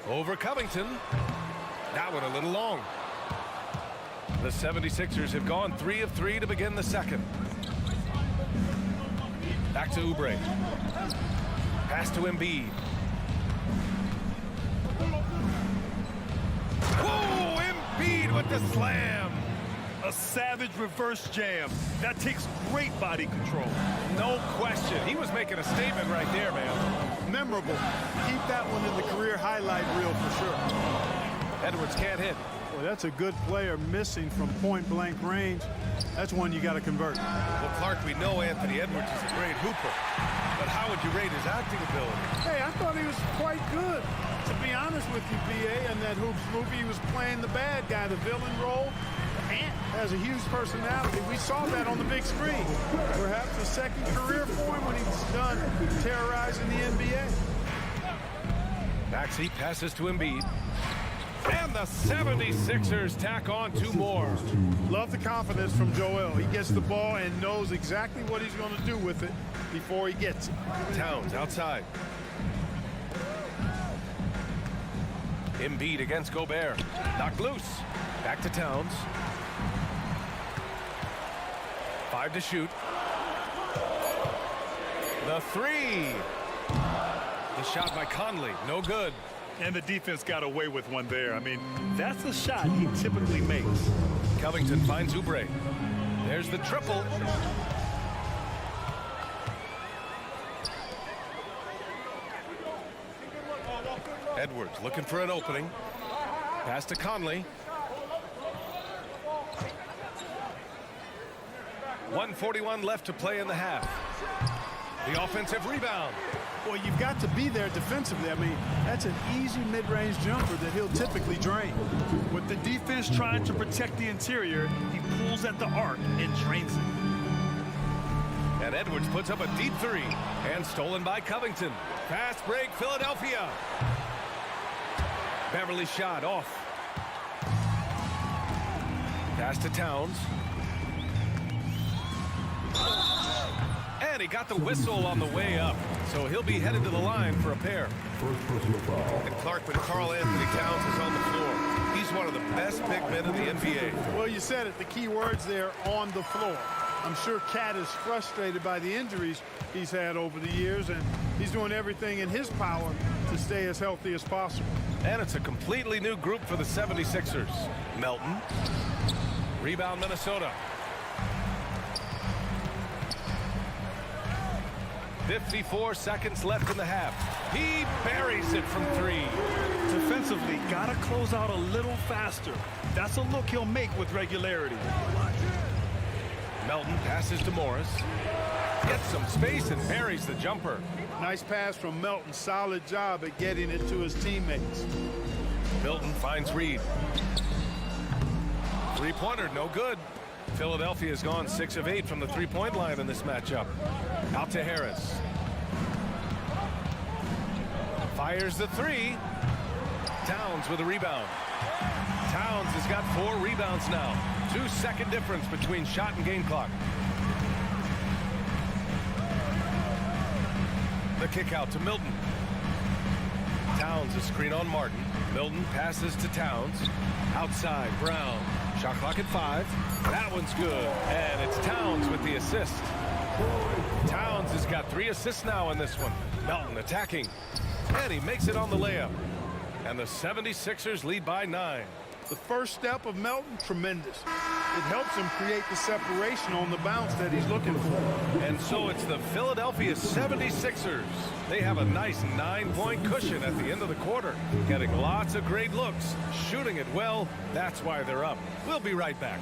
Over Covington. That one a little long. The 76ers have gone 3 of 3 to begin the second. Back to Oubre. Pass to Embiid. Oh, Embiid with the slam. A savage reverse jam. That takes great body control. No question. He was making a statement right there, man. Memorable. Keep that one in the career highlight reel for sure. Edwards can't hit. Well, that's a good player missing from point-blank range. That's one you got to convert. Well, Clark, we know Anthony Edwards is a great hooper. But how would you rate his acting ability? Hey, I thought he was quite good. To be honest with you, B.A., in that Hoops movie, he was playing the bad guy, the villain role. Ant has a huge personality. We saw that on the big screen. Perhaps a second career for him when he's done terrorizing the NBA. Maxey passes to Embiid. And the 76ers tack on 2 more. Love the confidence from Joel. He gets the ball and knows exactly what he's going to do with it before he gets it. Towns outside. Embiid against Gobert. Knocked loose. Back to Towns. 5 to shoot. The 3. The shot by Conley. No good. And the defense got away with one there. I mean, that's a shot he typically makes. Covington finds Oubre. There's the triple. Edwards looking for an opening. Pass to Conley. 1:41 left to play in the half. The offensive rebound. Well, you've got to be there defensively. I mean, that's an easy mid-range jumper that he'll typically drain. With the defense trying to protect the interior, he pulls at the arc and drains it. And Edwards puts up a deep 3. And stolen by Covington. Fast break, Philadelphia. Beverly shot off. Pass to Towns. And he got the whistle on the way up. So he'll be headed to the line for a pair. And Clark, when Karl Anthony Towns is on the floor, he's one of the best big men in the NBA. Well, you said it. The key words there, on the floor. I'm sure Cat is frustrated by the injuries he's had over the years, and he's doing everything in his power to stay as healthy as possible. And it's a completely new group for the 76ers. Melton. Rebound, Minnesota. 54 seconds left in the half. He buries it from 3. Defensively, got to close out a little faster. That's a look he'll make with regularity. Melton passes to Morris. Gets some space and buries the jumper. Nice pass from Melton. Solid job at getting it to his teammates. Milton finds Reed. 3-pointer, no good. Philadelphia's gone 6 of 8 from the 3-point line in this matchup. Out to Harris. Fires the 3. Towns with a rebound. Towns has got 4 rebounds now. 2-second difference between shot and game clock. The kick out to Milton. Towns a screen on Martin. Milton passes to Towns. Outside, Brown. Shot clock at 5. That one's good. And it's Towns with the assist. Towns has got 3 assists now in this one. Melton attacking. And he makes it on the layup. And the 76ers lead by 9. The first step of Melton, tremendous. It helps him create the separation on the bounce that he's looking for. And so it's the Philadelphia 76ers. They have a nice 9-point cushion at the end of the quarter. Getting lots of great looks. Shooting it well. That's why they're up. We'll be right back.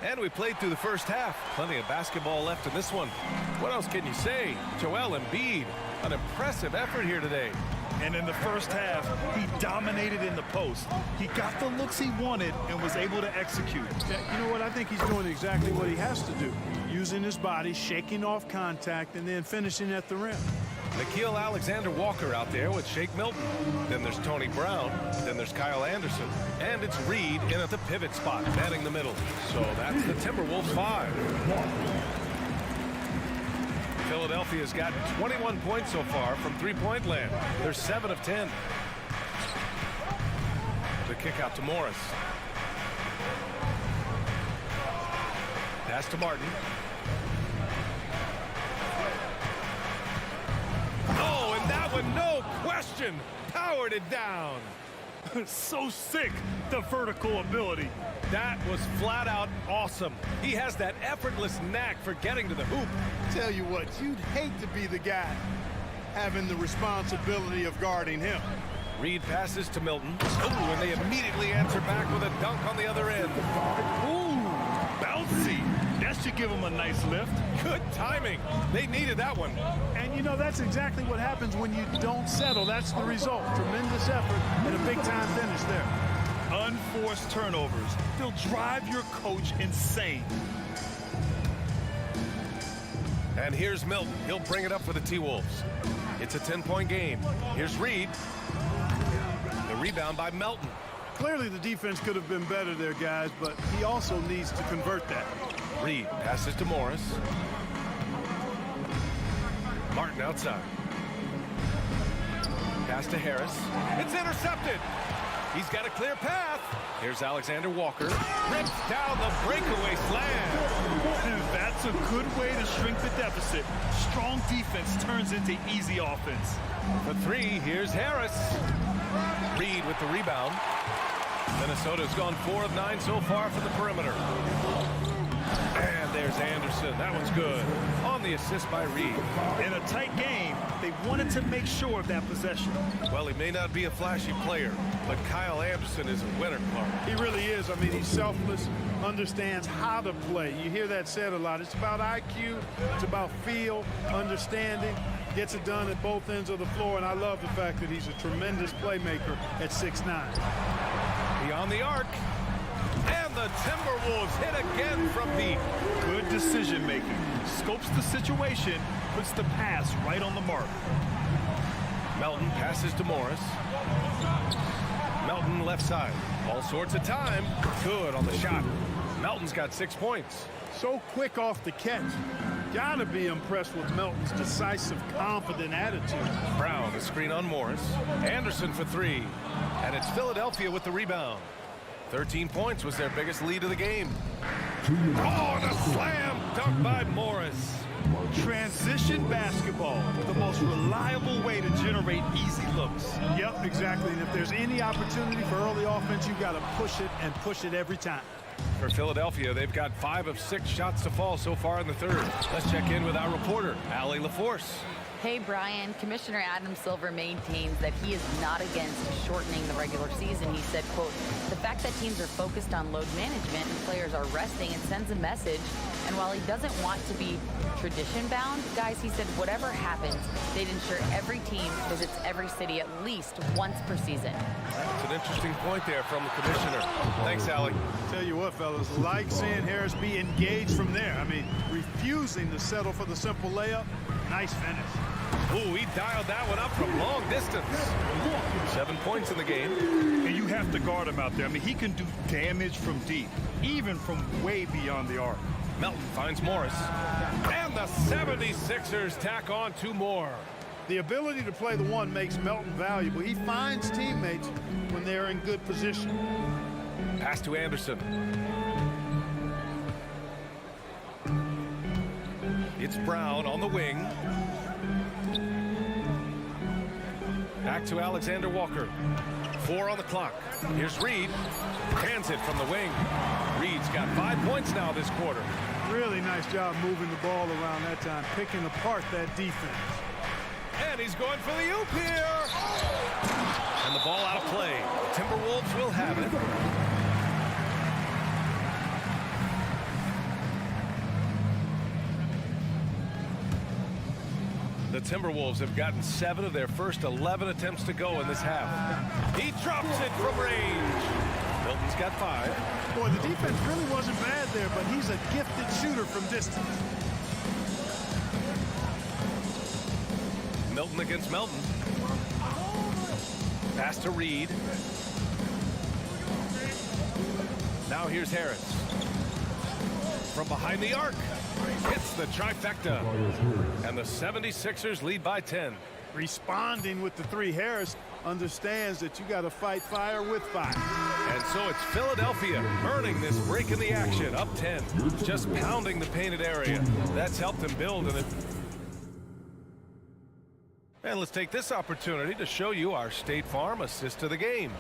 And we played through the first half. Plenty of basketball left in this one. What else can you say? Joel Embiid, an impressive effort here today. And in the first half, he dominated in the post. He got the looks he wanted and was able to execute. You know what? I think he's doing exactly what he has to do. Using his body, shaking off contact, and then finishing at the rim. Nickeil Alexander-Walker out there with Shake Milton. Then there's Tony Brown. Then there's Kyle Anderson. And it's Reed in at the pivot spot, manning the middle. So that's the Timberwolves 5. Philadelphia's got 21 points so far from 3-point land. They're 7 of 10. The kick out to Morris. Pass to Martin. Oh, and that one, no question, powered it down. So sick, the vertical ability. That was flat out awesome. He has that effortless knack for getting to the hoop. Tell you what, you'd hate to be the guy having the responsibility of guarding him. Reed passes to Milton. Oh, and they immediately answer back with a dunk on the other end. Ooh, bouncy. That should give him a nice lift. Good timing. They needed that one. And you know, that's exactly what happens when you don't settle. That's the result. Tremendous effort and a big-time finish there. Unforced turnovers. They'll drive your coach insane. And here's Milton. He'll bring it up for the T-Wolves. It's a 10-point game. Here's Reed. The rebound by Melton. Clearly the defense could have been better there, guys, but he also needs to convert that. Reed passes to Morris. Martin outside. Pass to Harris. It's intercepted. He's got a clear path. Here's Alexander Walker. Rips down the breakaway slam. That's a good way to shrink the deficit. Strong defense turns into easy offense. For three, here's Harris. Reed with the rebound. Minnesota's gone 4 of 9 so far from the perimeter. And there's Anderson. That one's good. On the assist by Reed. In a tight game, they wanted to make sure of that possession. Well, he may not be a flashy player, but Kyle Anderson is a winner, Clark. He really is. I mean, he's selfless, understands how to play. You hear that said a lot. It's about IQ. It's about feel, understanding. Gets it done at both ends of the floor, and I love the fact that he's a tremendous playmaker at 6'9". Beyond the arc. And the Timberwolves hit again from deep. Good decision making. Scopes the situation, puts the pass right on the mark. Melton passes to Morris. Melton left side. All sorts of time. Good on the shot. Melton's got 6 points. So quick off the catch. Gotta be impressed with Melton's decisive, confident attitude. Brown, the screen on Morris. Anderson for three. And it's Philadelphia with the rebound. 13 points was their biggest lead of the game. Oh, and a slam dunk by Morris. Transition basketball, the most reliable way to generate easy looks. Yep, exactly. And if there's any opportunity for early offense, you got to push it and push it every time. For Philadelphia, they've got 5 of 6 shots to fall so far in the third. Let's check in with our reporter, Allie LaForce. Hey, Brian. Commissioner Adam Silver maintains that he is not against shortening the regular season. He said, quote, the fact that teams are focused on load management and players are resting, it sends a message. And while he doesn't want to be tradition-bound, guys, he said whatever happens, they'd ensure every team visits every city at least once per season. That's an interesting point there from the commissioner. Thanks, Allie. Tell you what, fellas, like seeing Harris be engaged from there. I mean, refusing to settle for the simple layup. Nice finish. Ooh, he dialed that one up from long distance. 7 points in the game. And you have to guard him out there. I mean, he can do damage from deep, even from way beyond the arc. Melton finds Morris. And the 76ers tack on 2 more. The ability to play the one makes Melton valuable. He finds teammates when they're in good position. Pass to Anderson. It's Brown on the wing. Back to Alexander Walker. 4 on the clock. Here's Reed. Hands it from the wing. Reed's got 5 points now this quarter. Really nice job moving the ball around that time, picking apart that defense. And he's going for the oop here. And the ball out of play. Timberwolves will have it. The Timberwolves have gotten 7 of their first 11 attempts to go in this half. He drops it from range. Milton's got 5. Boy, the defense really wasn't bad there, but he's a gifted shooter from distance. Milton against Melton. Pass to Reed. Now here's Harris. From behind the arc. Hits the trifecta. And the 76ers lead by 10. Responding with the 3, Harris understands that you got to fight fire with fire. And so it's Philadelphia earning this break in the action, up 10. Just pounding the painted area. That's helped them build in it. And let's take this opportunity to show you our State Farm assist to the game.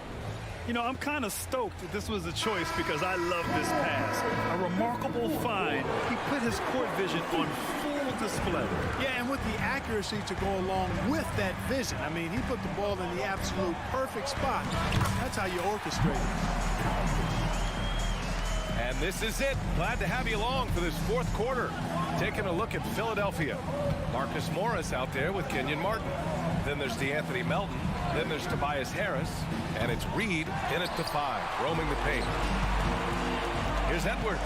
You know, I'm kind of stoked that this was a choice because I love this pass. A remarkable find. He put his court vision on full display. Yeah, and with the accuracy to go along with that vision. I mean, he put the ball in the absolute perfect spot. That's how you orchestrate it. And this is it. Glad to have you along for this fourth quarter. Taking a look at Philadelphia. Marcus Morris out there with Kenyon Martin. Then there's DeAnthony Melton. Then there's Tobias Harris. And it's Reed in at the 5, roaming the paint. Here's Edwards.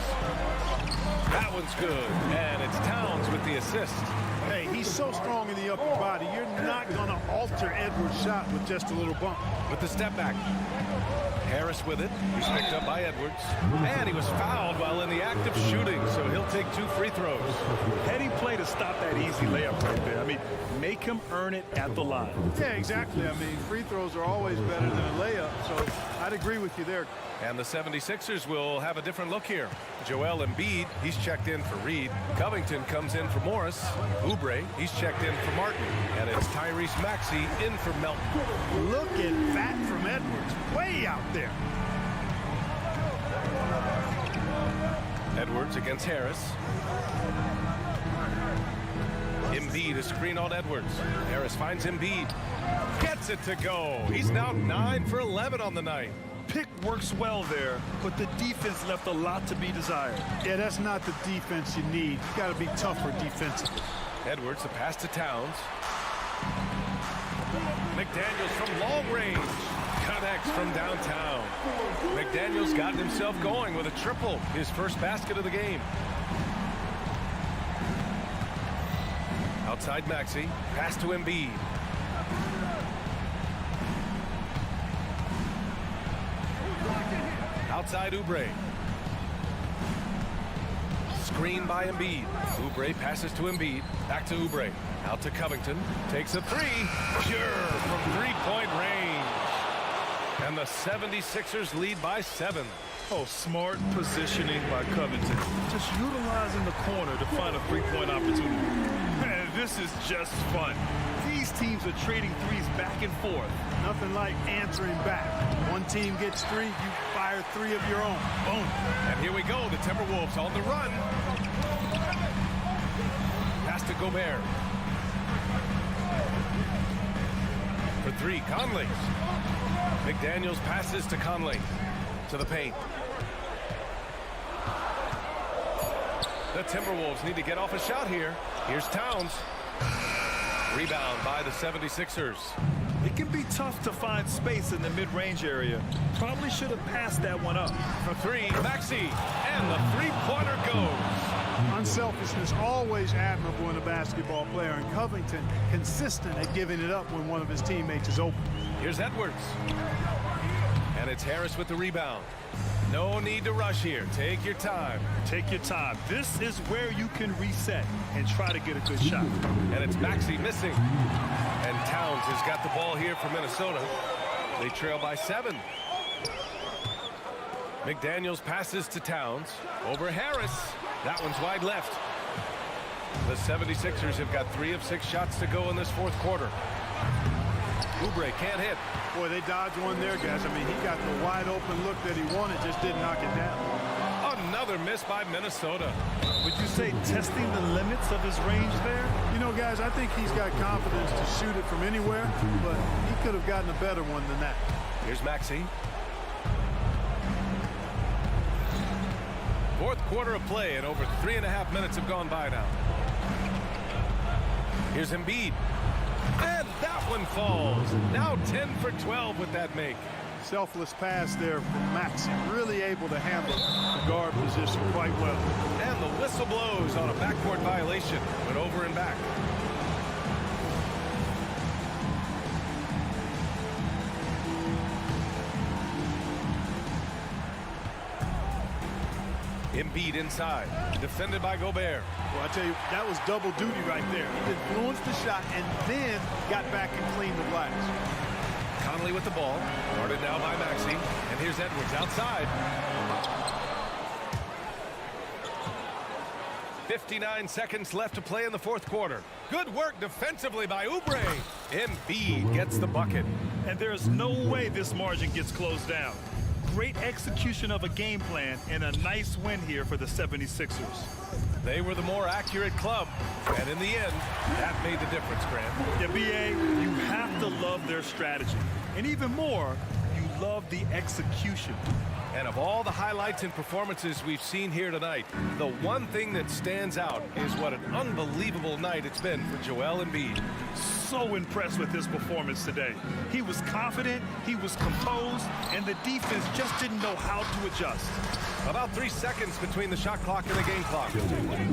That one's good. And it's Towns with the assist. Hey, he's so strong in the upper body. You're not going to alter Edwards' shot with just a little bump. With the step back. Harris with it. He's picked up by Edwards. And he was fouled while in the act of shooting, so he'll take 2 free throws. Heady play to stop that easy layup right there. I mean, make him earn it at the line. Yeah, exactly. I mean, free throws are always better than a layup, so I'd agree with you there. And the 76ers will have a different look here. Joel Embiid, he's checked in for Reed. Covington comes in for Morris. Oubre, he's checked in for Martin. And it's Tyrese Maxey in for Melton. Look at that from Edwards. Way out there. Edwards against Harris. Embiid, a screen on Edwards. Harris finds Embiid. Gets it to go. He's now 9 for 11 on the night. Pick works well there, but the defense left a lot to be desired. Yeah, that's not the defense you need. You got to be tougher defensively. Edwards, the pass to Towns. McDaniels from long range. Connects from downtown. McDaniels got himself going with a triple, his first basket of the game. Outside Maxey, pass to Embiid. Outside Oubre. Screen by Embiid. Oubre passes to Embiid. Back to Oubre. Out to Covington. Takes a 3. Pure from three-point range. And the 76ers lead by 7. Oh, smart positioning by Covington. Just utilizing the corner to find a three-point opportunity. Man, this is just fun. These teams are trading threes back and forth. Nothing like answering back. One team gets 3, you fire 3 of your own. Boom. And here we go. The Timberwolves on the run. Pass to Gobert. For 3, Conley. McDaniels passes to Conley. To the paint. The Timberwolves need to get off a shot here. Here's Towns. Rebound by the 76ers. It can be tough to find space in the mid-range area. Probably should have passed that one up. For 3, Maxey. And the three-pointer goes. Unselfishness always admirable in a basketball player, and Covington consistent at giving it up when one of his teammates is open. Here's Edwards. And it's Harris with the rebound. No need to rush here. Take your time. Take your time. This is where you can reset and try to get a good shot. And it's Maxey missing. And Towns has got the ball here for Minnesota. They trail by 7. McDaniels passes to Towns. Over Harris. That one's wide left. The 76ers have got 3 of 6 shots to go in this fourth quarter. Oubre can't hit. Boy, they dodged one there, guys. I mean, he got the wide open look that he wanted, just didn't knock it down. Another miss by Minnesota. Would you say testing the limits of his range there? You know, guys, I think he's got confidence to shoot it from anywhere, but he could have gotten a better one than that. Here's Maxey. Fourth quarter of play, and over 3.5 minutes have gone by now. Here's Embiid. And that one falls. Now 10 for 12 with that make. Selfless pass there from Maxey. Really able to handle the guard position quite well. And the whistle blows on a backcourt violation. Went over and back. Embiid inside, defended by Gobert. Well, I tell you, that was double duty right there. He influenced the shot and then got back and cleaned the glass. Conley with the ball, guarded now by Maxey. And here's Edwards outside. 59 seconds left to play in the fourth quarter. Good work defensively by Oubre. Embiid gets the bucket. And there's no way this margin gets closed down. Great execution of a game plan and a nice win here for the 76ers. They were the more accurate club, and in the end, that made the difference, Grant. Yeah, B.A., you have to love their strategy. And even more, you love the execution. And of all the highlights and performances we've seen here tonight, the one thing that stands out is what an unbelievable night it's been for Joel Embiid. So impressed with his performance today. He was confident, he was composed, and the defense just didn't know how to adjust. About 3 seconds between the shot clock and the game clock.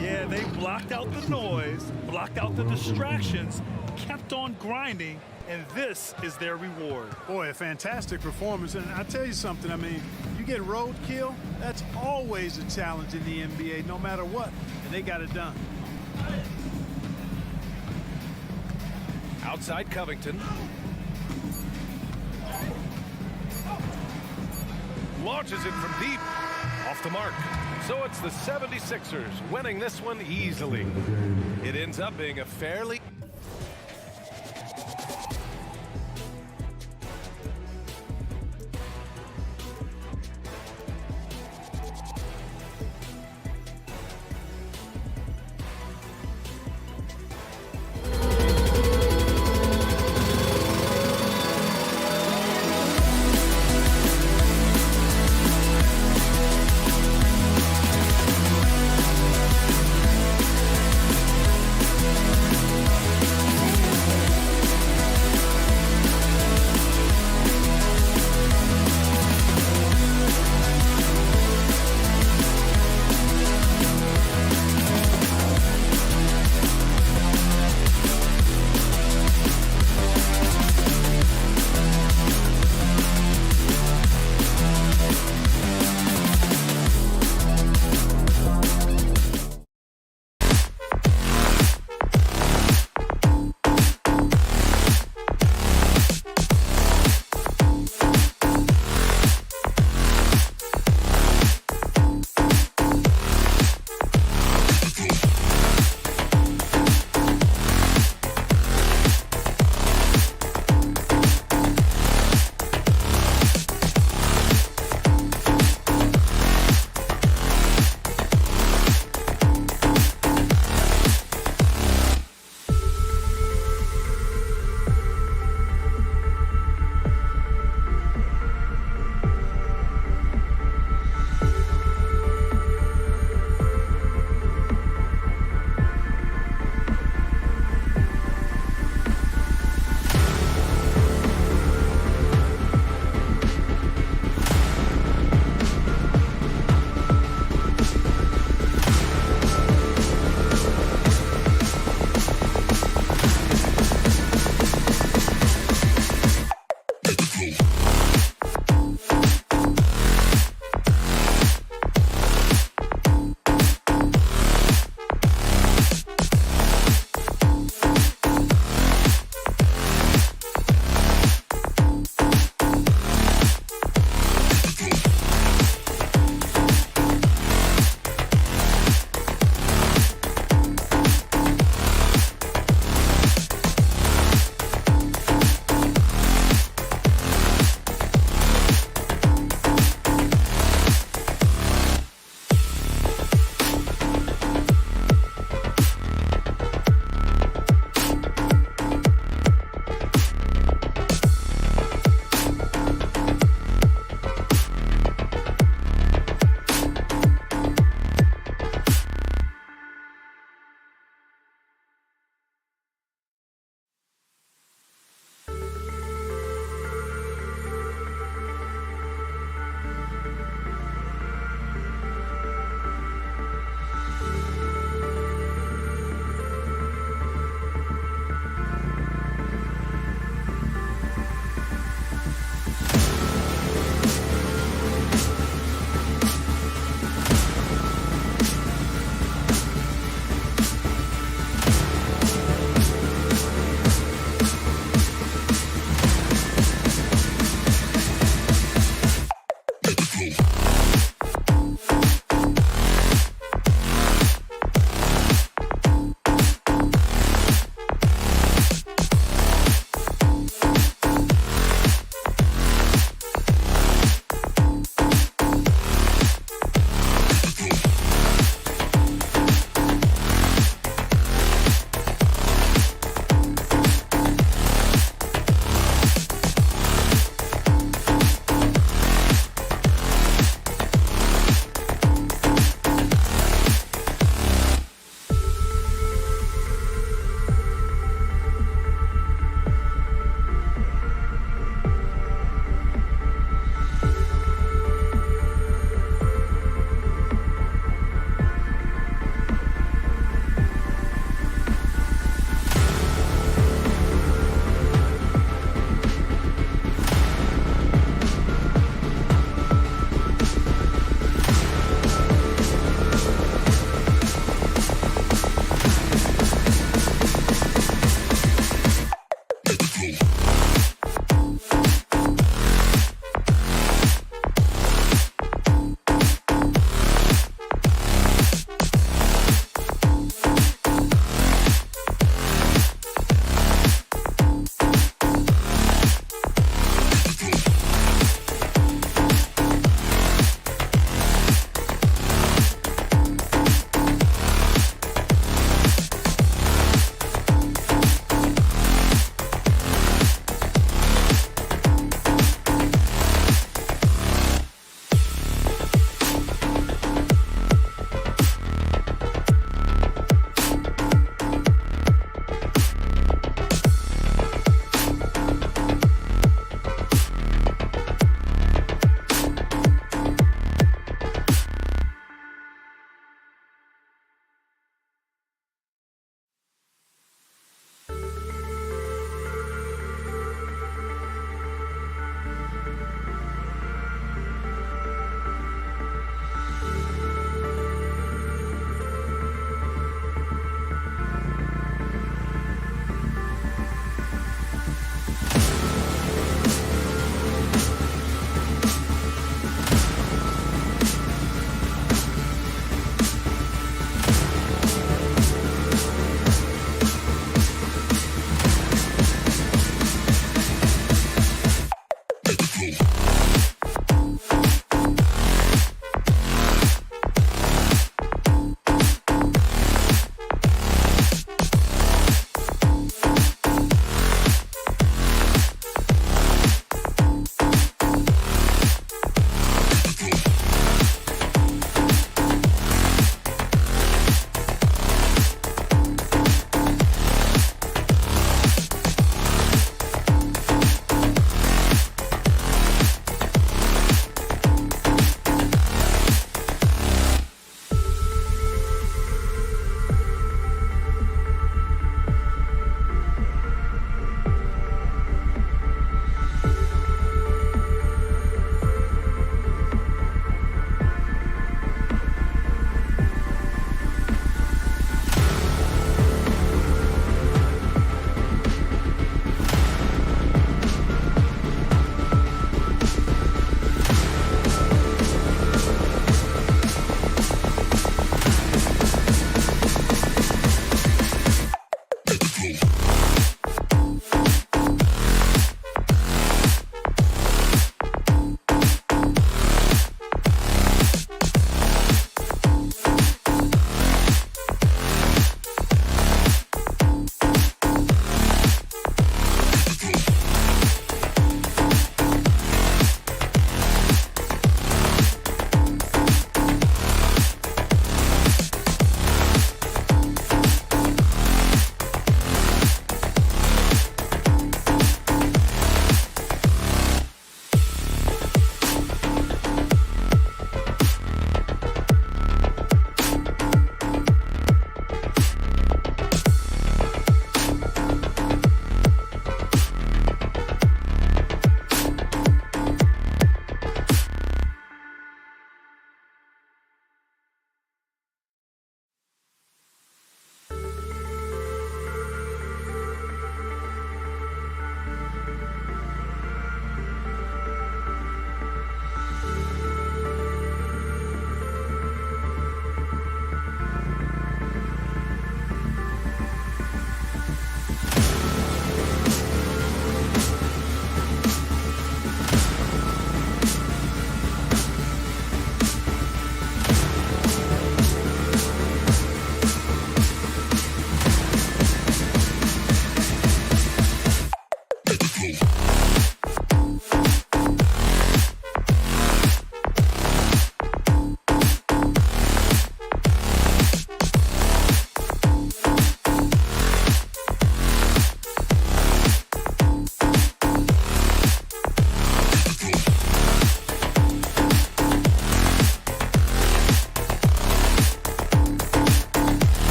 Yeah, they blocked out the noise, blocked out the distractions, kept on grinding, and this is their reward. Boy, a fantastic performance. And I'll tell you something, I mean, you get roadkill, that's always a challenge in the NBA, no matter what, and they got it done. Outside Covington. Launches it from deep. Off the mark. So it's the 76ers winning this one easily. It ends up being a fairly...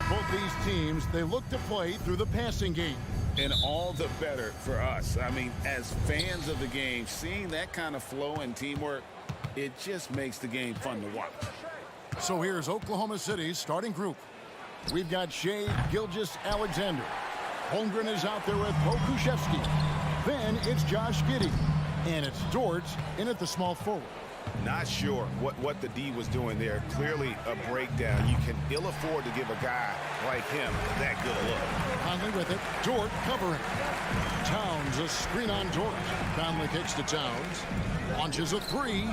Both these teams, they look to play through the passing game. And all the better for us. I mean, as fans of the game, seeing that kind of flow and teamwork, it just makes the game fun to watch. So here's Oklahoma City's starting group. We've got Shea Gilgeous-Alexander. Holmgren is out there with Pokuševski. Then it's Josh Giddey. And it's Dort in at the small forward. Not sure what the D was doing there. Clearly a breakdown. You can ill afford to give a guy like him that good a look. Conley with it. Dort covering. Towns, a screen on Dort. Conley kicks to Towns. Launches a three.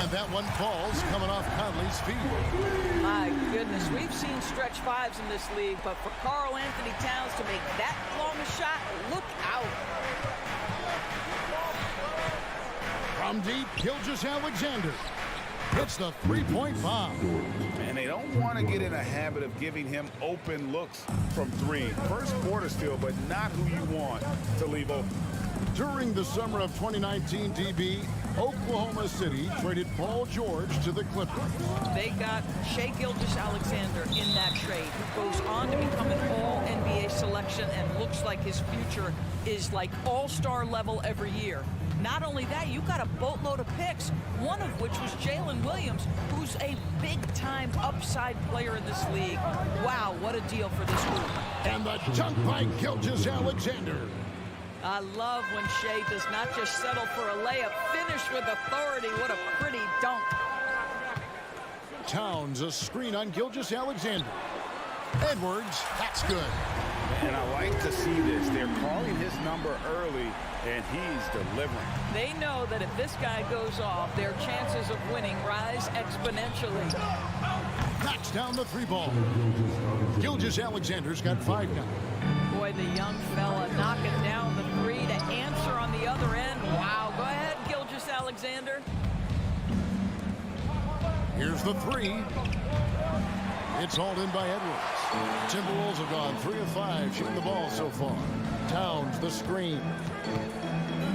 And that one falls coming off Conley's feet. My goodness, we've seen stretch fives in this league, but for Karl Anthony Towns to make that long a shot, look out. From deep, Gilgeous-Alexander hits the three-point bomb. And they don't want to get in a habit of giving him open looks from three. First quarter still, but not who you want to leave open. During the summer of 2019, DB, Oklahoma City traded Paul George to the Clippers. They got Shea Gilgeous-Alexander in that trade, who goes on to become an all-NBA selection and looks like his future is like all-star level every year. Not only that, you got a boatload of picks, one of which was Jalen Williams, who's a big-time upside player in this league. Wow, what a deal for this group. And the dunk by Gilgeous-Alexander. I love when Shea does not just settle for a layup, finish with authority. What a pretty dunk. Towns, a screen on Gilgeous-Alexander. Edwards, that's good. And I like to see this. They're calling his number early, and he's delivering. They know that if this guy goes off, their chances of winning rise exponentially. Knocks down the three ball. Gilgeous-Alexander's got 5 now. Boy, the young fella knocking down the three to answer on the other end. Wow, go ahead, Gilgeous-Alexander. Here's the three. It's hauled in by Edwards. Timberwolves have gone 3 of 5 shooting the ball so far. Towns, the screen.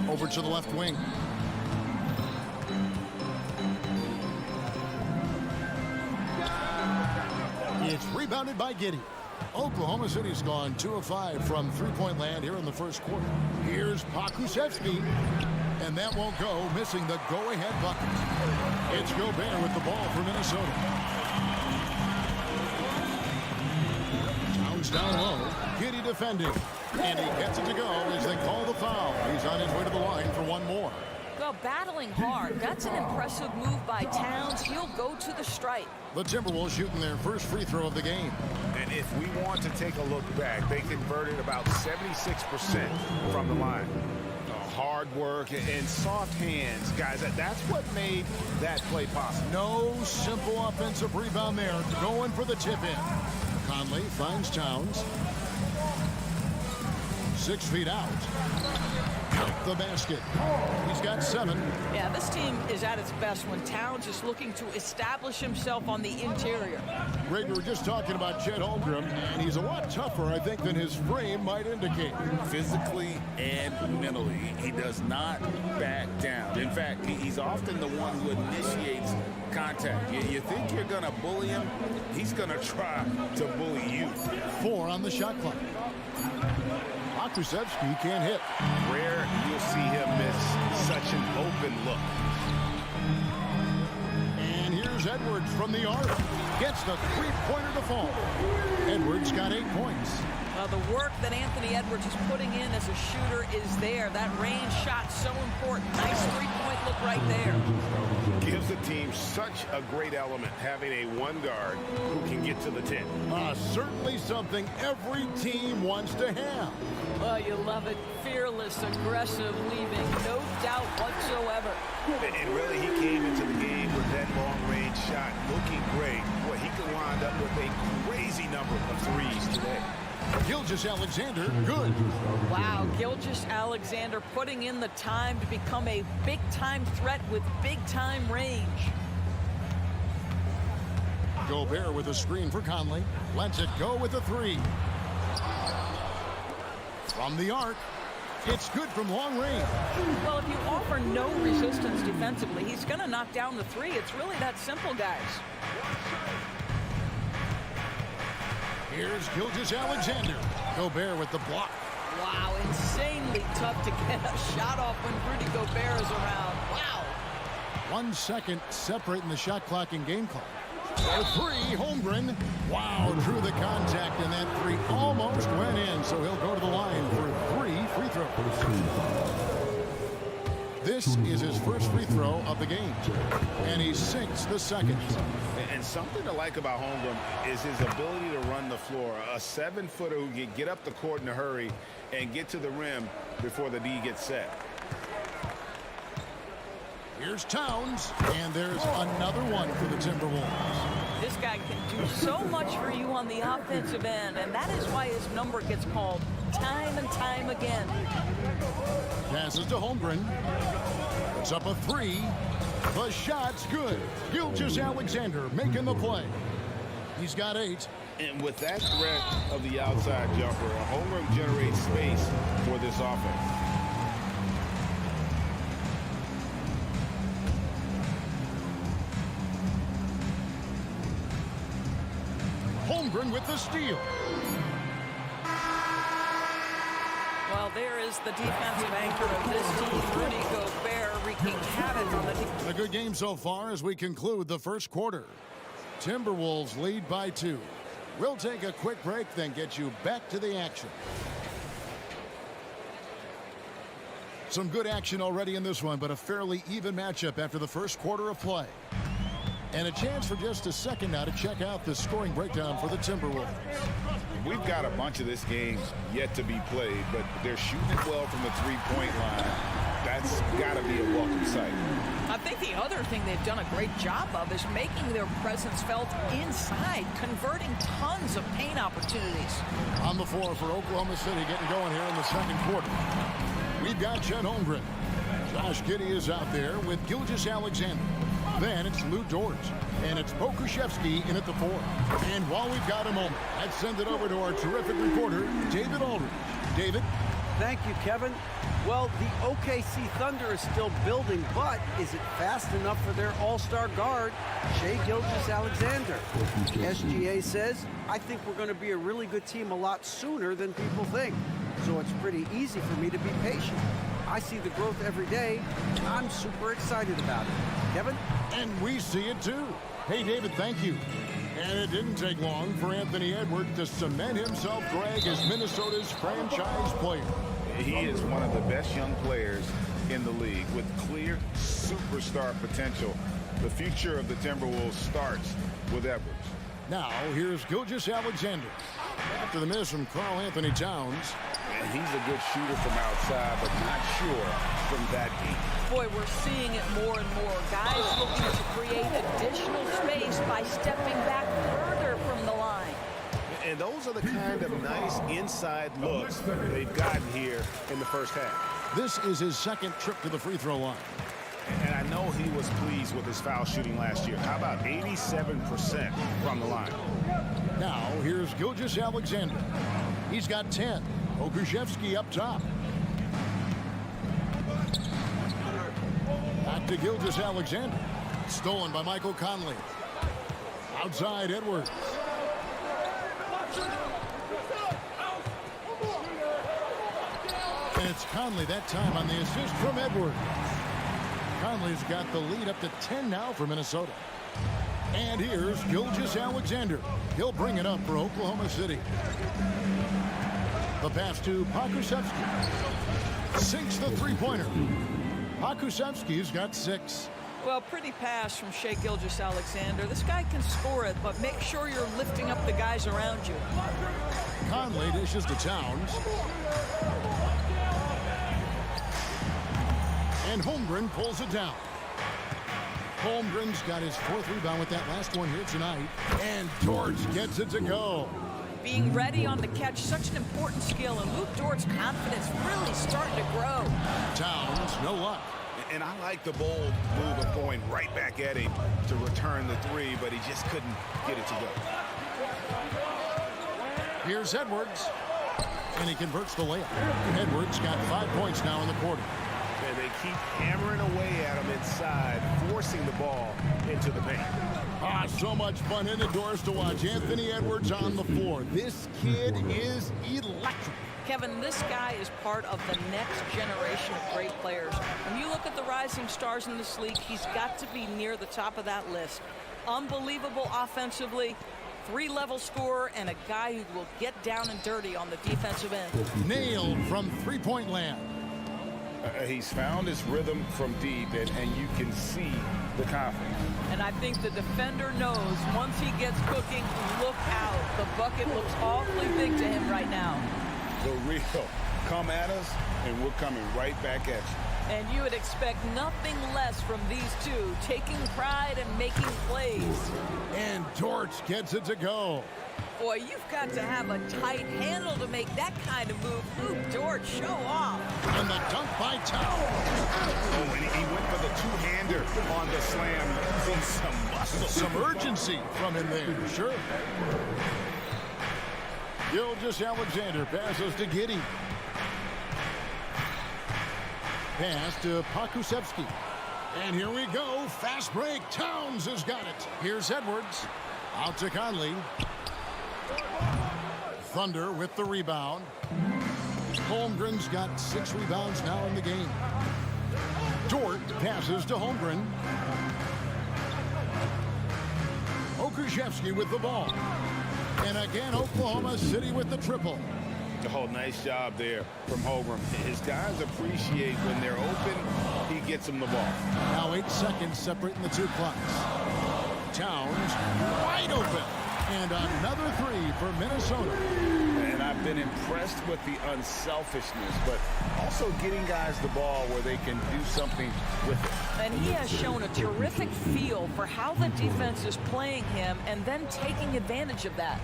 Over to the left wing. It's rebounded by Giddey. Oklahoma City's gone 2 of 5 from three-point land here in the first quarter. Here's Pokuševski. And that won't go, missing the go-ahead bucket. It's Gobert with the ball for Minnesota. Towns down low. Giddey defending. And he gets it to go as they call the foul. He's on his way to the line for one more. Well, battling hard. That's an impressive move by Towns. He'll go to the stripe. The Timberwolves shooting their first free throw of the game. And if we want to take a look back, they converted about 76% from the line. Hard work and soft hands, guys. That's what made that play possible. No simple offensive rebound there. Going for the tip in. Conley finds Towns. 6 feet out. Count the basket. He's got 7. Yeah, this team is at its best when Towns is looking to establish himself on the interior. Greg, we were just talking about Chet Holmgren, and he's a lot tougher, I think, than his frame might indicate. Physically and mentally, he does not back down. In fact, he's often the one who initiates contact. You think you're going to bully him, he's going to try to bully you. 4 on the shot clock. Pokuševski can't hit. Rare you'll see him miss such an open look. And here's Edwards from the arc. Gets the three-pointer to fall. Edwards got 8 points. Well, the work that Anthony Edwards is putting in as a shooter is there. That range shot so important. Nice three-point look right there. Gives the team such a great element having a one guard who can get to the 10. Certainly something every team wants to have. Well, you love it. Fearless, aggressive, leaving no doubt whatsoever. And really, he came into the game with that long-range shot looking great. Boy, he could wind up with a crazy number of threes today. Gilgeous-Alexander, good. Wow, Gilgeous-Alexander putting in the time to become a big-time threat with big-time range. Gobert with a screen for Conley. Lets it go with a three. From the arc. It's good from long range. Well, if you offer no resistance defensively, he's going to knock down the three. It's really that simple, guys. Here's Gilgeous-Alexander. Gobert with the block. Wow, insanely tough to get a shot off when Rudy Gobert is around. Wow. 1 second separating the shot clock and game clock. For three, Holmgren. Wow, drew the contact, and that three almost went in, so he'll go to the line for 3 free throws. This is his first free throw of the game, and he sinks the second. And something to like about Holmgren is his ability to run the floor. A 7-footer who can get up the court in a hurry and get to the rim before the D gets set. Here's Towns, and there's another one for the Timberwolves. This guy can do so much for you on the offensive end, and that is why his number gets called time and time again. Passes to Holmgren. Puts up a three. The shot's good. Gilgeous-Alexander making the play. He's got 8. And with that threat of the outside jumper, Holmgren generates space for this offense. Holmgren with the steal. Well, there is the defensive anchor of this team, Rudy Gobert, wreaking havoc on the team. A good game so far as we conclude the first quarter. Timberwolves lead by 2. We'll take a quick break, then get you back to the action. Some good action already in this one, but a fairly even matchup after the first quarter of play. And a chance for just a second now to check out the scoring breakdown for the Timberwolves. We've got a bunch of this game yet to be played, but they're shooting it well from the three-point line. That's got to be a welcome sight. I think the other thing they've done a great job of is making their presence felt inside, converting tons of paint opportunities. On the floor for Oklahoma City getting going here in the second quarter. We've got Chet Holmgren. Josh Giddey is out there with Gilgeous-Alexander. Then it's Lou Dort, and it's Pokusevski in at the 4. And while we've got a moment, let's send it over to our terrific reporter, David Aldridge. David? Thank you, Kevin. Well, the OKC Thunder is still building, but is it fast enough for their all-star guard, Shai Gilgeous-Alexander? SGA says, I think we're going to be a really good team a lot sooner than people think. So it's pretty easy for me to be patient. I see the growth every day. I'm super excited about it. Kevin? And we see it too. Hey, David, thank you. And it didn't take long for Anthony Edwards to cement himself, Greg, as Minnesota's franchise player. He is one of the best young players in the league with clear superstar potential. The future of the Timberwolves starts with Edwards. Now, here's Gilgeous-Alexander. After the miss from Karl Anthony Towns. And he's a good shooter from outside, but not sure from that deep. Boy, we're seeing it more and more. Guys looking to create additional space by stepping back further from the line. And those are the kind of nice inside looks they've gotten here in the first half. This is his second trip to the free throw line. And I know he was pleased with his foul shooting last year. How about 87% from the line? Now, here's Gilgeous-Alexander. He's got 10. Pokusevski up top. Back to Gilgeous-Alexander. Stolen by Michael Conley. Outside Edwards. And it's Conley that time on the assist from Edwards. Conley's got the lead up to 10 now for Minnesota. And here's Gilgeous-Alexander. He'll bring it up for Oklahoma City. The pass to Pokusevski. Sinks the three-pointer. Pokusevski's got 6. Well, pretty pass from Shai Gilgeous-Alexander. This guy can score it, but make sure you're lifting up the guys around you. Conley dishes to Towns. And Holmgren pulls it down. Holmgren's got his 4th rebound with that last one here tonight. And Dort gets it to go. being ready on the catch, such an important skill, and Luke Dort's confidence really starting to grow. Towns, no luck. And I like the bold move of going right back at him to return the three, but he just couldn't get it to go. Here's Edwards, and he converts the layup. Edwards got 5 points now in the quarter. And they keep hammering away at him inside, forcing the ball into the paint. So much fun indoors to watch Anthony Edwards on the floor. This kid is electric. Kevin, this guy is part of the next generation of great players. When you look at the rising stars in this league, he's got to be near the top of that list. Unbelievable offensively, three-level scorer, and a guy who will get down and dirty on the defensive end. Nailed from three-point land. He's found his rhythm from deep, and you can see the confidence. And I think the defender knows once he gets cooking, look out. The bucket looks awfully big to him right now. The real come at us, and we're coming right back at you. And you would expect nothing less from these two, taking pride and making plays. And George gets it to go. Boy, you've got to have a tight handle to make that kind of move. Luke Dort, show off. And the dunk by Towns. Oh, and he went for the two-hander on the slam. See some muscle. Some urgency from him there, sure. Gilgeous-Alexander passes to Giddey. Pass to Pokusevski. And here we go. Fast break. Towns has got it. Here's Edwards. Out to Conley. Thunder with the rebound. Holmgren's got 6 rebounds now in the game. Dort passes to Holmgren. Okushevsky with the ball. And again, Oklahoma City with the triple. Oh, nice job there from Holmgren. His guys appreciate when they're open, he gets them the ball. Now 8 seconds separating the two clocks. Towns wide open. And another three for Minnesota. And I've been impressed with the unselfishness, but also getting guys the ball where they can do something with it. And he has shown a terrific feel for how the defense is playing him and then taking advantage of that.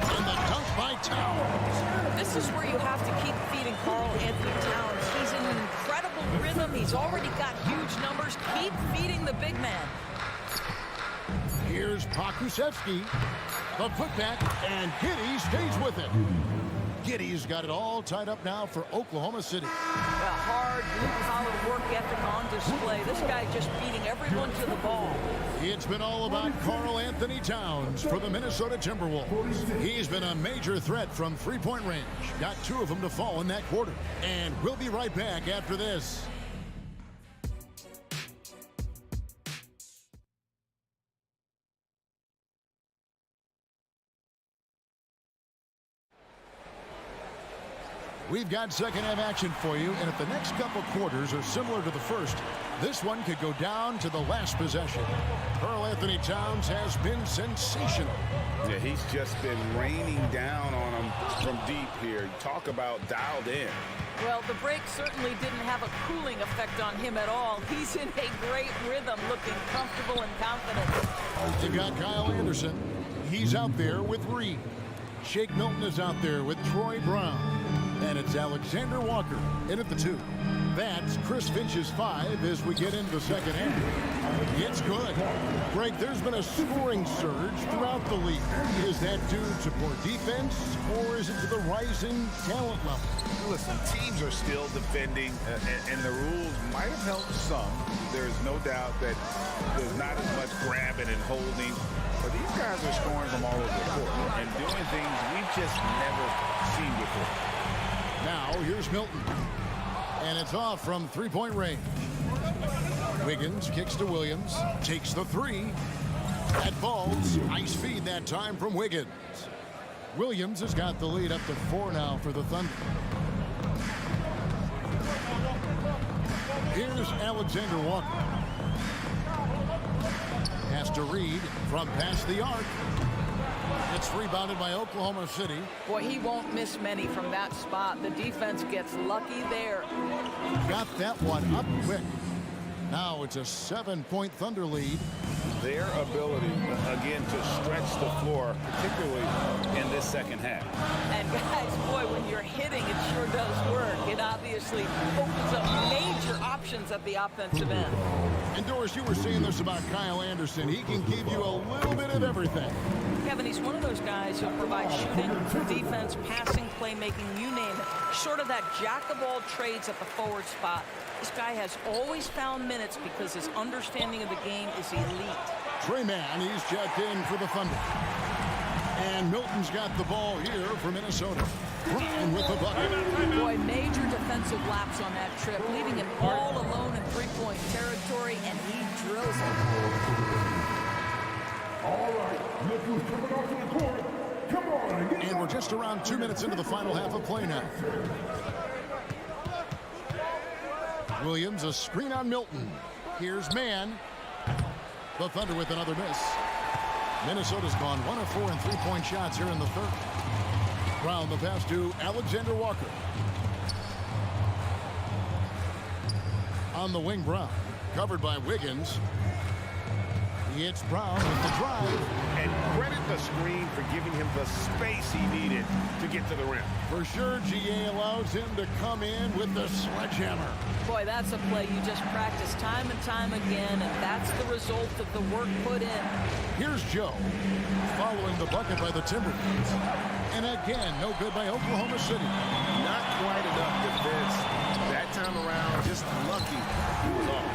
And the dunk by Towns. This is where you have to keep feeding Karl Anthony Towns. He's in an incredible rhythm. He's already got huge numbers. Keep feeding the big man. Here's Pokusevski. The putback, and Giddey stays with it. Giddey's got it all tied up now for Oklahoma City. Hard, blue-collar work ethic on display. This guy just beating everyone to the ball. It's been all about Karl Anthony Towns for the Minnesota Timberwolves. He's been a major threat from three-point range. Got 2 of them to fall in that quarter. And we'll be right back after this. We've got second half action for you, and if the next couple quarters are similar to the first, this one could go down to the last possession. Karl Anthony Towns has been sensational. Yeah, he's just been raining down on them from deep here. Talk about dialed in. Well, the break certainly didn't have a cooling effect on him at all. He's in a great rhythm, looking comfortable and confident. They've got Kyle Anderson. He's out there with Reed. Shake Milton is out there with Troy Brown. And it's Alexander Walker in at the 2. That's Chris Finch's 5 as we get into the second half. It's good. Greg, there's been a scoring surge throughout the league. Is that due to poor defense, or is it to the rising talent level? Listen, teams are still defending, and the rules might have helped some. There's no doubt that there's not as much grabbing and holding. But these guys are scoring from all over the court and doing things we've just never seen before. Now, here's Milton. And it's off from three-point range. Wiggins kicks to Williams. Takes the 3. That falls. Nice feed that time from Wiggins. Williams has got the lead up to 4 now for the Thunder. Here's Alexander Walker. Has to Reed from past the arc. It's rebounded by Oklahoma City. Boy, he won't miss many from that spot. The defense gets lucky there. Got that one up quick. Now it's a 7-point Thunder lead. their ability, again, to stretch the floor, particularly in this second half. And guys, boy, when you're hitting, it sure does work. It obviously opens up major options at the offensive end. And Doris, you were saying this about Kyle Anderson. He can give you a little bit of everything. Kevin, he's one of those guys who provides shooting, defense, passing, playmaking, you name it. Sort of that jack of all trades at the forward spot. This guy has always found minutes because his understanding of the game is elite. Trey Mann, he's checked in for the Thunder. And Milton's got the ball here for Minnesota. Brown with the bucket. Boy, major defensive lapse on that trip, leaving him all alone in three-point territory, and he drills it. All right, look who's coming off to the court. Come on. And we're just around 2 minutes into the final half of play now. Williams, a screen on Milton. Here's Mann. The Thunder with another miss. Minnesota's gone 1 of 4 in three-point shots here in the third. Brown the pass to Alexander Walker. On the wing, Brown. Covered by Wiggins. It's Brown with the drive. And credit the screen for giving him the space he needed to get to the rim. For sure, GA allows him to come in with the sledgehammer. Boy, that's a play you just practice time and time again, and that's the result of the work put in. Here's Joe, following the bucket by the Timberwolves. And again, no good by Oklahoma City. Not quite enough defense that time around. Just lucky he was off.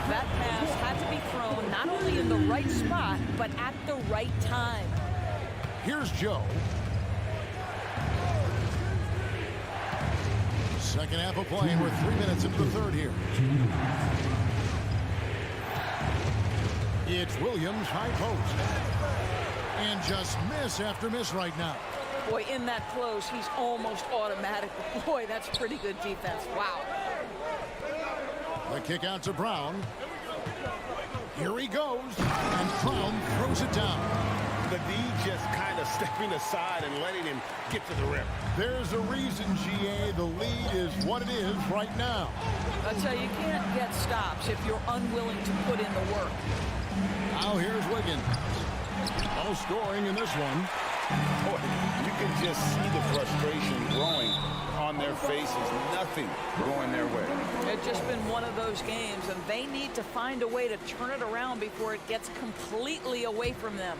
That pass had to be thrown not only in the right spot, but at the right time. Here's Joe. Second half of play, and we're 3 minutes into the third here. It's Williams, high post. And just miss after miss right now. Boy, in that close, he's almost automatic. Boy, that's pretty good defense. Wow. The kick out to Brown. Here he goes. And Brown throws it down. The D just kind of stepping aside and letting him get to the rim. There's a reason, GA, the lead is what it is right now. I tell you, you can't get stops if you're unwilling to put in the work. Now here's Wiggins. No scoring in this one. Boy, you can just see the frustration growing on their faces. Nothing going their way. It's just been one of those games, and they need to find a way to turn it around before it gets completely away from them.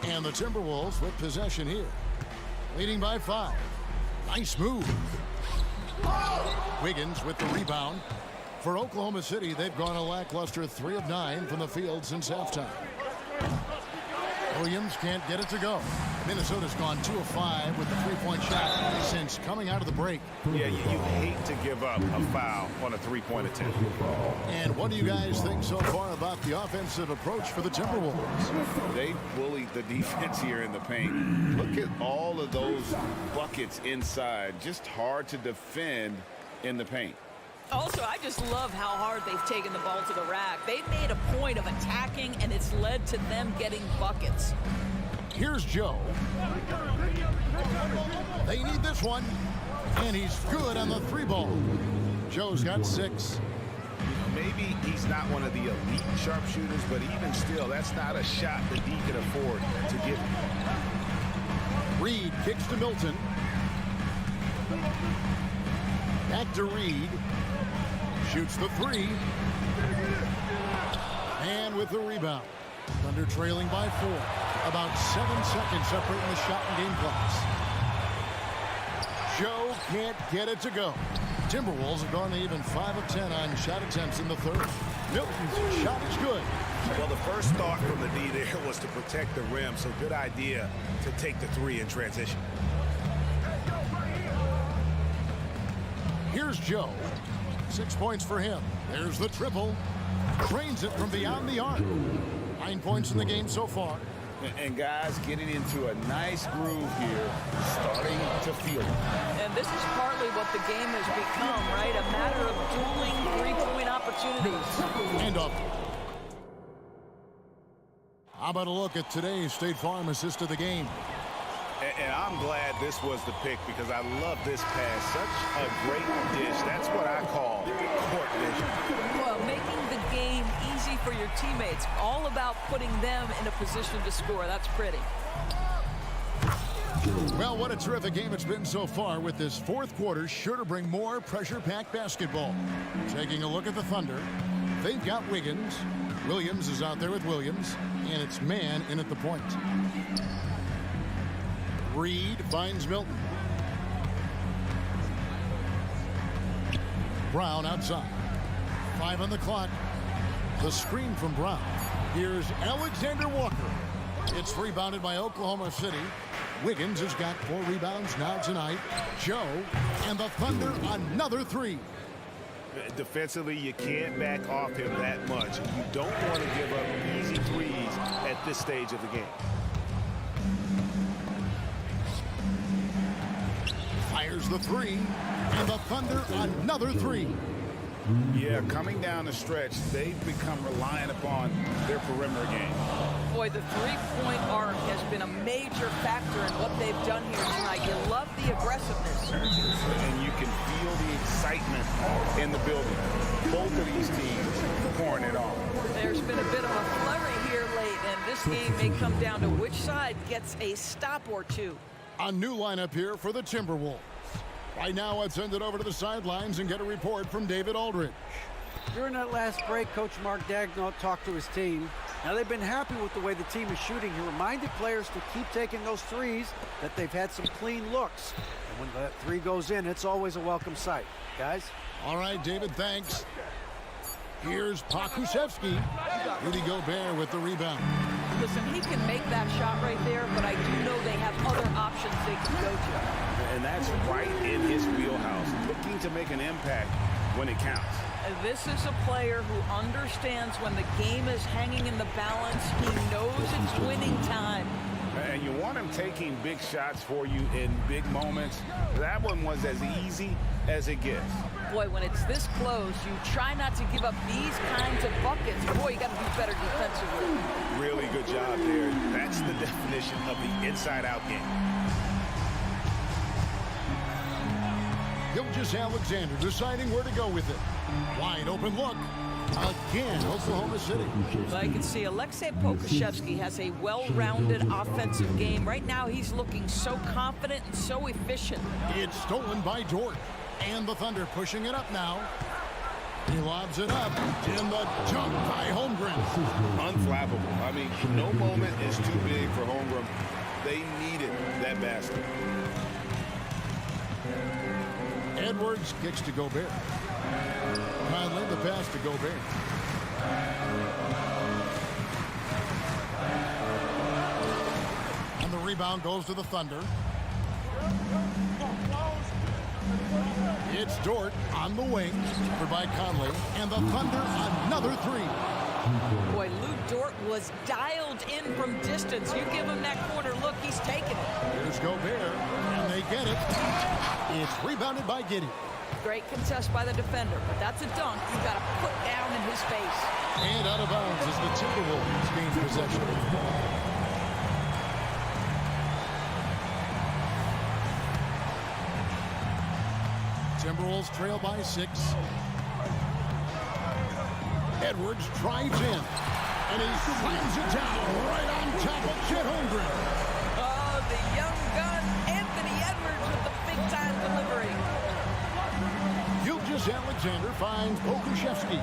And the Timberwolves with possession here. Leading by 5. Nice move. Wiggins with the rebound. For Oklahoma City, they've gone a lackluster 3 of 9 from the field since halftime. Williams can't get it to go. Minnesota's gone 2 of 5 with the three-point shot since coming out of the break. Yeah, you hate to give up a foul on a three-point attempt. And what do you guys think so far about the offensive approach for the Timberwolves? They bullied the defense here in the paint. Look at all of those buckets inside. Just hard to defend in the paint. Also, I just love how hard they've taken the ball to the rack. They've made a point of attacking, and it's led to them getting buckets. Here's Joe. They need this one. And he's good on the 3-ball. Joe's got 6. Maybe he's not one of the elite sharpshooters, but even still, that's not a shot that he can afford to give. Reed kicks to Milton. Back to Reed. Shoots the 3. And with the rebound. Thunder trailing by 4. About 7 seconds separating the shot and game clocks. Joe can't get it to go. Timberwolves have gone to even 5 of 10 on shot attempts in the third. Milton's shot is good. Well, the first thought from the D there was to protect the rim, so good idea to take the 3 in transition. Here's Joe. 6 points for him. There's the triple. Drains it from beyond the arc. 9 points in the game so far. And guys getting into a nice groove here, starting to feel it. And this is partly what the game has become, right? A matter of dueling three-point opportunities. And up. How about a look at today's State Farm assist of the game? And I'm glad this was the pick because I love this pass. Such a great dish. That's what I call court vision. Well, making the game easy for your teammates. All about putting them in a position to score. That's pretty. Well, what a terrific game it's been so far, with this fourth quarter sure to bring more pressure-packed basketball. Taking a look at the Thunder, they've got Wiggins. Williams is out there with Williams, and it's man in at the point. Reed finds Milton. Brown outside. 5 on the clock. The screen from Brown. Here's Alexander Walker. It's rebounded by Oklahoma City. Wiggins has got 4 rebounds now tonight. Joe and the Thunder another 3. Defensively, you can't back off him that much. You don't want to give up easy threes at this stage of the game. Fires the 3, and the Thunder another 3. Yeah, coming down the stretch, they've become reliant upon their perimeter game. Boy, the three-point arc has been a major factor in what they've done here tonight. You love the aggressiveness. And you can feel the excitement in the building. Both of these teams pouring it on. There's been a bit of a flurry here late, and this game may come down to which side gets a stop or two. A new lineup here for the Timberwolves. Right now, let's send it over to the sidelines and get a report from David Aldridge. During that last break, Coach Mark Daigneault talked to his team. Now, they've been happy with the way the team is shooting. He reminded players to keep taking those threes, that they've had some clean looks. And when that 3 goes in, it's always a welcome sight. Guys? All right, David, thanks. Here's Pokusevski. Rudy Gobert with the rebound. Listen, he can make that shot right there, but I do know they have other options they can go to. And that's right in his wheelhouse, looking to make an impact when it counts. This is a player who understands when the game is hanging in the balance. He knows it's winning time. And you want him taking big shots for you in big moments. That one was as easy as it gets. Boy, when it's this close, you try not to give up these kinds of buckets. Boy, you got to be better defensively. Really good job there. That's the definition of the inside-out game. Gilgeous-Alexander deciding where to go with it. Wide open look. Again, Oklahoma City. Well, you can see Aleksej Pokusevski has a well-rounded offensive game. Right now, he's looking so confident and so efficient. It's stolen by Dort. And the Thunder pushing it up now. He lobs it up. In the dunk by Holmgren. Unflappable. I mean, no moment is too big for Holmgren. They needed that basket. Edwards kicks to Gobert. Conley the pass to Gobert. And the rebound goes to the Thunder. It's Dort on the wing, covered by Conley, and the Thunder another 3. Boy, Lou Dort was dialed in from distance. You give him that corner look, he's taking it. Here's Gobert, and they get it. It's rebounded by Giddey. Great contest by the defender, but that's a dunk you got to put down in his face. And out of bounds as the Timberwolves gain possession. Timberwolves trail by 6. Edwards drives in, and he slams it down right on top of Chet Holmgren. Oh, the young gun, Anthony Edwards with the big-time delivery. Gilgeous-Alexander finds Pokusevski.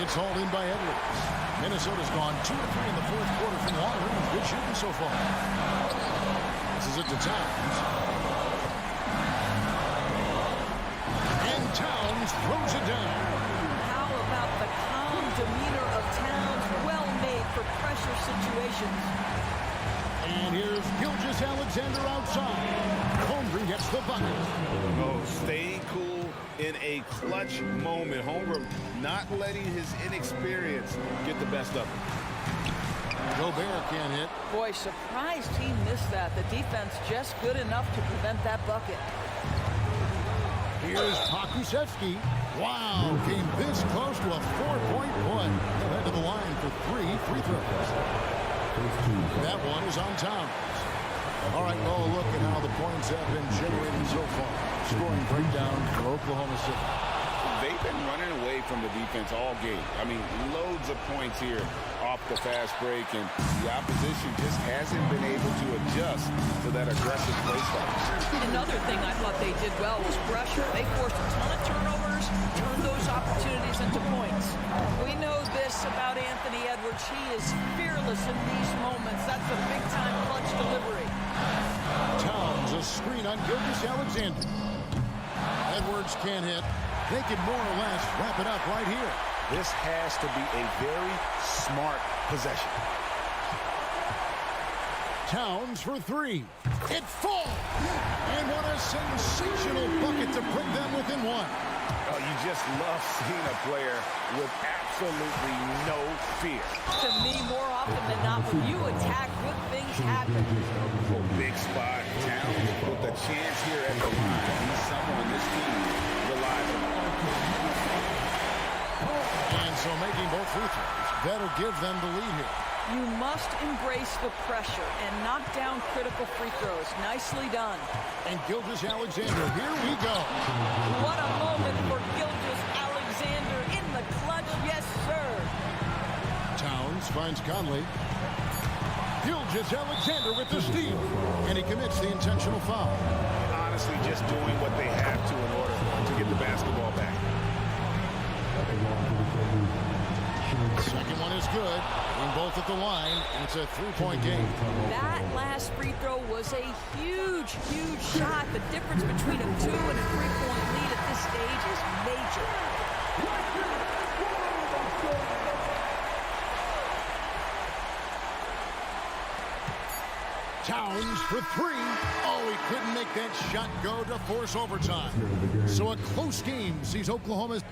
It's hauled in by Edwards. Minnesota's gone 2 of 3 in the fourth quarter from long range. Good shooting so far. This is it to Towns. And Towns throws it down. How about the calm demeanor of Towns? Well made for pressure situations. And here's Gilgeous-Alexander outside. Holmgren gets the bucket. Oh, staying cool in a clutch moment. Holmgren not letting his inexperience get the best of him. Gobert can't hit. Boy, surprised he missed that. The defense just good enough to prevent that bucket. Here's Pokusevski. Wow, came this close to a 4-point play. He'll head to the line for 3 free free throws. That one is on Towns. All right, well, look at how the points have been generated so far. Scoring breakdown for Oklahoma City. They've been running away from the defense all game. I mean, loads of points here off the fast break, and the opposition just hasn't been able to adjust to that aggressive play style. Another thing I thought they did well was pressure. They forced a ton of turnovers, turned those opportunities into points. We know this about Anthony Edwards. He is fearless in these moments. That's a big-time clutch delivery. Towns, a screen on Gilgeous-Alexander. Edwards can't hit. They can more or less wrap it up right here. This has to be a very smart possession. Towns for three. It falls. And what a sensational bucket to bring them within one. Oh, you just love seeing a player with absolutely no fear. To me, more often than not, when you attack, good things happen. Big spot. Towns with a chance here at the line. He's someone this team relies on. And so making both free throws better give them the lead here. You must embrace the pressure and knock down critical free throws. Nicely done. And Gilgeous-Alexander, here we go. What a moment for Gilgeous-Alexander in the clutch. Yes, sir. Towns finds Conley. Gilgeous-Alexander with the steal. And he commits the intentional foul. Honestly, just doing what they have to in order to get the basketball back. Second one is good. In both at the line, and it's a three-point game. That last free throw was a huge, huge shot. The difference between a 2- and a 3-point lead at this stage is major. Towns for three. Oh, he couldn't make that shot go to force overtime. So a close game sees Oklahoma's